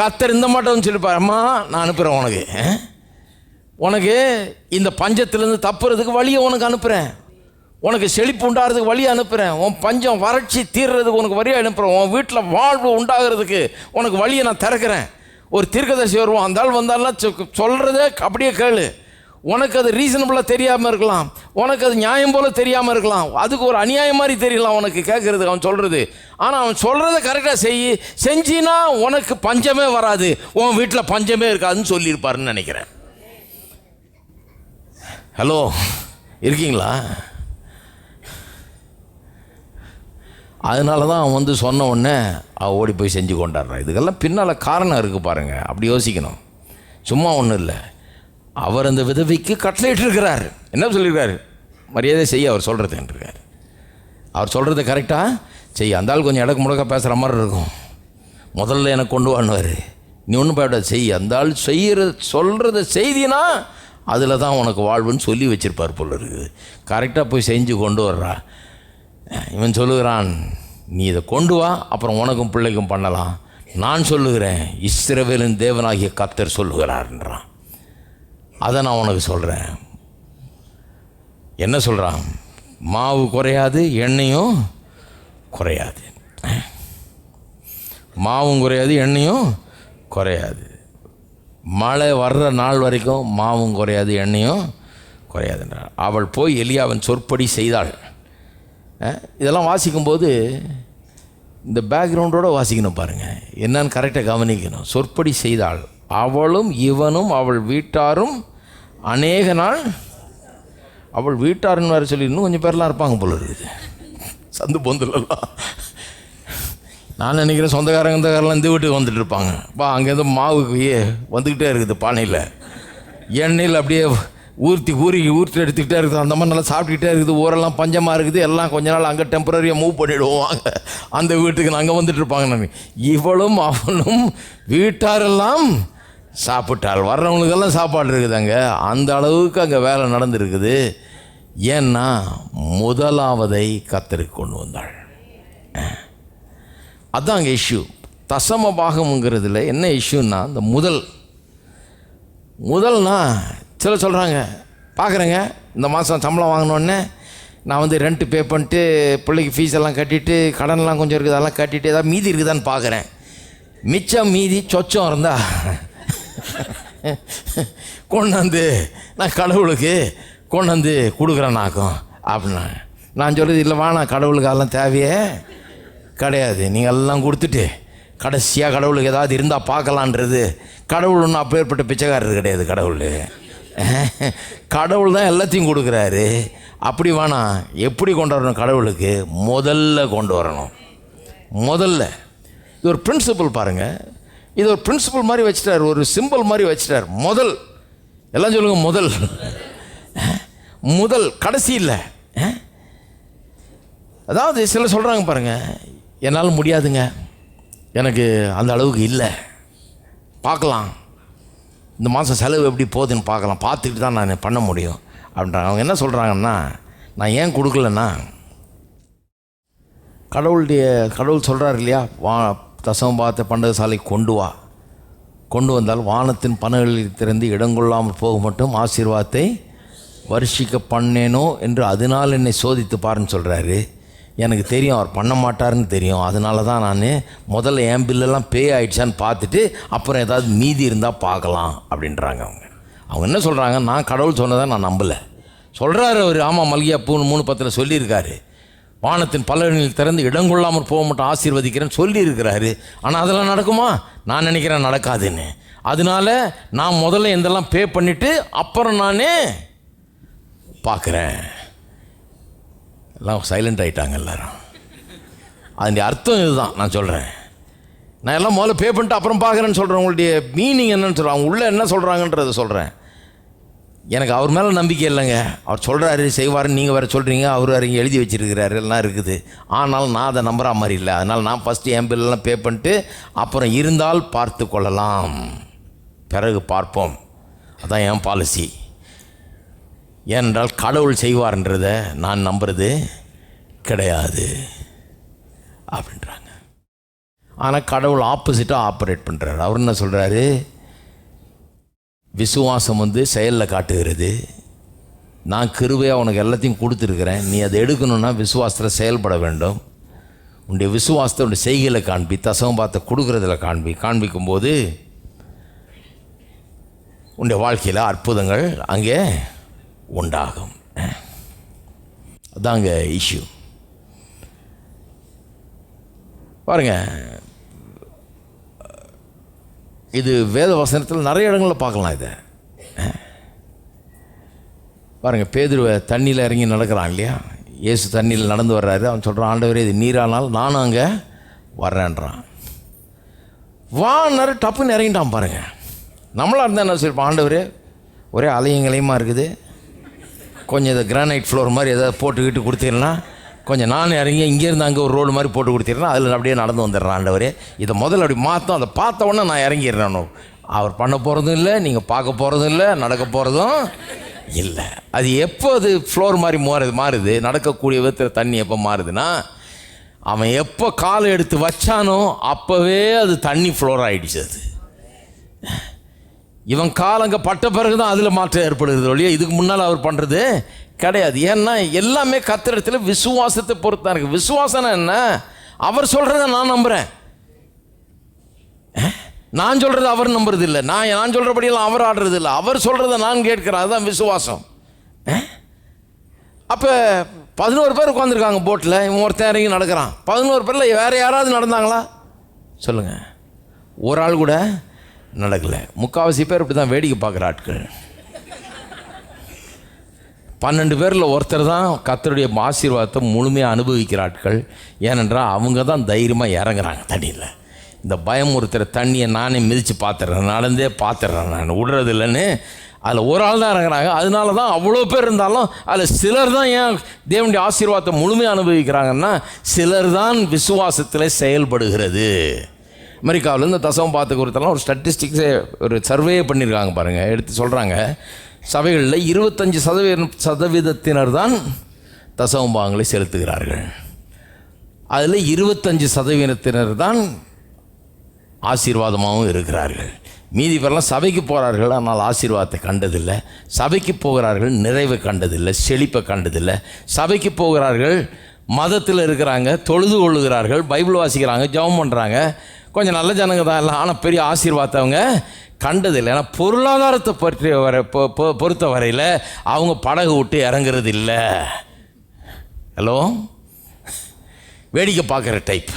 கர்த்தர் இந்த மாட்டோம்னு சொல்லிப்பார், அம்மா நான் அனுப்புகிறேன், உனக்கு இந்த பஞ்சத்திலேருந்து தப்புறதுக்கு வழியை உனக்கு அனுப்புகிறேன், உனக்கு செழிப்பு உண்டாகிறதுக்கு வழியை அனுப்புகிறேன், உன் பஞ்சம் வறட்சி தீர்றதுக்கு உனக்கு வழியை அனுப்புகிறேன், உன் வீட்டில் வாழ்வு உண்டாகிறதுக்கு உனக்கு வழியை நான் திறக்கிறேன். ஒரு தீர்க்கதரிசி வருவான், அந்த ஆள் வந்தாலும் சொல்கிறதே அப்படியே கேளு. உனக்கு அது ரீசனபுளாக தெரியாமல் இருக்கலாம், உனக்கு அது நியாயம் போல் தெரியாமல் இருக்கலாம், அதுக்கு ஒரு அநியாயம் மாதிரி தெரியலாம் உனக்கு கேட்குறதுக்கு அவன் சொல்கிறது. ஆனால் அவன் சொல்கிறத கரெக்டாக செஞ்சினா உனக்கு பஞ்சமே வராது, உன் வீட்டில் பஞ்சமே இருக்காதுன்னு சொல்லியிருப்பாருன்னு நினைக்கிறேன். ஹலோ, இருக்கீங்களா? அதனால தான் அவன் சொன்ன உடனே அவன் ஓடி போய் செஞ்சு கொண்டாடுறான். இதுக்கெல்லாம் பின்னால் காரணம் இருக்குது பாருங்கள். அப்படி யோசிக்கணும். சும்மா ஒன்றும் இல்லை. அவர் அந்த விதவைக்கு கட்டளையிட்டிருக்கிறார். என்ன சொல்லியிருக்காரு? மரியாதை செய்ய அவர் சொல்கிறதுன்றிருக்கார். அவர் சொல்கிறத கரெக்டாக செய்ய. அந்த ஆள் கொஞ்சம் இடக்கு முடக்க பேசுகிற மாதிரி இருக்கும். முதல்ல எனக்கு கொண்டு வாணுவார், நீ ஒன்றும் போய்விட செய்ய. அந்த ஆள் சொல்கிறத செய்தினா அதில் தான் உனக்கு வாழ்வுன்னு சொல்லி வச்சுருப்பார் போல இருக்குது. கரெக்டாக போய் செஞ்சு கொண்டு வர்றா. இவன் சொல்லுகிறான், நீ இதை கொண்டு வா, அப்புறம் உனக்கும் பிள்ளைக்கும் பண்ணலாம். நான் சொல்லுகிறேன், இஸ்ரவேலின் தேவனாகிய கர்த்தர் சொல்லுகிறார்ன்றான். அதை நான் உனக்கு சொல்கிறேன். என்ன சொல்கிறான்? மாவு குறையாது, எண்ணெயும் குறையாது. மாவும் குறையாது, எண்ணெயும் குறையாது. மழை வர்ற நாள் வரைக்கும் மாவும் குறையாது, எண்ணெயும் குறையாதுன்றார். அவள் போய் எலியாவின் சொற்படி செய்தாள். இதெல்லாம் வாசிக்கும்போது இந்த பேக்ரவுண்டோடு வாசிக்கணும் பாருங்கள். என்னன்னு கரெக்டாக கவனிக்கணும். சொற்படி செய்தாள், அவளும் இவனும் அவள் வீட்டாரும் அநேக நாள். அவள் வீட்டாருன்னு வேறு சொல்லி இன்னும் கொஞ்சம் பேர்லாம் இருப்பாங்க போல இருக்குது, சந்து பொந்துலலாம். நான் நினைக்கிறேன் சொந்தக்காரங்கெல்லாம் இந்த வீட்டுக்கு வந்துட்டு இருப்பாங்க. அங்கேருந்து மாவுக்கு வந்துக்கிட்டே இருக்குது பானையில், எண்ணெயில் அப்படியே ஊற்றி எடுத்துக்கிட்டே இருக்குது. அந்த மாதிரி நல்லா சாப்பிட்டுக்கிட்டே இருக்குது. ஊரெல்லாம் பஞ்சமாக இருக்குது. எல்லாம் கொஞ்ச நாள் அங்கே டெம்பரரியாக மூவ் பண்ணிவிடுவோம். அந்த வீட்டுக்கு நாங்கள் வந்துட்டு இருப்பாங்க. நான் இவளும் அவனும் வீட்டாரெல்லாம் சாப்பிட்டாள். வர்றவங்களுக்கெல்லாம் சாப்பாடு இருக்குதாங்க. அந்த அளவுக்கு அங்கே வேலை நடந்துருக்குது. ஏன்னா முதலாவதை கர்த்தருக்கு கொண்டு வந்தாள். அதுதான் அங்கே இஷ்யூ. தசம பாகம்ங்கிறதுல என்ன இஷ்யூன்னா, இந்த முதல்னா சிலர் சொல்கிறாங்க, பார்க்குறேங்க இந்த மாதம் சம்பளம் வாங்கினோடனே நான் வந்து ரெண்ட்டு பே பண்ணிட்டு பிள்ளைக்கு ஃபீஸ் எல்லாம் கட்டிட்டு கடன்லாம் கொஞ்சம் இருக்குது அதெல்லாம் கட்டிட்டு ஏதாவது மீதி இருக்குதான்னு பார்க்குறேன். மிச்சம் மீதி சொச்சம் இருந்தால் கொண்டாந்து நான் கடவுளுக்கு கொண்டாந்து கொடுக்குறேன்னாக்கும் அப்படின்னா நான் சொல்கிறது இல்லை, நான் கடவுளுக்கு அதெல்லாம் தேவையே கிடையாது. நீங்கள் எல்லாம் கொடுத்துட்டு கடைசியாக கடவுளுக்கு ஏதாவது இருந்தால் பார்க்கலான்றது. கடவுள் ஒன்றும் அப்பேற்பட்ட பிச்சைக்காரர் கிடையாது. கடவுள் தான் எல்லாத்தையும் கொடுக்குறாரு. அப்படி வேணாம். எப்படி கொண்டு வரணும்? கடவுளுக்கு முதல்ல கொண்டு வரணும். முதல்ல இது ஒரு பிரின்சிபல் பாருங்கள். இது ஒரு பிரின்சிபல் மாதிரி வச்சுட்டார், ஒரு சிம்பிள் மாதிரி வச்சுட்டார். முதல் எல்லாம் சொல்லுங்கள், முதல் கடைசி இல்லை. அதாவது சிலர் சொல்கிறாங்க பாருங்கள், என்னால் முடியாதுங்க, எனக்கு அந்த அளவுக்கு இல்லை, பார்க்கலாம், இந்த மாதம் செலவு எப்படி போகுதுன்னு பார்க்கலாம், பார்த்துக்கிட்டு தான் நான் பண்ண முடியும் அப்படின்றாங்க. அவங்க என்ன சொல்கிறாங்கன்னா, நான் ஏன் கொடுக்கலன்னா, கடவுள் சொல்கிறார் இல்லையா, தசமபாகத்தை பண்டக சாலைக்கு கொண்டு வந்தால் வானத்தின் பனகளில் திறந்து இடங்கொள்ளாமல் போக மட்டும் ஆசீர்வாதத்தை வருஷிக்க பண்ணேனோ என்று அதனால் என்னை சோதித்து பாருன்னு சொல்கிறாரு. எனக்கு தெரியும் அவர் பண்ண மாட்டாருன்னு தெரியும். அதனால தான் நான் முதல்ல என் பில்லெல்லாம் பே ஆகிடுச்சான்னு பார்த்துட்டு அப்புறம் ஏதாவது மீதி இருந்தால் பார்க்கலாம் அப்படின்றாங்க. அவங்க என்ன சொல்கிறாங்க, நான் கடவுள் சொன்னதை நான் நம்பலை சொல்கிறாரு அவர். ஆமாம், மல்கியா 3:10 சொல்லியிருக்காரு, வானத்தின் பலனில் திறந்து இடங்கொள்ளாமல் போக மட்டும் ஆசீர்வதிக்கிறேன்னு சொல்லியிருக்கிறாரு. ஆனால் அதெல்லாம் நடக்குமா? நான் நினைக்கிறேன் நடக்காதுன்னு. அதனால நான் முதல்ல எந்தெல்லாம் பே பண்ணிவிட்டு அப்புறம் நானே பார்க்குறேன். எல்லாம் சைலண்ட் ஆகிட்டாங்க எல்லாரும். அதனுடைய அர்த்தம் இதுதான் நான் சொல்கிறேன். நான் எல்லாம் முதல்ல பே பண்ணிட்டு அப்புறம் பார்க்குறேன்னு சொல்கிறேன். உங்களுடைய மீனிங் என்னன்னு சொல்கிறேன், அவங்க உள்ளே என்ன சொல்கிறாங்கன்றதை சொல்கிறேன். எனக்கு அவர் மேலே நம்பிக்கை இல்லைங்க. அவர் சொல்கிறாரு செய்வாருன்னு நீங்கள் வேறு சொல்கிறீங்க. அவர் வேறு இங்கே எழுதி வச்சுருக்கிறாரு, எல்லாம் இருக்குது. ஆனாலும் நான் அதை நம்புகிற மாதிரி இல்லை. அதனால் நான் ஃபஸ்ட்டு என் பில்லெல்லாம் பே பண்ணிட்டு அப்புறம் இருந்தால் பார்த்து கொள்ளலாம், பிறகு பார்ப்போம். அதான் என் பாலிசி. ஏனென்றால் கடவுள் செய்வார்ன்றதை நான் நம்புறது கிடையாது அப்படின்றாங்க. ஆனால் கடவுள் ஆப்போசிட்டாக ஆப்ரேட் பண்ணுறாரு. அவர் என்ன சொல்கிறாரு, விசுவாசம் செயலில் காட்டுகிறது. நான் கிருபையாக உனக்கு எல்லாத்தையும் கொடுத்துருக்குறேன், நீ அதை எடுக்கணுன்னா விசுவாசத்தில் செயல்பட வேண்டும். உன்னுடைய விசுவாசத்தை உன்னுடைய செய்கையில் காண்பி, தசமபாகத்தை கொடுக்குறதில் காண்பிக்கும்போது உன்னுடைய வாழ்க்கையில் அற்புதங்கள் அங்கே உண்டாகும். அதாங்க இஷ்யூ. பாருங்க, இது வேத வசனத்தில் நிறைய இடங்களில் பார்க்கலாம். இதை பாருங்கள், பேதுருவை தண்ணியில் இறங்கி நடக்கிறான் இல்லையா, இயேசு தண்ணியில் நடந்து வர்றாரு. அவன் சொல்கிறான், ஆண்டவரே இது நீரானால் நானும் அங்கே வர்றேன்றான். வான்னு டப்புன்னு இறங்கிட்டான். பாருங்கள், நம்மளாக இருந்தால் என்ன சொல்லிப்போம், ஆண்டவரே ஒரே அலையங்களையுமா இருக்குது, கொஞ்சம் இதை கிரானைட் ஃப்ளோர் மாதிரி எதாவது போட்டுக்கிட்டு கொடுத்தீங்கன்னா, கொஞ்சம் நான் இறங்கி இங்கேருந்து அங்கே ஒரு ரோடு மாதிரி போட்டு கொடுத்தீங்கன்னா அதில் அப்படியே நடந்து வந்துடுறேன். ஆண்டவரே இதை முதல்ல அப்படி மாற்றோம், அதை பார்த்த உடனே நான் இறங்கிடுறேன். அவர் பண்ண போகிறதும் இல்லை, நீங்கள் பார்க்க போகிறதும் இல்லை, நடக்க போகிறதும் இல்லை. அது எப்போ அது ஃப்ளோர் மாதிரி மாறுது, நடக்கக்கூடிய விதத்தில் தண்ணி எப்போ மாறுதுன்னா, அவன் எப்போ காலை எடுத்து வச்சானோ அப்போவே அது தண்ணி ஃப்ளோர் ஆகிடுச்சு. அது இவன் கால் அங்கே பட்ட பிறகு தான் அதில் மாற்றம் ஏற்படுகிறது ஒழிய இதுக்கு முன்னால் அவர் பண்ணுறது கிடையாது. ஏன்னா எல்லாமே கர்த்தரிடத்தில் விசுவாசத்தை பொறுத்தான் இருக்குது. விசுவாசம்னா என்ன, அவர் சொல்கிறத நான் நம்புகிறேன், நான் சொல்கிறது அவர் நம்புறது இல்லை, நான் சொல்கிறபடியெல்லாம் அவர் ஆடுறது இல்லை, அவர் சொல்கிறத நான் கேட்கிறேன். அதுதான் விசுவாசம். அப்போ 11 பேர் உட்காந்துருக்காங்க போட்டில், இவன் ஒருத்தன் இறங்கி நடக்கிறான். 11 பேரில் வேறு யாராவது நடந்தாங்களா சொல்லுங்கள்? ஒரு ஆள் கூட நடக்கலை. முக்கால்வாசி பேர் இப்படி தான் வேடிக்கை பார்க்குற ஆட்கள். 12 பேரில் ஒருத்தர் தான் கர்த்தருடைய ஆசீர்வாதத்தை முழுமையாக அனுபவிக்கிற ஆட்கள். ஏனென்றால் அவங்க தான் தைரியமாக இறங்குறாங்க தண்ணியில். இந்த பயமுறுத்துகிற தண்ணியை நானே மிதித்து பார்த்துட்றேன், நடந்தே பார்த்துட்றேன், நான் விடுறது இல்லைன்னு அதில் ஒரு ஆள் தான் இறங்குறாங்க. அதனால தான் அவ்வளோ பேர் இருந்தாலும் அதில் சிலர் தான் ஏன் தேவனுடைய ஆசீர்வாதத்தை முழுமையாக அனுபவிக்கிறாங்கன்னா, சிலர் தான் விசுவாசத்தில் செயல்படுகிறது. அமெரிக்காவில் இந்த தசமம் பார்த்து குறித்தெல்லாம் ஒரு ஸ்டாட்டிஸ்டிக்ஸே ஒரு சர்வே பண்ணியிருக்காங்க பாருங்கள். எடுத்து சொல்கிறாங்க, சபைகளில் 25% தான் தசமம் பாகங்களை செலுத்துகிறார்கள். அதில் 25% தான் ஆசீர்வாதமாகவும் இருக்கிறார்கள். மீதி பேரெல்லாம் சபைக்கு போகிறார்கள், ஆனால் ஆசீர்வாதத்தை கண்டதில்லை. சபைக்கு போகிறார்கள், நிறைவை கண்டதில்லை, செழிப்பை கண்டதில்லை. சபைக்கு போகிறார்கள், மதத்தில் இருக்கிறாங்க, தொழுது கொள்ளுகிறார்கள், பைபிள் வாசிக்கிறாங்க, ஜெபம் பண்ணுறாங்க, கொஞ்சம் நல்ல ஜனங்க தான் எல்லாம், ஆனால் பெரிய ஆசீர்வாதத்தை அவங்க கண்டதில்லை. ஏன்னா பொருளாதாரத்தை பொறுத்த வரையில் அவங்க படகு விட்டு இறங்குறது இல்லை. ஹலோ, வேடிக்கை பார்க்குற டைப்.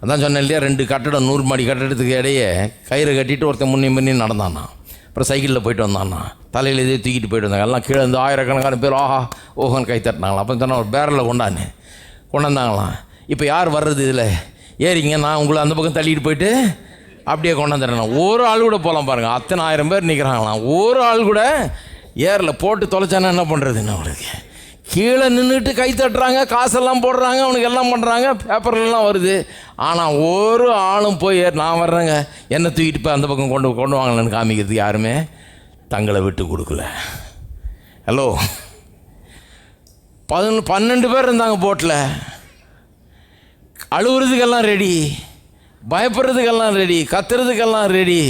அதான் சொன்னேன் இல்லையா, 2 கட்டடம் 100 மாடி கட்டடத்துக்கு இடையே கயிறை கட்டிட்டு ஒருத்தன் முன்னே நடந்தானா. அப்புறம் சைக்கிளில் போயிட்டு வந்தானா, தலையில் இதே தூக்கிட்டு போயிட்டு வந்தாங்க. எல்லாம் கீழே இருந்து ஆயிரக்கணக்கான பேர் ஆஹா ஓஹோன்னு கை தட்டினாங்களாம். அப்போ தானே ஒரு பேரில் கொண்டாந்தாங்களாம். இப்போ யார் வர்றது இதில் ஏறிங்க, நான் உங்களை அந்த பக்கம் தள்ளிட்டு போயிட்டு அப்படியே கொண்டாந்துடுறேன். ஒரு ஆள் கூட போகலாம் பாருங்கள், அத்தனை 1000 பேர் நிற்கிறாங்களாம். ஒரு ஆள் கூட ஏரில் போட்டு தொலைச்சானா என்ன பண்ணுறதுன்னு அவங்களுக்கு கீழே நின்றுட்டு கை தட்டுறாங்க, காசெல்லாம் போடுறாங்க, அவனுக்கு எல்லாம் பண்ணுறாங்க, பேப்பர்லாம் வருது. ஆனால் ஒரு ஆளும் போய் நான் வர்றேங்க என்னை தூக்கிட்டு போய் அந்த பக்கம் கொண்டு வாங்கலன்னு காமிக்கிறதுக்கு யாருமே தங்களை விட்டு கொடுக்கல. ஹலோ, 12 பேர் இருந்தாங்க போட்டில். அழுவுறதுக்கெல்லாம் ரெடி, பயப்படுறதுக்கெல்லாம் ரெடி, கத்துறதுக்கெல்லாம் ரெடி.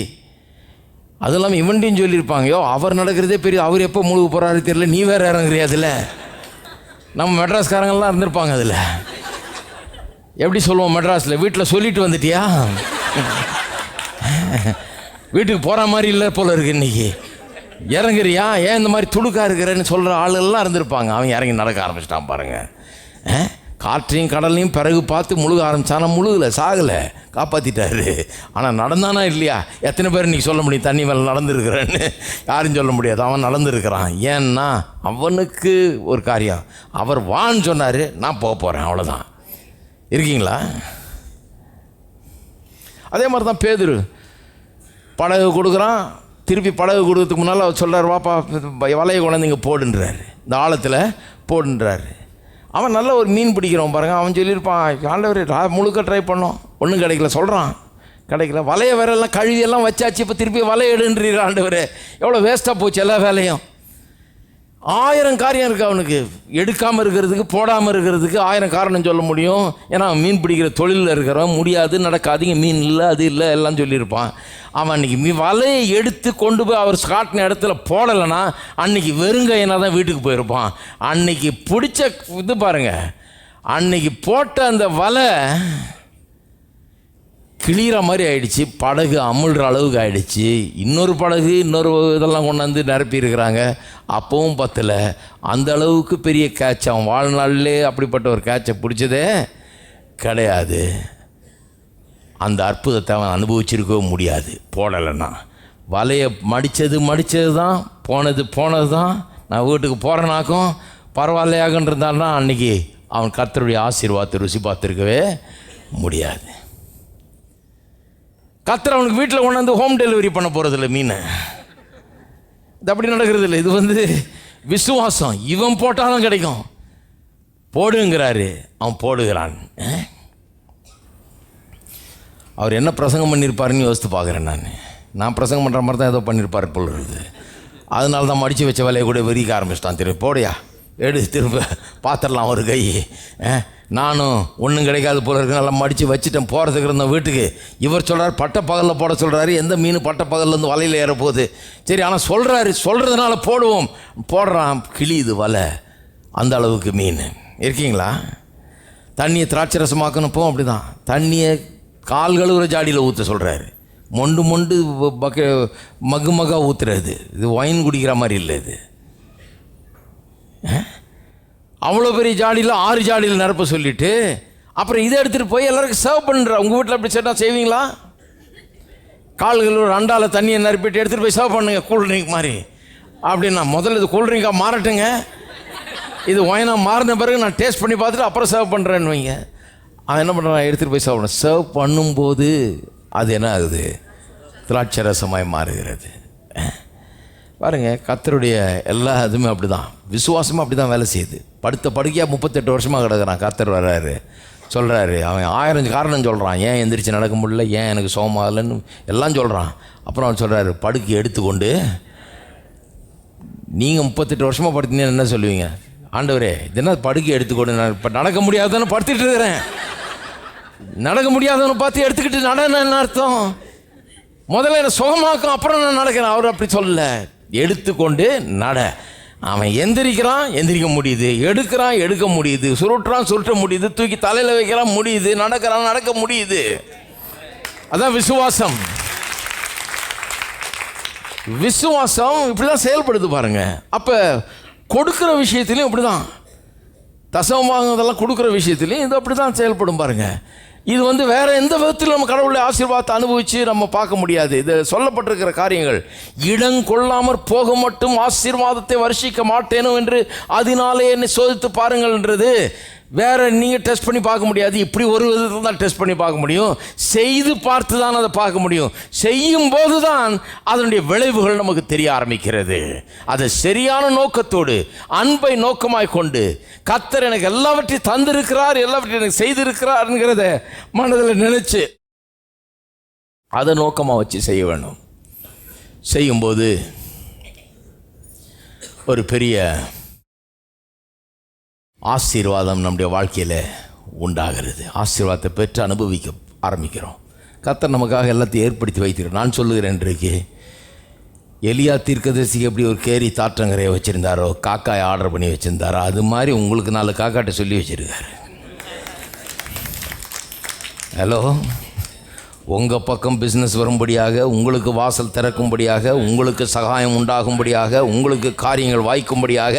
அது இல்லாமல் இவன்ட்டையும் சொல்லியிருப்பாங்க, யோ அவர் நடக்கிறதே பெரிய, அவர் எப்போ முழுக போகிறாரு தெரியல, நீ வேறு இறங்குறியா அதில். நம்ம மெட்ராஸ்காரங்கள்லாம் இருந்திருப்பாங்க அதில். எப்படி சொல்லுவோம் மெட்ராஸில், வீட்டில் சொல்லிட்டு வந்துட்டியா, வீட்டுக்கு போகிற மாதிரி இல்லை போல இருக்கு, இன்றைக்கி இறங்குறியா, ஏன் இந்த மாதிரி துடுக்கா இருக்கிறேன்னு சொல்கிற ஆளுலாம் இருந்திருப்பாங்க. அவன் இறங்கி நடக்க ஆரம்பிச்சிட்டான் பாருங்கள். காற்றையும் கடலையும் பிறகு பார்த்து முழுக ஆரம்பித்தானா, முழுகலை, சாகலை, காப்பாற்றிட்டாரு. ஆனால் நடந்தானா இல்லையா? எத்தனை பேர் இன்றைக்கி சொல்ல முடியும் தண்ணி மேலே நடந்துருக்கிறேன்னு? யாரும் சொல்ல முடியாது. அவன் நடந்துருக்கிறான். ஏன்னா அவனுக்கு ஒரு காரியம், அவர் வான்னு சொன்னார், நான் போக போகிறேன், அவ்வளோதான். இருக்கீங்களா? அதே மாதிரி தான் பேதுரு படகு கொடுக்குறான். திருப்பி படகு கொடுக்கறதுக்கு முன்னால் அவர் சொல்கிறார், வாப்பா வலையை கொண்டாந்து இங்கே போடுன்றார், இந்த ஆழத்தில் போடுன்றார். அவன் நல்ல ஒரு மீன் பிடிக்கிறவன் பாருங்கள். அவன் சொல்லியிருப்பான், ஆண்டவர் முழுக்க ட்ரை பண்ணோம், ஒன்றும் கிடைக்கல, சொல்கிறான் கிடைக்கல. வலையை வேறெல்லாம் கழுவியெல்லாம் வச்சாச்சு, இப்போ திருப்பி வலையை எடுன்றீர் ஆண்டவர். எவ்வளோ வேஸ்ட்டாக போச்சு எல்லா வேலையும். 1000 காரியம் இருக்குது அவனுக்கு. எடுக்காமல் இருக்கிறதுக்கு, போடாமல் இருக்கிறதுக்கு 1000 காரணம் சொல்ல முடியும். ஏன்னா அவன் மீன் பிடிக்கிற தொழிலில் இருக்கிறவன் முடியாது, நடக்காதீங்க, மீன் இல்லை, அது இல்லை, எல்லாம் சொல்லியிருப்பான். அவன் அன்றைக்கி வலையை எடுத்து கொண்டு போய் அவர் காட்டின இடத்துல போடலைன்னா அன்றைக்கி வெறுங்கையனா தான் வீட்டுக்கு போயிருப்பான். அன்றைக்கி பிடிச்ச இது பாருங்கள், அன்றைக்கி போட்ட அந்த வலை கிளிகிற மாதிரி ஆயிடுச்சு, படகு அமுழ்கிற அளவுக்கு ஆயிடுச்சு. இன்னொரு படகு இன்னொரு இதெல்லாம் கொண்டாந்து நிரப்பி இருக்கிறாங்க, அப்பவும் பத்தலை. அந்த அளவுக்கு பெரிய கேட்ச் அவன் வாழ்நாளிலே அப்படிப்பட்ட ஒரு கேட்சை பிடிச்சதே கிடையாது. அந்த அற்புதத்தை அவன் அனுபவிச்சிருக்கவும் முடியாது போடலைன்னா. வலையை மடித்தது தான், போனது தான். நான் வீட்டுக்கு போகிறேனாக்கும் பரவாயில்லையாகன்றிருந்தான்னா அன்றைக்கி அவன் கர்த்தருடைய ஆசீர்வாதத்தை ருசி பார்த்துருக்கவே முடியாது. கர்த்தர் அவனுக்கு வீட்டில் கொண்டாந்து ஹோம் டெலிவரி பண்ண போகிறதில்ல மீனை. இது அப்படி நடக்கிறது இல்லை. இது விசுவாசம். இவன் போட்டாலும் கிடைக்கும், போடுங்கிறாரு, அவன் போடுகிறான். அவர் என்ன பிரசங்கம் பண்ணியிருப்பாருன்னு யோசித்து பார்க்குறேன். நான் பிரசங்கம் பண்ணுற மாதிரி தான் ஏதோ பண்ணியிருப்பார் போல இருக்குது. அதனால தான் மடித்து வச்ச வேலையை கூட வெறிக்க ஆரம்பிச்சிட்டான். திரும்ப போடையா திரும்ப பார்த்துடலாம் ஒரு கை. நானும் ஒன்றும் கிடைக்காது போல இருக்கு, நல்லா மடித்து வச்சுட்டேன், போகிறதுக்கு இருந்தேன் வீட்டுக்கு. இவர் சொல்கிறார் பட்ட பகலில் போட சொல்கிறாரு. எந்த மீன் பட்ட பகல்லேருந்து வலையில் ஏறப்போகுது? சரி, ஆனால் சொல்கிறதுனால போடுவோம். போடுறான், கிளியுது வலை, அந்த அளவுக்கு மீன். இருக்கீங்களா? தண்ணியை திராட்சை ரசமாக்கணுப்போ அப்படி தான். தண்ணியை கால் கழுவுற ஜாடியில் ஊற்ற சொல்கிறாரு. மொண்டு மக்காக ஊற்றுறது. இது ஒயின் குடிக்கிற மாதிரி இல்லை. இது அவ்வளோ பெரிய ஜாடியில் 6 ஜாடியில் நிரப்ப சொல்லிவிட்டு அப்புறம் இதை எடுத்துகிட்டு போய் எல்லாருக்கும் சர்வ் பண்ணுற. உங்கள் வீட்டில் அப்படி செட்டாக செய்வீங்களா? கால்கள் ஒரு அண்டாவில் தண்ணியை நிரப்பிட்டு எடுத்துகிட்டு போய் சர்வ் பண்ணுங்க, கூல்ட்ரிங்க் மாதிரி. அப்படின்னா முதல்ல இது கூல்ட்ரிங்காக மாறட்டுங்க, இது ஒயினாக மாறின பிறகு நான் டேஸ்ட் பண்ணி பார்த்துட்டு அப்புறம் சர்வ் பண்ணுறேன்னு வைங்க. அவன் என்ன பண்ணுறான், எடுத்துகிட்டு போய் சர்வ் பண்ண. சர்வ் பண்ணும்போது அது என்ன ஆகுது? திராட்சை ரசமாய் மாறுகிறது. பாருங்க, கர்த்தருடைய எல்லா இதுவுமே அப்படி தான், விசுவாசமும் அப்படி தான் வேலை செய்யுது. படுத்த படுக்கையாக 38 வருஷமாக கிடக்கிறான். கர்த்தர் வர்றாரு, சொல்கிறாரு. அவன் 1000 காரணம் சொல்கிறான், ஏன் எந்திரிச்சு நடக்க முடியல, ஏன் எனக்கு சோகமாகலன்னு எல்லாம் சொல்கிறான். அப்புறம் அவன் சொல்கிறாரு, படுக்கை எடுத்துக்கொண்டு. நீங்கள் 38 வருஷமாக படுத்தீங்கன்னு என்ன சொல்லுவீங்க? ஆண்டவரே, இது என்ன படுக்கை எடுத்துக்கொண்டு, நான் இப்போ நடக்க முடியாதுன்னு படுத்துட்டு இருக்கிறேன். நடக்க முடியாதவனை பார்த்து எடுத்துக்கிட்டு நடன்னு அர்த்தம்? முதல்ல என்ன சுகமாக்கும், அப்புறம் நான் நடக்கிறேன். அவர் அப்படி சொல்லல. எடுத்துக்கொண்டு நட. அவன் எந்திரிக்கிறான், எந்திரிக்க முடியுது. எடுக்கிறான், எடுக்க முடியுது. சுருட்டுறான், சுருட்ட முடியுது. தூக்கி தலையில் வைக்கிறான், முடியுது. நடக்கிறான், நடக்க முடியுது. அதான் விசுவாசம். விசுவாசம் இப்படிதான் செயல்படுது பாருங்க. அப்ப கொடுக்கிற விஷயத்திலையும் இப்படிதான், தசமம் வாங்குறதெல்லாம் கொடுக்குற விஷயத்திலையும் இது அப்படிதான் செயல்படும் பாருங்க. இது வேற எந்த விதத்திலும் நம்ம கடவுளுடைய ஆசீர்வாதத்தை அனுபவிச்சு நம்ம பார்க்க முடியாது. இது சொல்லப்பட்டிருக்கிற காரியங்கள், இடங்கொள்ளாமற் போக மட்டும் ஆசீர்வாதத்தை வருஷிக்க மாட்டேனும் என்று அதனாலே என்னை சோதித்து பாருங்கள்ன்றது வேற நீங்கள் டெஸ்ட் பண்ணி பார்க்க முடியாது. இப்படி ஒரு விதத்தில் தான் டெஸ்ட் பண்ணி பார்க்க முடியும். செய்து பார்த்து தான் அதை பார்க்க முடியும். செய்யும் போது தான் அதனுடைய விளைவுகள் நமக்கு தெரிய ஆரம்பிக்கிறது. அதை சரியான நோக்கத்தோடு, அன்பை நோக்கமாய் கொண்டு, கர்த்தர் எனக்கு எல்லாவற்றையும் தந்திருக்கிறார், எல்லாவற்றையும் எனக்கு செய்திருக்கிறார்ங்கிறத மனதில் நினைச்சு அதை நோக்கமாக வச்சு செய்ய வேணும். செய்யும்போது ஒரு பெரிய ஆசீர்வாதம் நம்முடைய வாழ்க்கையில் உண்டாகிறது. ஆசீர்வாதத்தை பெற்று அனுபவிக்க ஆரம்பிக்கிறோம். கர்த்தர் நமக்காக எல்லாத்தையும் ஏற்படுத்தி வைத்திருக்கிறோம். நான் சொல்லுகிறேன், இன்றைக்கு எலியா தீர்க்கதரிசிக்கு எப்படி ஒரு கேரி தாற்றங்கரையை வச்சுருந்தாரோ, காக்காயை ஆர்டர் பண்ணி வச்சுருந்தாரோ, அது மாதிரி உங்களுக்கு 4 காக்காட்ட சொல்லி வச்சுருக்காரு. ஹலோ, உங்கள் பக்கம் பிஸ்னஸ் வரும்படியாக, உங்களுக்கு வாசல் திறக்கும்படியாக, உங்களுக்கு சகாயம் உண்டாகும்படியாக, உங்களுக்கு காரியங்கள் வாய்க்கும்படியாக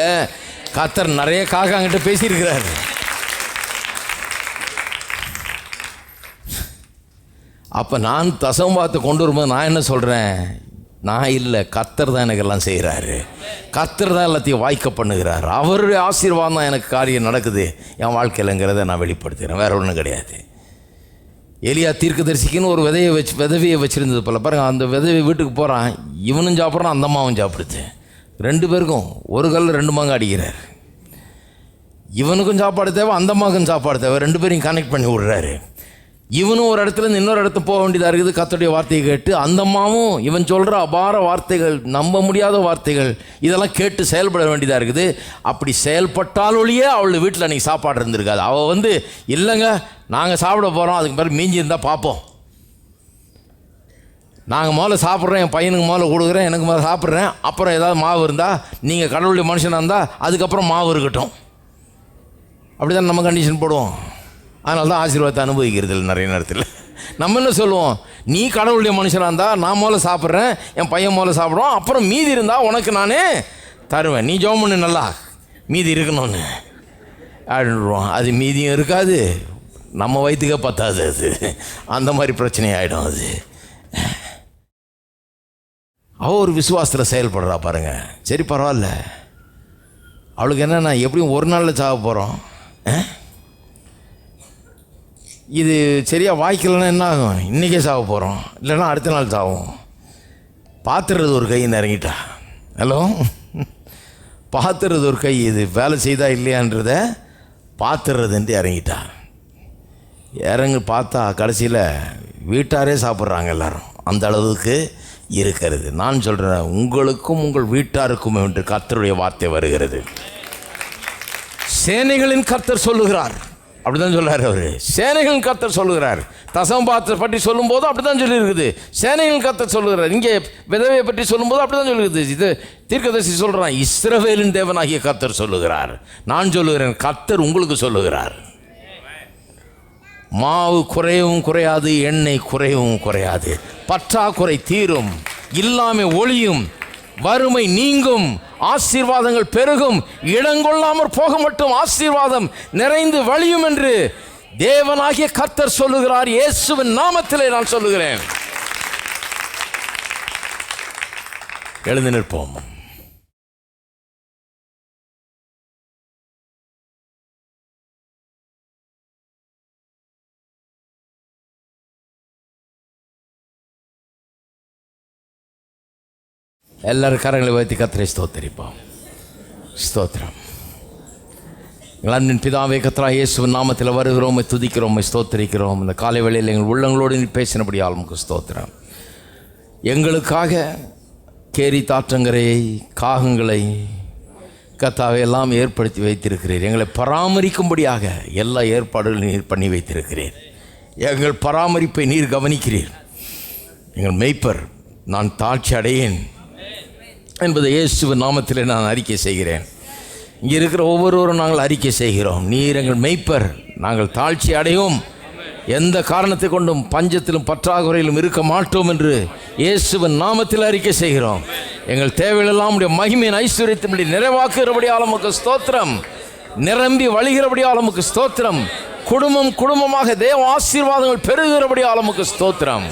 கர்த்தர் நிறைய காக்காங்கிட்ட பேசியிருக்கிறார். அப்போ நான் தசமபாத்தை கொண்டு வரும்போது நான் என்ன சொல்கிறேன்? நான் இல்லை, கர்த்தர் தான் எனக்கு எல்லாம் செய்கிறாரு. கர்த்தர் தான் எல்லாத்தையும் வாய்க்க பண்ணுகிறார். அவருடைய ஆசீர்வாதம் தான் எனக்கு காரியம் நடக்குது என் வாழ்க்கையிலங்கிறத நான் வெளிப்படுத்துகிறேன். வேற ஒன்றும் கிடையாது. எலியா தீர்க்கதரிசிக்குன்னு ஒரு விதவையை வச்சுருந்தது போல பாருங்க. அந்த விதவை வீட்டுக்கு போகிறான், இவனும் சாப்பிட்றான், அந்த அம்மாவும் சாப்பிடுது. 2 பேருக்கும் ஒரு கல்ல 2 மாங்க அடிக்கிறார். இவனுக்கும் சாப்பாடு தேவை, அந்த அம்மாவுக்கும் சாப்பாடு தேவை. 2 பேரையும் கனெக்ட் பண்ணி விடுறாரு. இவனும் ஒரு இடத்துலேருந்து இன்னொரு இடத்துக்கு போக வேண்டியதாக இருக்குது. கர்த்தருடைய வார்த்தையை கேட்டு அந்த அம்மாவும் இவன் சொல்கிற அபார வார்த்தைகள், நம்ப முடியாத வார்த்தைகள், இதெல்லாம் கேட்டு செயல்பட வேண்டியதாக இருக்குது. அப்படி செயல்பட்டாலொழியே அவள் வீட்டில் அன்றைக்கி சாப்பாடு இருந்திருக்காது. அவள் இல்லைங்க, நாங்கள் சாப்பிட போகிறோம், அதுக்கு பிறகு மீஞ்சி இருந்தால் பார்ப்போம், நாங்கள் முதல்ல சாப்பிட்றேன், என் பையனுக்கு முதல்ல கொடுக்குறேன், எனக்கு முதல்ல சாப்பிட்றேன், அப்புறம் ஏதாவது மாவு இருந்தால், நீங்கள் கடவுளுடைய மனுஷனாக இருந்தால் அதுக்கப்புறம் மாவு இருக்கட்டும். அப்படி தான் நம்ம கண்டிஷன் போடுவோம். அதனால தான் ஆசீர்வாதத்தை அனுபவிக்கிறது இல்லை நிறைய நேரத்தில். நம்ம என்ன சொல்லுவோம்? நீ கடவுளுடைய மனுஷனாக இருந்தால் நான் முதல்ல சாப்பிட்றேன், என் பையன் முதல்ல சாப்பிட்றோம், அப்புறம் மீதி இருந்தால் உனக்கு நானே தருவேன், நீ ஜெபம் பண்ணு நல்லா மீதி இருக்கணும்னு அப்படின்டுவோம். அது மீதியும் இருக்காது, நம்ம வயிற்றுக்கே பத்தாது. அது அந்த மாதிரி பிரச்சனை ஆகிடும். அது அவள் ஒரு விசுவாசத்தில் செயல்படுறா பாருங்க. சரி பரவாயில்ல, அவளுக்கு என்னென்னா எப்படியும் ஒரு நாளில் சாக போகிறோம், இது சரியாக வாய்க்கலைன்னா என்ன ஆகும்? இன்றைக்கே சாக போகிறோம், இல்லைன்னா அடுத்த நாள் சாகும். பார்த்துறது ஒரு கை இறங்கிட்டா. ஹலோ, பார்த்துறது ஒரு கை, இது வேலை செய்தா இல்லையான்றத பார்த்துறதுன்ட்டு இறங்கிட்டா. பார்த்தா கடைசியில் வீட்டாரே சாப்பிட்றாங்க எல்லாரும். அந்த அளவுக்கு இருக்கிறது. நான் சொல்கிறேன், உங்களுக்கும் உங்கள் வீட்டாருக்கும் என்று கர்த்தருடைய வார்த்தை வருகிறது. சேனைகளின் கர்த்தர் சொல்லுகிறார், அப்படிதான் சொல்றாரு அவரு. சேனைகளின் கர்த்தர் சொல்லுகிறார். தசமபாத்தை பற்றி சொல்லும் போதும் அப்படிதான் சொல்லி இருக்குது. சேனைகளின் கர்த்தர் சொல்லுகிறார். இங்கே விதவையை பற்றி சொல்லும் போது அப்படிதான் சொல்லுகிறது. இது தீர்க்கதரிசி சொல்றான், இஸ்ரவேலின் தேவனாகிய கர்த்தர் சொல்லுகிறார். நான் சொல்லுகிறேன், கர்த்தர் உங்களுக்கு சொல்லுகிறார். மாவு குறையவும் குறையாது, எண்ணெய் குறையவும் குறையாது, பற்றாக்குறை தீரும், இல்லாமை ஒளியும், வறுமை நீங்கும், ஆசீர்வாதங்கள் பெருகும், இடங்கொள்ளாமற் போக மட்டும் ஆசீர்வாதம் நிறைந்து வழியும் என்று தேவனாகிய கர்த்தர் சொல்லுகிறார். இயேசுவின் நாமத்திலே நான் சொல்லுகிறேன். எழுந்து நிற்போம். எல்லாரும் கரங்களை வைத்து கர்த்தரை ஸ்தோத்தரிப்போம். ஸ்தோத்திரம். எங்கள் அன்பின் பிதாவே, கர்த்தராகிய இயேசுவின் நாமத்தில் வருகிறோம், துதிக்கிறோம், ஸ்தோத்தரிக்கிறோம். இந்த காலை வேளையில் எங்கள் உள்ளங்களோடு நீ பேசினபடியால் உமக்கு ஸ்தோத்திரம். எங்களுக்காக கேரி தாற்றங்கரையை, காகங்களை கர்த்தாவை எல்லாம் ஏற்படுத்தி வைத்திருக்கிறீர். எங்களை பராமரிக்கும்படியாக எல்லா ஏற்பாடுகளும் நீர் பண்ணி வைத்திருக்கிறீர். எங்கள் பராமரிப்பை நீர் கவனிக்கிறீர். எங்கள் மெய்ப்பர், நான் தாழ்ச்சி அடையேன் என்பதை இயேசுவின் நாமத்தில் நான் அறிக்கை செய்கிறேன். இங்கே இருக்கிற ஒவ்வொருவரும் நாங்கள் அறிக்கை செய்கிறோம். நீர் எங்கள் மெய்ப்பர், நாங்கள் தாழ்ச்சி அடையும், எந்த காரணத்தை கொண்டும் பஞ்சத்திலும் பற்றாக்குறையிலும் இருக்க மாட்டோம் என்று இயேசுவின் நாமத்தில் அறிக்கை செய்கிறோம். எங்கள் தேவைகளெல்லாம் உடைய மகிமையின் ஐஸ்வர்யத்தின்படி நிறைவாக்குகிறபடியால் உமக்கு ஸ்தோத்திரம். நிரம்பி வழிகிறபடியால் உமக்கு ஸ்தோத்திரம். குடும்பம் குடும்பமாக தேவ ஆசீர்வாதங்கள் பெருகிறபடியால் உமக்கு ஸ்தோத்திரம்.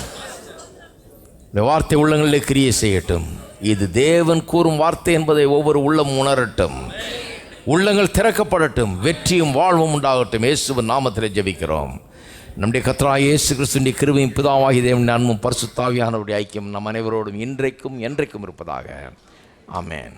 இந்த வார்த்தை உள்ளங்களிலே கிரியை செய்யட்டும். இது தேவன் கூறும் வார்த்தை என்பதை ஒவ்வொரு உள்ளம் உணரட்டும். உள்ளங்கள் திறக்கப்படட்டும். வெற்றியும் வாழ்வும் உண்டாகட்டும். இயேசுவின் நாமத்தில் ஜெபிக்கிறோம். நம்முடைய கர்த்தராகிய இயேசு கிறிஸ்துவின் கிருபையும் பிதாவாகிய தேவனுடைய அன்பும் பரிசுத்த ஆவியானவருடைய ஐக்கியம் நம் அனைவரோடும் இன்றைக்கும் என்றைக்கும் இருப்பதாக. ஆமென்.